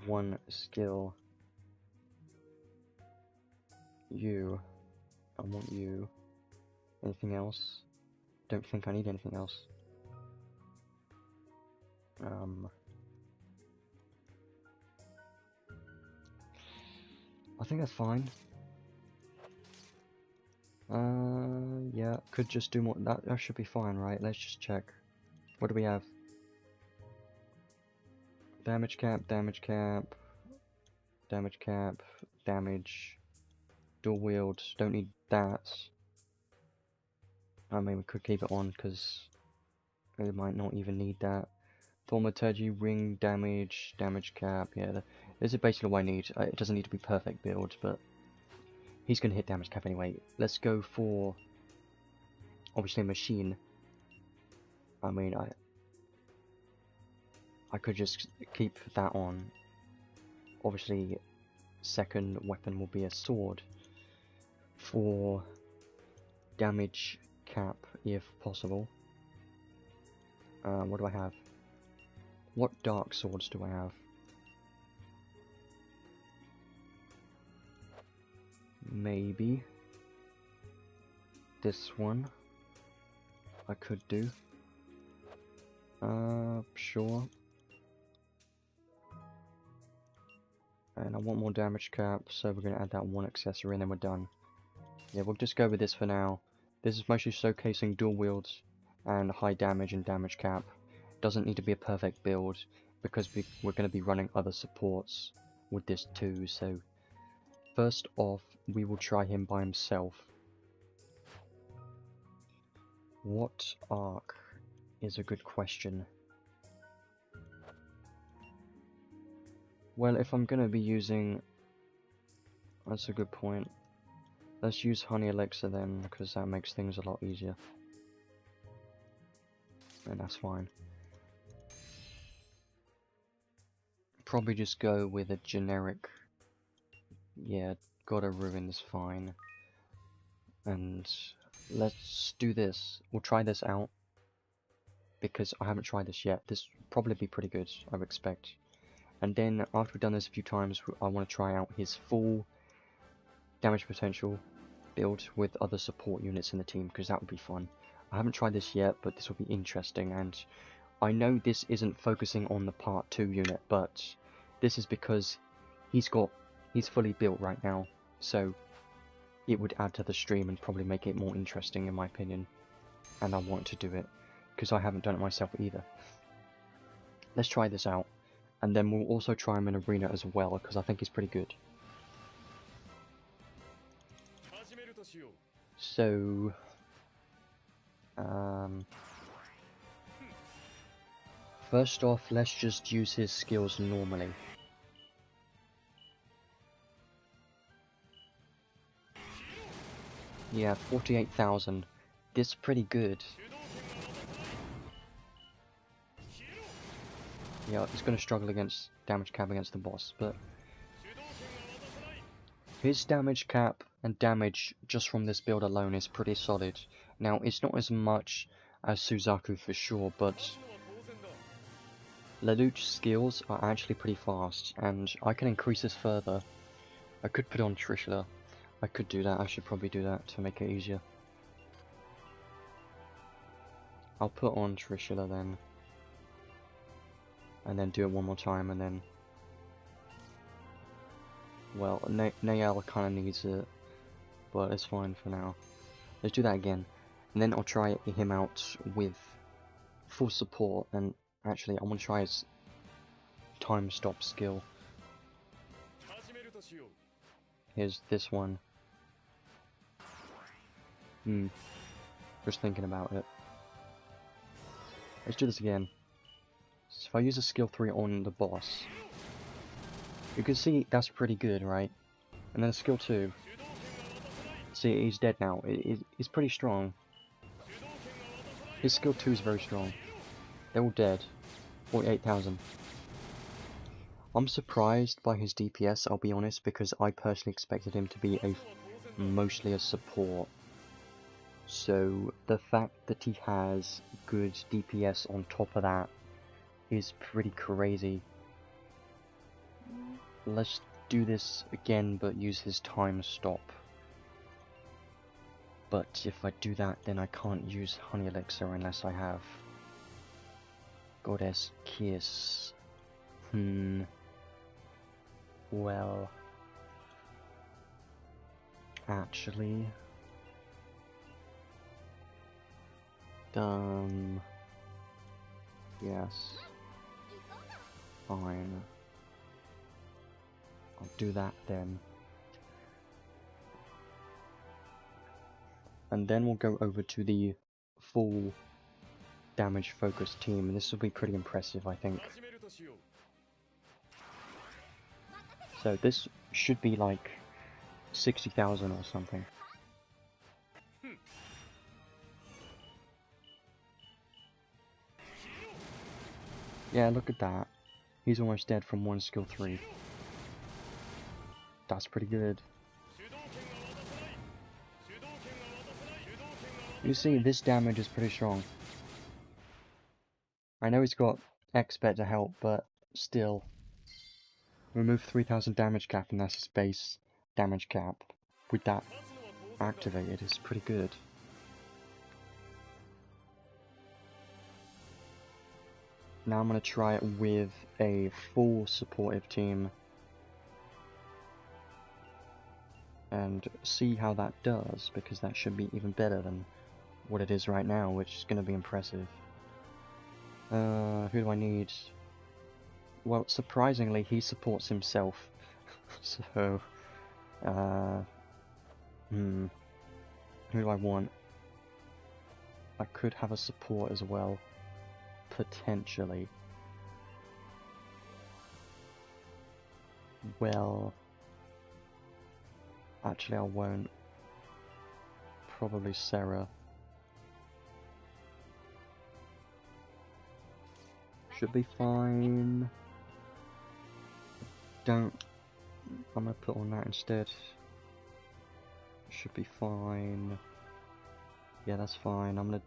one skill? You. I want you. Anything else? Don't think I need anything else. I think that's fine. Yeah, could just do more. That should be fine, right? Let's just check. What do we have? Damage cap, damage cap, damage cap, damage, dual wield. Don't need that. I mean, we could keep it on because we might not even need that. Thaumaturgy, ring, damage, damage cap. Yeah, this is basically what I need. It doesn't need to be perfect build, but he's going to hit damage cap anyway. Let's go for, obviously, machine. I mean, I could just keep that on. Obviously, second weapon will be a sword. For damage cap if possible. What do I have? What dark swords do I have? Maybe this one I could do. Sure. And I want more damage cap, so we're going to add that one accessory and then we're done. Yeah, we'll just go with this for now. This is mostly showcasing dual wields and high damage and damage cap. Doesn't need to be a perfect build, because we're going to be running other supports with this too, so first off, we will try him by himself. What arc is a good question. Well, if I'm going to be using... That's a good point. Let's use Honey Elixir then, because that makes things a lot easier. And that's fine. Probably just go with a generic... Yeah, Gotta Ruin is fine. And let's do this. We'll try this out, because I haven't tried this yet. This will probably be pretty good, I would expect. And then, after we've done this a few times, I want to try out his full damage potential build with other support units in the team, because that would be fun. I haven't tried this yet, but this will be interesting, and I know this isn't focusing on the part 2 unit, but this is because he's fully built right now, so it would add to the stream and probably make it more interesting in my opinion, and I want to do it, because I haven't done it myself either. Let's try this out, and then we'll also try him in Arena as well, because I think he's pretty good. So, first off, let's just use his skills normally. Yeah, 48,000. This is pretty good. Yeah, he's going to struggle against damage cap against the boss, but his damage cap and damage just from this build alone is pretty solid. Now, it's not as much as Suzaku for sure, but Lelouch's skills are actually pretty fast, and I can increase this further. I could put on Trishula. I could do that. I should probably do that to make it easier. I'll put on Trishula then. And then do it one more time, and then... Well, Nael kind of needs it, but it's fine for now. Let's do that again. And then I'll try him out with full support, and actually I want to try his time stop skill. Here's this one. Just thinking about it. Let's do this again. So if I use a skill 3 on the boss, you can see that's pretty good, right? And then a skill 2. See, he's dead now. He's pretty strong. His skill 2 is very strong. They're all dead. 48,000. I'm surprised by his DPS, I'll be honest, because I personally expected him to be mostly a support. So the fact that he has good DPS on top of that is pretty crazy. Let's do this again, but use his time stop. But if I do that, then I can't use Honey Elixir unless I have Goddess Kiss. Well, actually, yes, fine, I'll do that then. And then we'll go over to the full damage focused team, and this will be pretty impressive, I think. So this should be like 60,000 or something. Yeah, look at that. He's almost dead from one skill 3. That's pretty good. You see, this damage is pretty strong. I know he's got expert to help, but still. Remove 3000 damage cap, and that's his base damage cap. With that activated, it's pretty good. Now I'm going to try it with a full supportive team and see how that does, because that should be even better than what it is right now, which is going to be impressive. Who do I need? Well, surprisingly, he supports himself. So, who do I want? I could have a support as well. Potentially. Well, actually I won't. Probably Sarah. Should be fine. I'm gonna put on that instead. Should be fine. Yeah, that's fine.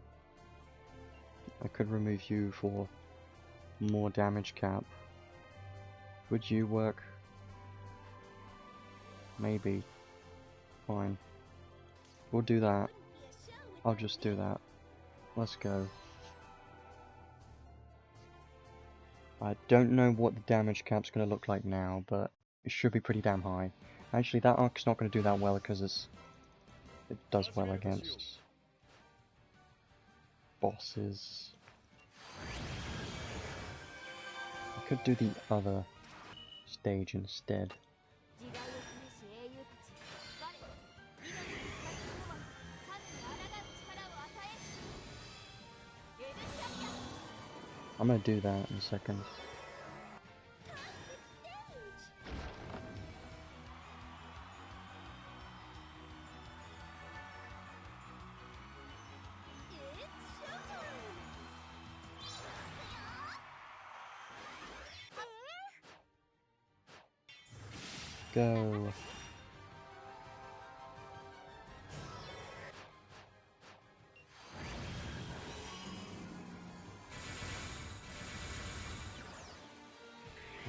I could remove you for more damage cap. Would you work? Maybe. Fine. We'll do that. I'll just do that. Let's go. I don't know what the damage cap's going to look like now, but it should be pretty damn high. Actually, that arc's not going to do that well because it does well against bosses. I could do the other stage instead. I'm gonna do that in a second. Go.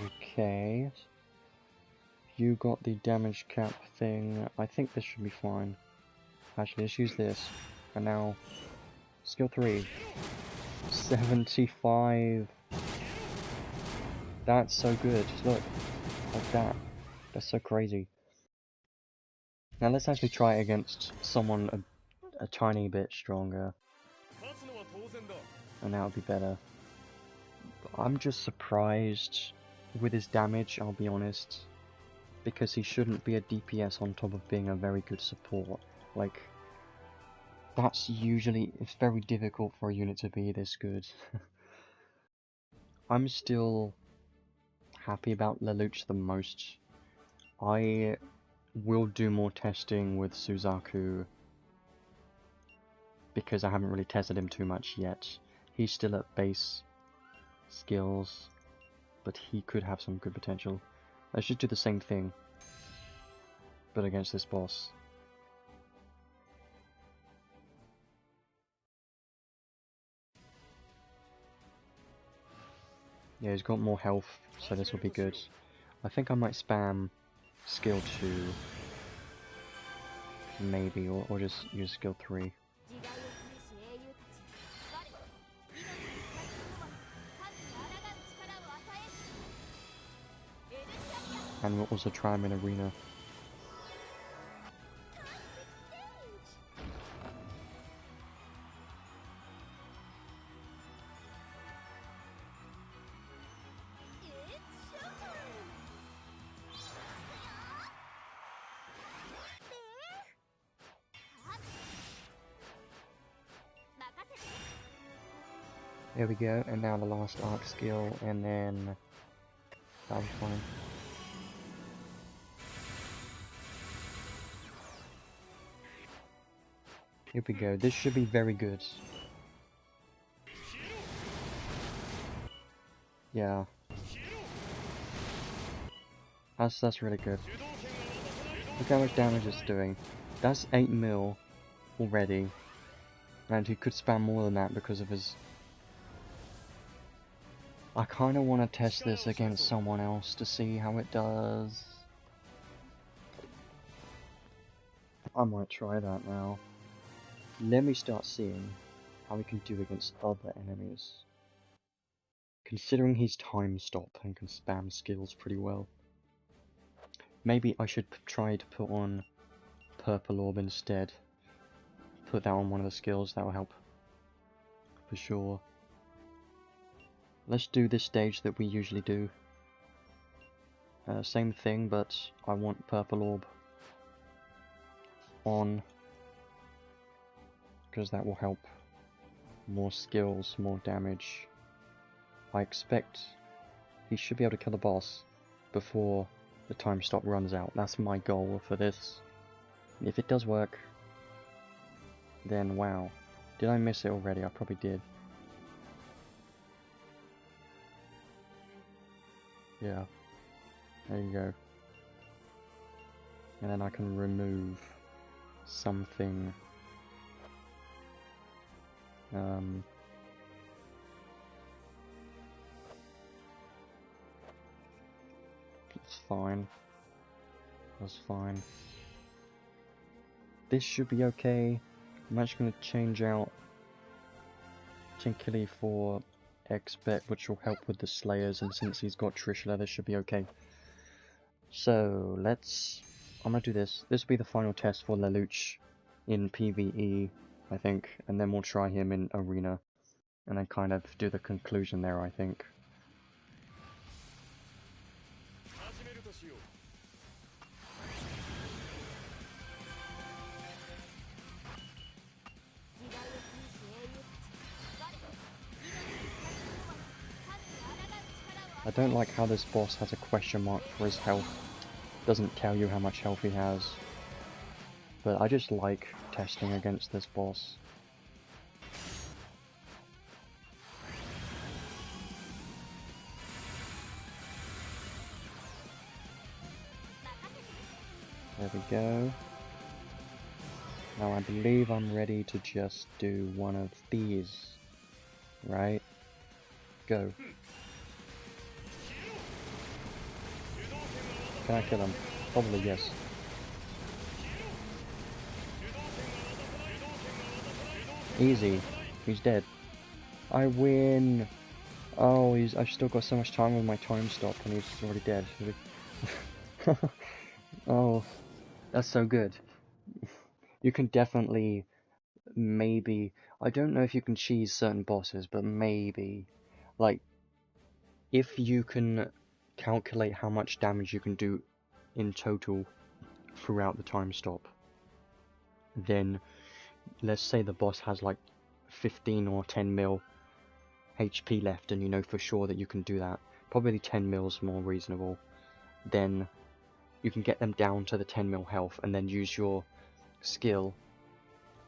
Okay. You got the damage cap thing. I think this should be fine. Actually, let's use this. And now, skill 3. 75. That's so good. Just look. Like that. That's so crazy. Now let's actually try it against someone a tiny bit stronger. And that would be better. I'm just surprised with his damage, I'll be honest. Because he shouldn't be a DPS on top of being a very good support. Like, it's very difficult for a unit to be this good. I'm still happy about Lelouch the most. I will do more testing with Suzaku because I haven't really tested him too much yet. He's still at base skills, but he could have some good potential. I should do the same thing, but against this boss. Yeah, he's got more health, so this will be good. I think I might spam skill 2, maybe, or just use skill 3. And we'll also try him in arena. There we go, and now the last arc skill, and then that'll be fine. Here we go, this should be very good. Yeah. That's really good. Look how much damage it's doing. That's 8 mil already. And he could spam more than that because of his... I kind of want to test this against someone else to see how it does. I might try that now. Let me start seeing how we can do against other enemies. Considering he's time stop and can spam skills pretty well. Maybe I should try to put on Purple Orb instead. Put that on one of the skills, that will help. For sure. Let's do this stage that we usually do. Same thing, but I want Purple Orb on. Because that will help. More skills, more damage. I expect he should be able to kill the boss before the time stop runs out. That's my goal for this. If it does work, then wow. Did I miss it already? I probably did. Yeah. There you go. And then I can remove something. It's fine. That's fine. This should be okay. I'm actually going to change out Tinkily for Expect, which will help with the Slayers, and since he's got Trishula, this should be okay. So, I'm going to do this. This will be the final test for Lelouch in PvE, I think, and then we'll try him in Arena, and then kind of do the conclusion there, I think. I don't like how this boss has a question mark for his health. Doesn't tell you how much health he has. But I just like testing against this boss. There we go. Now I believe I'm ready to just do one of these. Right? Go. Can I kill him? Probably yes. Easy. He's dead. I win! Oh, I've still got so much time with my time stop and he's already dead. Oh, that's so good. You can definitely, maybe, I don't know if you can cheese certain bosses, but maybe, like, if you can calculate how much damage you can do in total throughout the time stop, then let's say the boss has like 15 or 10 mil HP left and you know for sure that you can do that, probably 10 mil's more reasonable, then you can get them down to the 10 mil health and then use your skill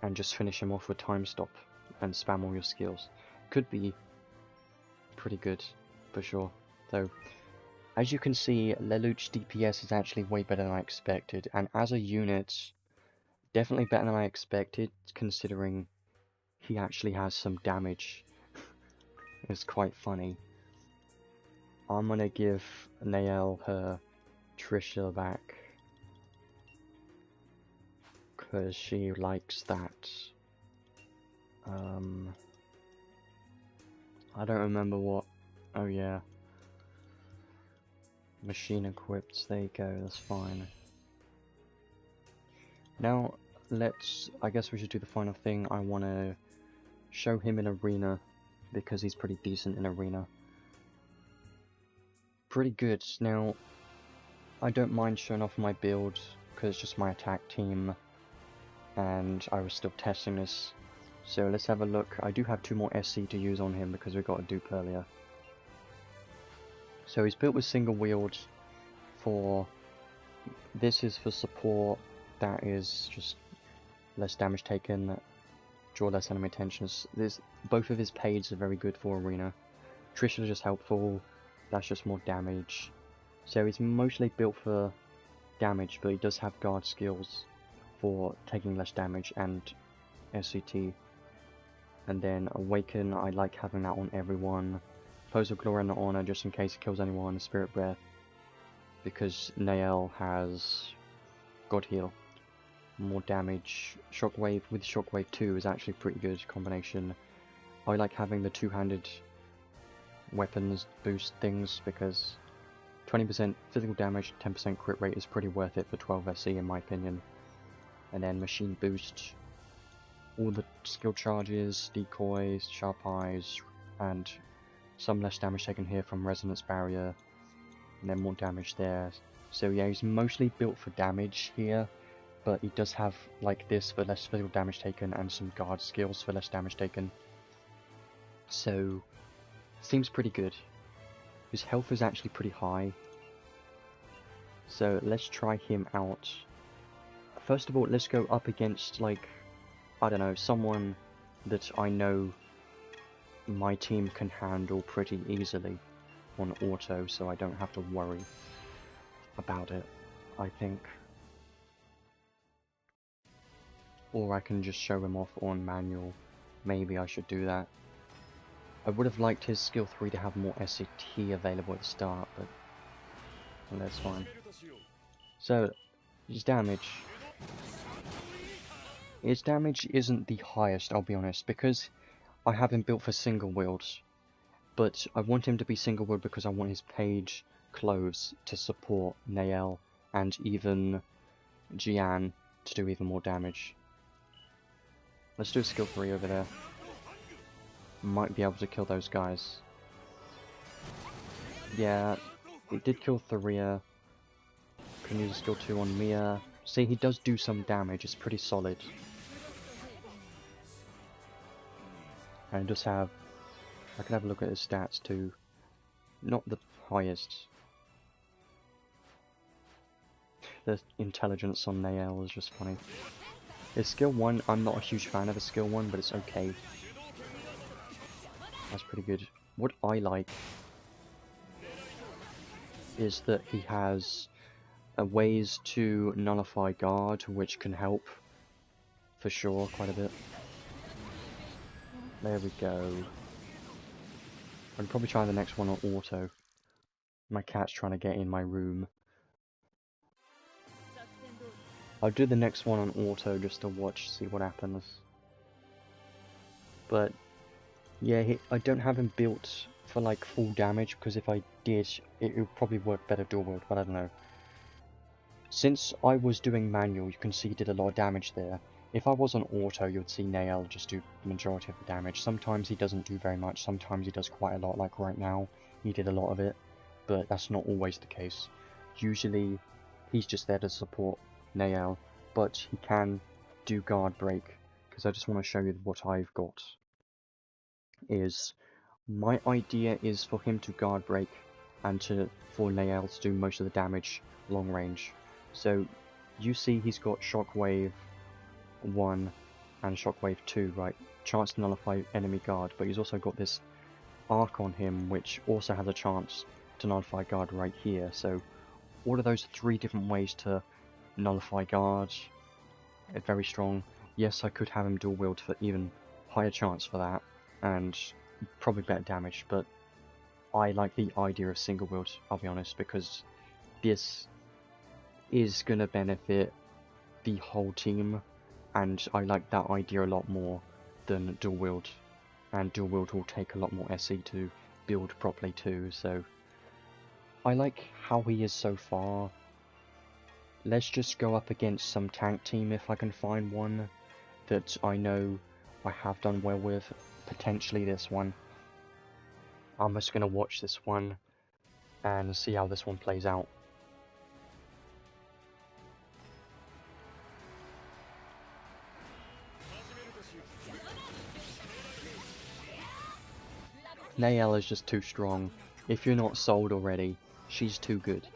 and just finish him off with time stop and spam all your skills. Could be pretty good for sure. So as you can see, Lelouch DPS is actually way better than I expected, and as a unit, definitely better than I expected, considering he actually has some damage. It's quite funny. I'm gonna give Nael her Trishula back, because she likes that. I don't remember what. Oh yeah. Machine equipped, there you go, that's fine. Now, I guess we should do the final thing. I want to show him in Arena, because he's pretty decent in Arena. Pretty good. Now, I don't mind showing off my build, because it's just my attack team, and I was still testing this. So let's have a look. I do have 2 more SC to use on him, because we got a dupe earlier. So he's built with single wield for, this is for support, that is just less damage taken, draw less enemy attention. Both of his paids are very good for Arena. Trishula is just helpful, that's just more damage. So he's mostly built for damage, but he does have guard skills for taking less damage and SCT. And then Awaken, I like having that on everyone. Pose of Glory and Honor, just in case it kills anyone. Spirit Breath, because Nael has God Heal. More damage. Shockwave with Shockwave 2 is actually pretty good combination. I like having the two-handed weapons boost things because 20% physical damage, 10% crit rate is pretty worth it for 12 SE in my opinion. And then Machine Boost. All the skill charges, decoys, sharp eyes, and some less damage taken here from Resonance Barrier, and then more damage there. So yeah, he's mostly built for damage here, but he does have like this for less physical damage taken and some guard skills for less damage taken. So, seems pretty good. His health is actually pretty high. So let's try him out. First of all, let's go up against like, I don't know, someone that I know my team can handle pretty easily on auto, so I don't have to worry about it, I think. Or I can just show him off on manual. Maybe I should do that. I would have liked his skill 3 to have more SAT available at the start, but well, that's fine. So, his damage. His damage isn't the highest, I'll be honest, because I have him built for single wields. But I want him to be single wield because I want his page clothes to support Nael and even Jian to do even more damage. Let's do a skill 3 over there. Might be able to kill those guys. Yeah, it did kill Tharia. Can use a skill 2 on Mia. See, he does do some damage, it's pretty solid. And does have... I can have a look at his stats too. Not the highest. The intelligence on Nael is just funny. His skill 1, I'm not a huge fan of his skill 1, but it's okay. That's pretty good. What I like is that he has ways to nullify guard, which can help for sure quite a bit. There we go. I'll probably try the next one on auto. My cat's trying to get in my room. I'll do the next one on auto just to watch, see what happens. But yeah, I don't have him built for like full damage, because if I did, it would probably work better dual wield, but I don't know. Since I was doing manual, you can see he did a lot of damage there. If I was on auto, you'd see Nael just do the majority of the damage. Sometimes he doesn't do very much, sometimes he does quite a lot, like right now, he did a lot of it, but that's not always the case. Usually, he's just there to support Nael, but he can do guard break, because I just want to show you what I've got. My idea is for him to guard break and for Nael to do most of the damage long range. So you see he's got Shockwave 1 and Shockwave 2, right? Chance to nullify enemy guard, but he's also got this arc on him which also has a chance to nullify guard right here. So all of those 3 different ways to nullify guard are very strong. Yes, I could have him dual wield for even higher chance for that, and probably better damage, but I like the idea of single wield, I'll be honest, because this is gonna benefit the whole team, and I like that idea a lot more than dual wield, and dual wield will take a lot more SE to build properly too, so I like how he is so far. Let's just go up against some tank team if I can find one that I know I have done well with. Potentially this one. I'm just going to watch this one and see how this one plays out. Nael is just too strong. If you're not sold already, she's too good.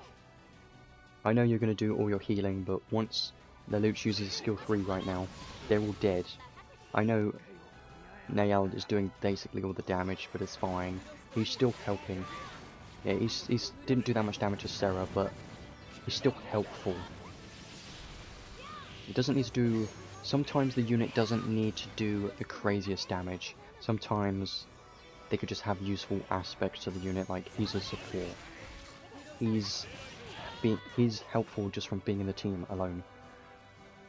I know you're going to do all your healing, but once Lelouch uses skill 3 right now, they're all dead. I know Nael is doing basically all the damage, but it's fine. He's still helping. Yeah, he's didn't do that much damage to Sarah, but he's still helpful. He doesn't need to do sometimes the unit doesn't need to do the craziest damage. Sometimes they could just have useful aspects to the unit, like he's a support. He's helpful just from being in the team alone,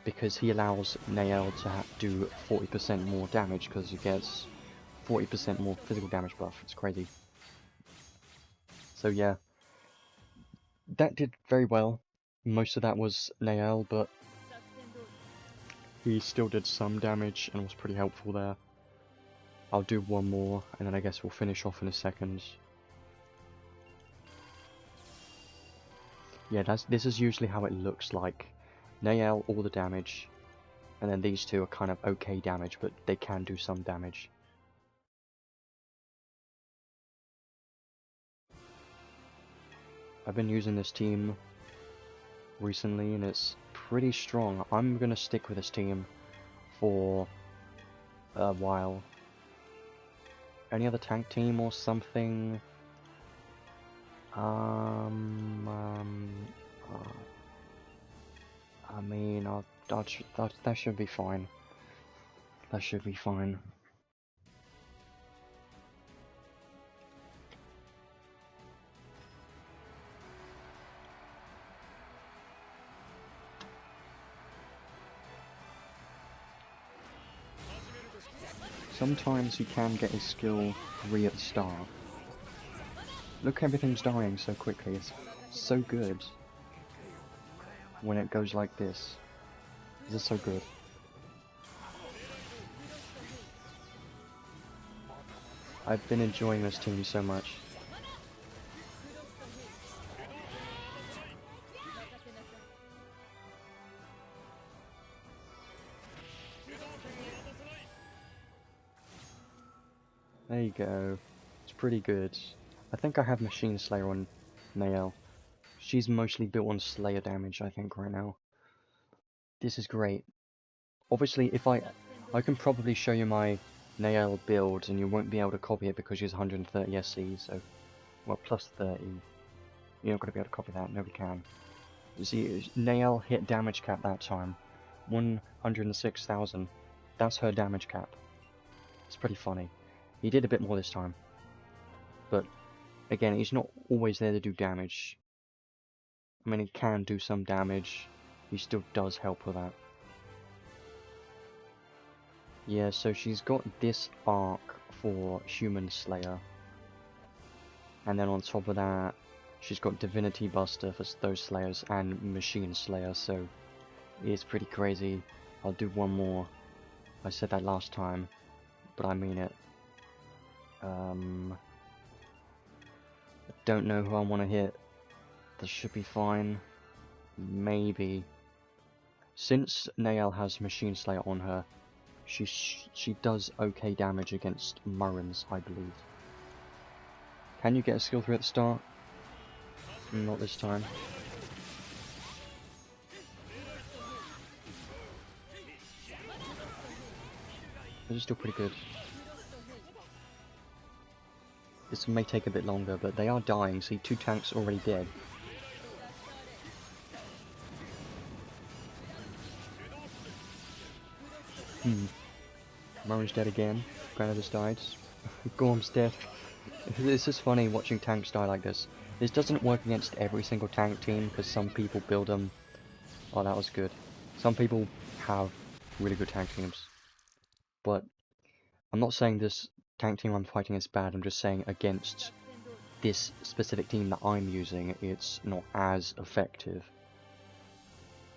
because he allows Nael to do 40% more damage because he gets 40% more physical damage buff. It's crazy. So yeah, that did very well. Most of that was Nael, but he still did some damage and was pretty helpful there. I'll do one more, and then I guess we'll finish off in a second. Yeah, this is usually how it looks like. Nael, all the damage, and then these two are kind of okay damage, but they can do some damage. I've been using this team recently, and it's pretty strong. I'm gonna stick with this team for a while. Any other tank team or something? I mean, that should be fine. That should be fine. Sometimes you can get a skill 3 at the start. Look, everything's dying so quickly. It's so good when it goes like this. This is so good. I've been enjoying this team so much. There you go. It's pretty good. I think I have Machine Slayer on Nael. She's mostly built on Slayer damage, I think, right now. This is great. Obviously, if I can probably show you my Nael build, and you won't be able to copy it because she's 130 SC, so... Well, plus 30. You're not going to be able to copy that, nobody can. You see, Nael hit damage cap that time. 106,000. That's her damage cap. It's pretty funny. He did a bit more this time. But, again, he's not always there to do damage. I mean, he can do some damage. He still does help with that. Yeah, so she's got this arc for Human Slayer. And then on top of that, she's got Divinity Buster for those Slayers and Machine Slayer, so it's pretty crazy. I'll do one more. I said that last time, but I mean it. I don't know who I want to hit. This should be fine. Maybe. Since Nael has Machine Slayer on her, she does okay damage against Murrens, I believe. Can you get a skill 3 at the start? Not this time. This is still pretty good. This may take a bit longer, but they are dying. See, 2 tanks already dead. Murray's dead again. Granadas died. Gorm's dead. It's just funny watching tanks die like this. This doesn't work against every single tank team, because some people build them... Oh, that was good. Some people have really good tank teams. But I'm not saying this tank team I'm fighting is bad, I'm just saying against this specific team that I'm using, it's not as effective.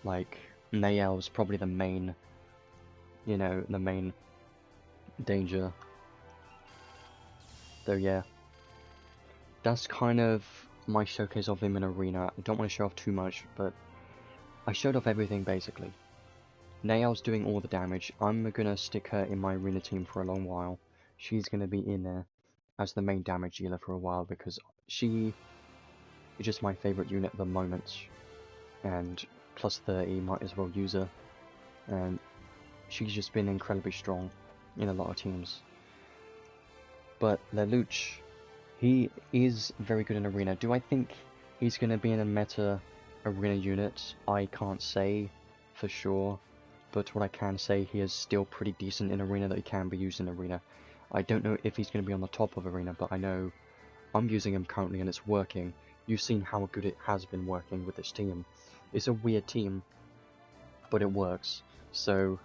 Like, Nael's probably the main, you know, the main danger. Though yeah, that's kind of my showcase of him in Arena. I don't want to show off too much, but I showed off everything basically. Nael's doing all the damage. I'm gonna stick her in my Arena team for a long while. She's gonna be in there as the main damage dealer for a while, because she is just my favourite unit at the moment. And plus 30, might as well use her. And she's just been incredibly strong in a lot of teams. But Lelouch, he is very good in Arena. Do I think he's going to be in a meta Arena unit? I can't say for sure. but what I can say, he is still pretty decent in Arena, that he can be used in Arena. I don't know if he's going to be on the top of Arena, but I know I'm using him currently and it's working. You've seen how good it has been working with this team. It's a weird team, but it works. So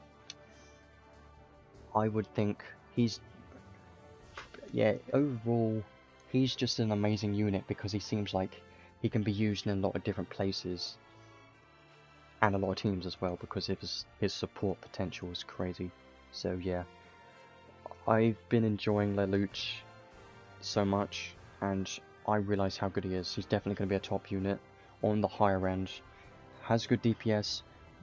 I would think he's, yeah, overall, he's just an amazing unit because he seems like he can be used in a lot of different places and a lot of teams as well, because of his support potential is crazy. So yeah, I've been enjoying Lelouch so much, and I realise how good he is. He's definitely going to be a top unit on the higher end. Has good DPS,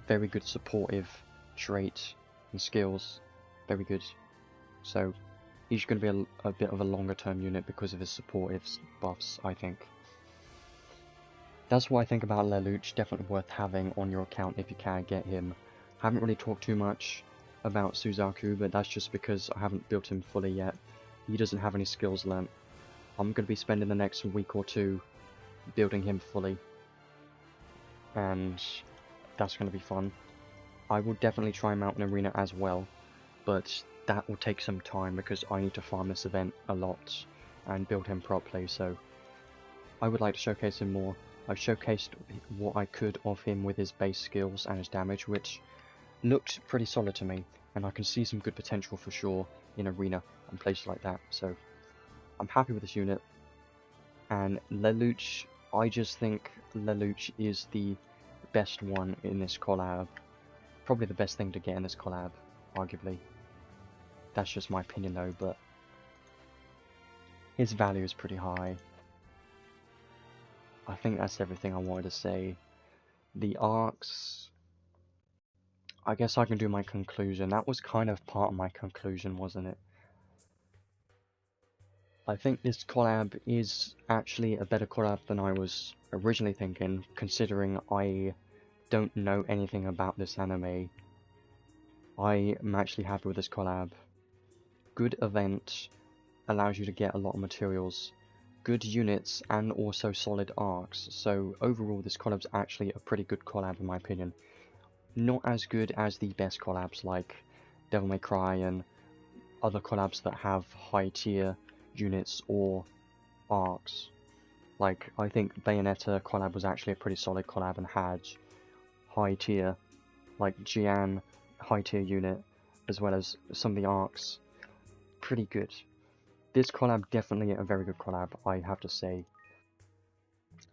very good supportive trait and skills, very good. So he's going to be a bit of a longer term unit because of his supportive buffs, I think. That's what I think about Lelouch. Definitely worth having on your account if you can get him. Haven't really talked too much about Suzaku, but that's just because I haven't built him fully yet. He doesn't have any skills learnt. I'm going to be spending the next week or two building him fully, and that's going to be fun. I will definitely try him out in Arena as well, but that will take some time because I need to farm this event a lot and build him properly, so I would like to showcase him more. I've showcased what I could of him with his base skills and his damage, which looked pretty solid to me, and I can see some good potential for sure in Arena and places like that, so I'm happy with this unit. And Lelouch, I just think Lelouch is the best one in this collab. Probably the best thing to get in this collab, arguably. That's just my opinion though, but his value is pretty high. I think that's everything I wanted to say. The arcs, I guess I can do my conclusion. That was kind of part of my conclusion, wasn't it? I think this collab is actually a better collab than I was originally thinking, considering I don't know anything about this anime. I am actually happy with this collab. Good event, allows you to get a lot of materials, good units, and also solid arcs. So overall, this collab's actually a pretty good collab in my opinion. Not as good as the best collabs like Devil May Cry and other collabs that have high tier units or arcs. Like, I think Bayonetta collab was actually a pretty solid collab and had high tier, like Jian high tier unit, as well as some of the arcs. Pretty good. This collab definitely a very good collab, I have to say.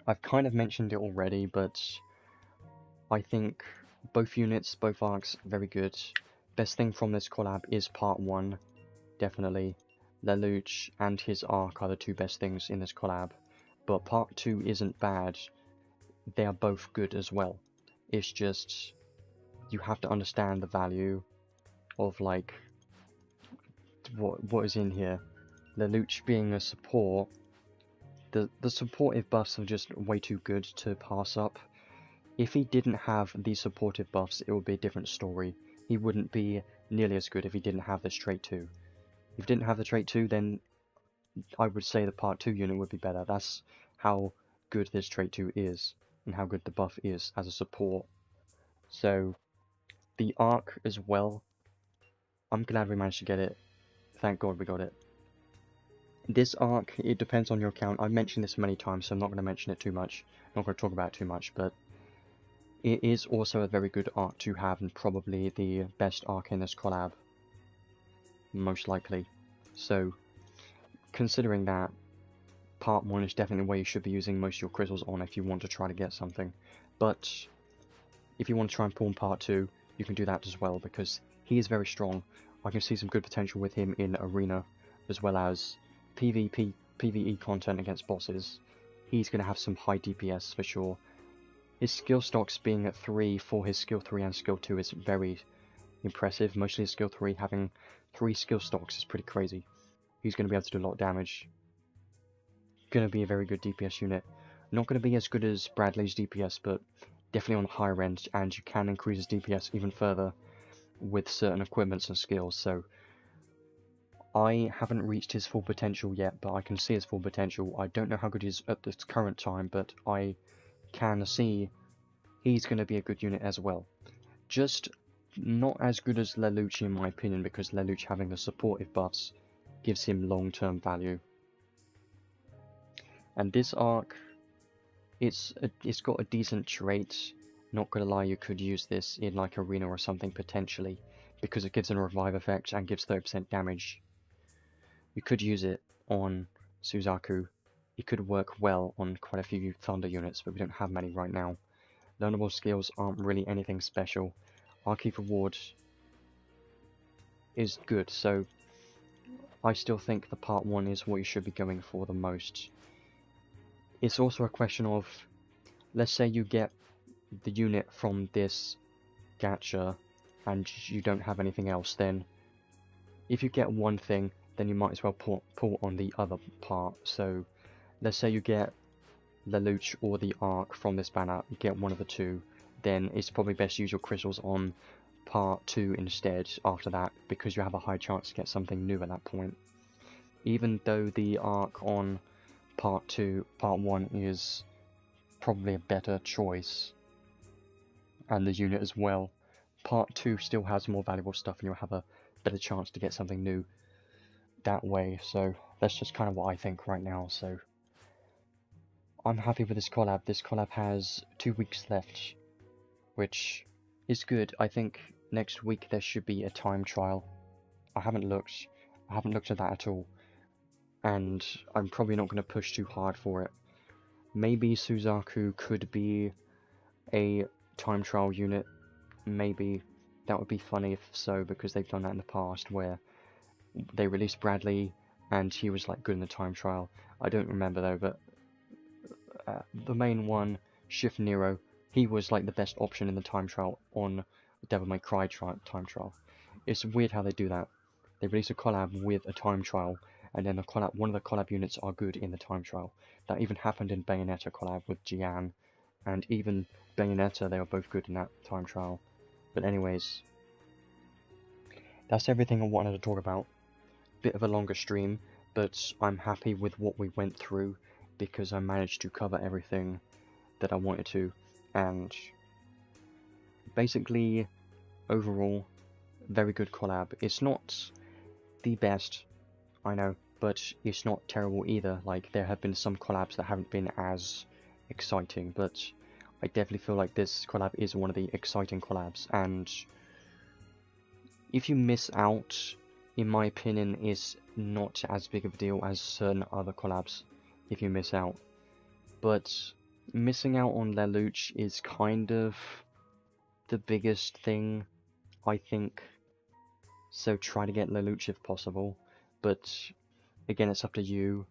I've kind of mentioned it already, but I think both units, both arcs, very good. Best thing from this collab is part 1, definitely. Lelouch and his arc are the two best things in this collab, but part 2 isn't bad. They are both good as well. It's just, you have to understand the value of, like, what is in here. Lelouch being a support, the supportive buffs are just way too good to pass up. If he didn't have these supportive buffs, it would be a different story. He wouldn't be nearly as good if he didn't have this trait 2. If he didn't have the trait 2, then I would say the part 2 unit would be better. That's how good this trait 2 is, and how good the buff is as a support. So, the arc as well, I'm glad we managed to get it. Thank God we got it. This arc, it depends on your account. I've mentioned this many times, so I'm not going to mention it too much. I'm not going to talk about it too much, but it is also a very good arc to have, and probably the best arc in this collab. Most likely. So, considering that, part 1 is definitely where you should be using most of your crystals on if you want to try to get something. But, if you want to try and pull in part 2, you can do that as well, because he is very strong. I can see some good potential with him in Arena, as well as PvE content against bosses. He's going to have some high DPS for sure. His skill stocks being at 3 for his skill 3 and skill 2 is very impressive. Mostly his skill 3 having 3 skill stocks is pretty crazy. He's going to be able to do a lot of damage. Going to be a very good DPS unit. Not going to be as good as Bradley's DPS, but definitely on the higher end, and you can increase his DPS even further with certain equipments and skills. So I haven't reached his full potential yet, but I can see his full potential. I don't know how good he is at this current time, but I can see he's going to be a good unit as well. Just not as good as Lelouch in my opinion, because Lelouch having the supportive buffs gives him long-term value. And this arc, it's got a decent trait. Not gonna lie, you could use this in like arena or something potentially, because it gives a revive effect and gives 30% damage. You could use it on Suzaku. It could work well on quite a few Thunder units, but we don't have many right now. Learnable skills aren't really anything special. Archive reward is good, so I still think the part 1 is what you should be going for the most. It's also a question of, let's say you get the unit from this gacha and you don't have anything else, then if you get one thing, then you might as well pull on the other part. So let's say you get Lelouch or the Arc from this banner, you get one of the two, then it's probably best to use your crystals on part 2 instead after that, because you have a high chance to get something new at that point. Even though the Arc on part 1 is probably a better choice, and the unit as well, part 2 still has more valuable stuff and you'll have a better chance to get something new that way. So that's just kind of what I think right now. So I'm happy with this collab. This collab has 2 weeks left, which is good. I think next week there should be a time trial. I haven't looked at that at all, and I'm probably not going to push too hard for it. Maybe Suzaku could be a time trial unit, maybe. That would be funny if so, because they've done that in the past where they released Bradley and he was like good in the time trial. I don't remember though, but the main one, Shift Nero, he was like the best option in the time trial on Devil May Cry time trial. It's weird how they do that. They release a collab with a time trial, and then one of the collab units are good in the time trial. That even happened in Bayonetta collab with Jian, and even Bayonetta, they were both good in that time trial. But anyways, that's everything I wanted to talk about. Bit of a longer stream, but I'm happy with what we went through, because I managed to cover everything that I wanted to, and basically, overall, very good collab. It's not the best, I know, but it's not terrible either. Like, there have been some collabs that haven't been as exciting, but I definitely feel like this collab is one of the exciting collabs, and if you miss out, in my opinion, is not as big of a deal as certain other collabs if you miss out. But missing out on Lelouch is kind of the biggest thing, I think. So try to get Lelouch if possible. But again, it's up to you.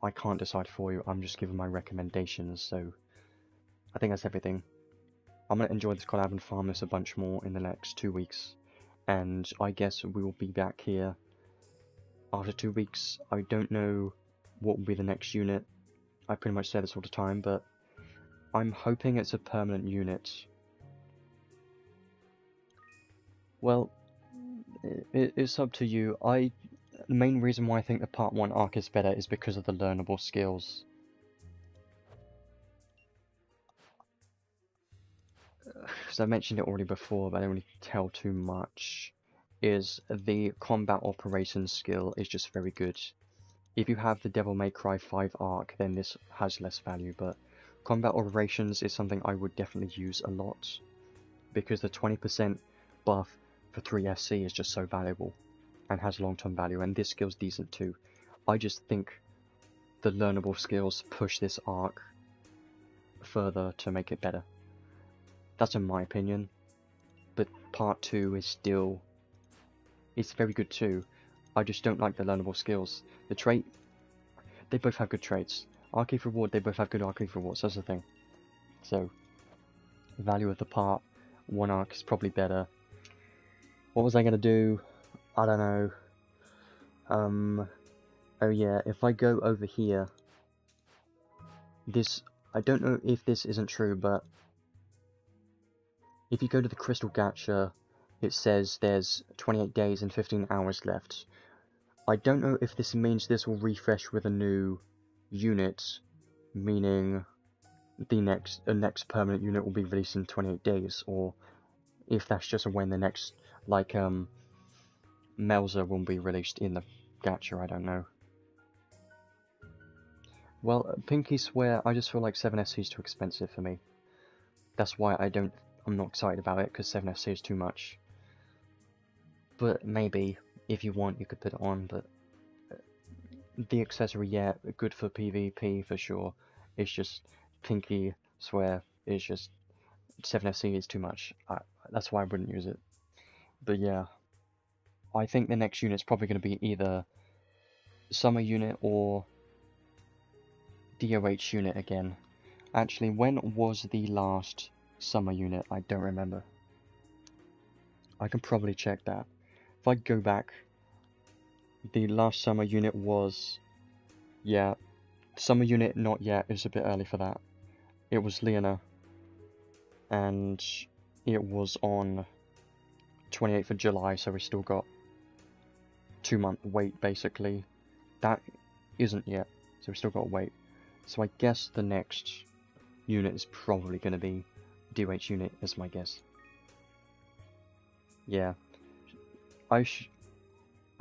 I can't decide for you. I'm just giving my recommendations. So I think that's everything. I'm going to enjoy this collab and farm this a bunch more in the next 2 weeks. And I guess we will be back here after 2 weeks. I don't know what will be the next unit. I pretty much say this all the time, but I'm hoping it's a permanent unit. Well, it's up to you. The main reason why I think the part 1 arc is better is because of the learnable skills. Because I mentioned it already before, but I don't really tell too much, is the combat operations skill is just very good. If you have the Devil May Cry 5 arc, then this has less value, but combat operations is something I would definitely use a lot, because the 20% buff for 3 SC is just so valuable, and has long-term value, and this skill's decent too. I just think the learnable skills push this arc further to make it better. That's in my opinion, but part 2 is still, it's very good too. I just don't like the learnable skills. The trait, they both have good traits. Archive reward, they both have good archive rewards, that's the thing. So, value of the part 1 arc is probably better. What was I gonna do? I don't know. Oh yeah, if I go over here, this, I don't know if this isn't true, but if you go to the Crystal Gacha, it says there's 28 days and 15 hours left. I don't know if this means this will refresh with a new unit, meaning the next permanent unit will be released in 28 days, or if that's just when the next, like, Melzer will be released in the gacha, I don't know. Well, Pinky Swear, I just feel like 7FC is too expensive for me. That's why I'm not excited about it, because 7FC is too much. But maybe, if you want, you could put it on, but the accessory, yeah, good for PvP for sure. It's just Pinky Swear is just 7FC is too much. That's why I wouldn't use it. But yeah, I think the next unit's probably going to be either Summer Unit or DOH Unit again. Actually, when was the last Summer Unit? I don't remember. I can probably check that. If I go back, the last Summer Unit was... Yeah, Summer Unit not yet, it was a bit early for that. It was Leona, and it was on 28th of July, so we still got 2-month wait basically. That isn't yet, so we still got to wait. So I guess the next unit is probably going to be DOH unit, is my guess. Yeah, I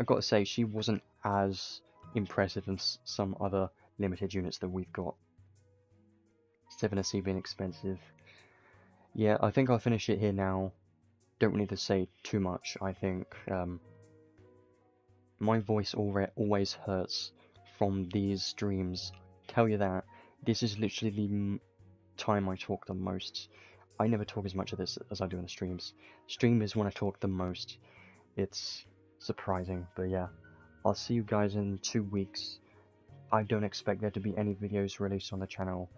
gotta say, she wasn't as impressive as some other limited units that we've got. 7SC being expensive. Yeah, I think I'll finish it here now. Don't need to say too much. I think my voice always hurts from these streams. Tell you that. This is literally the time I talk the most. I never talk as much of this as I do in the streams. Stream is when I talk the most. It's surprising, but yeah. I'll see you guys in 2 weeks. I don't expect there to be any videos released on the channel,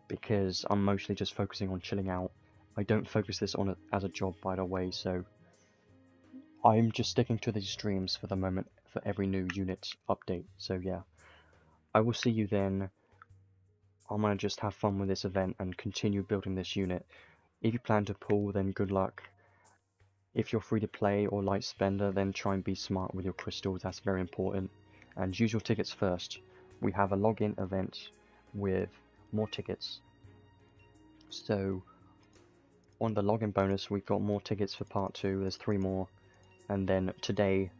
because I'm mostly just focusing on chilling out. I don't focus this on it as a job, by the way, so I'm just sticking to these streams for the moment for every new unit update. So yeah, I will see you then. I'm gonna just have fun with this event and continue building this unit. If you plan to pull, then good luck. If you're free to play or light spender, then try and be smart with your crystals, that's very important. And use your tickets first. We have a login event with more tickets. So on the login bonus, we've got more tickets for part 2, there's 3 more. And then today,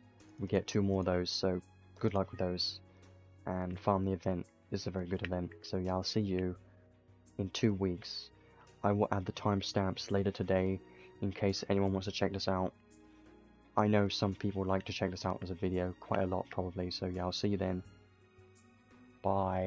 we get 2 more of those, so good luck with those. And farm the event is a very good event. So yeah, I'll see you in 2 weeks. I will add the timestamps later today, in case anyone wants to check this out. I know some people like to check this out as a video, quite a lot probably, so yeah, I'll see you then. Bye.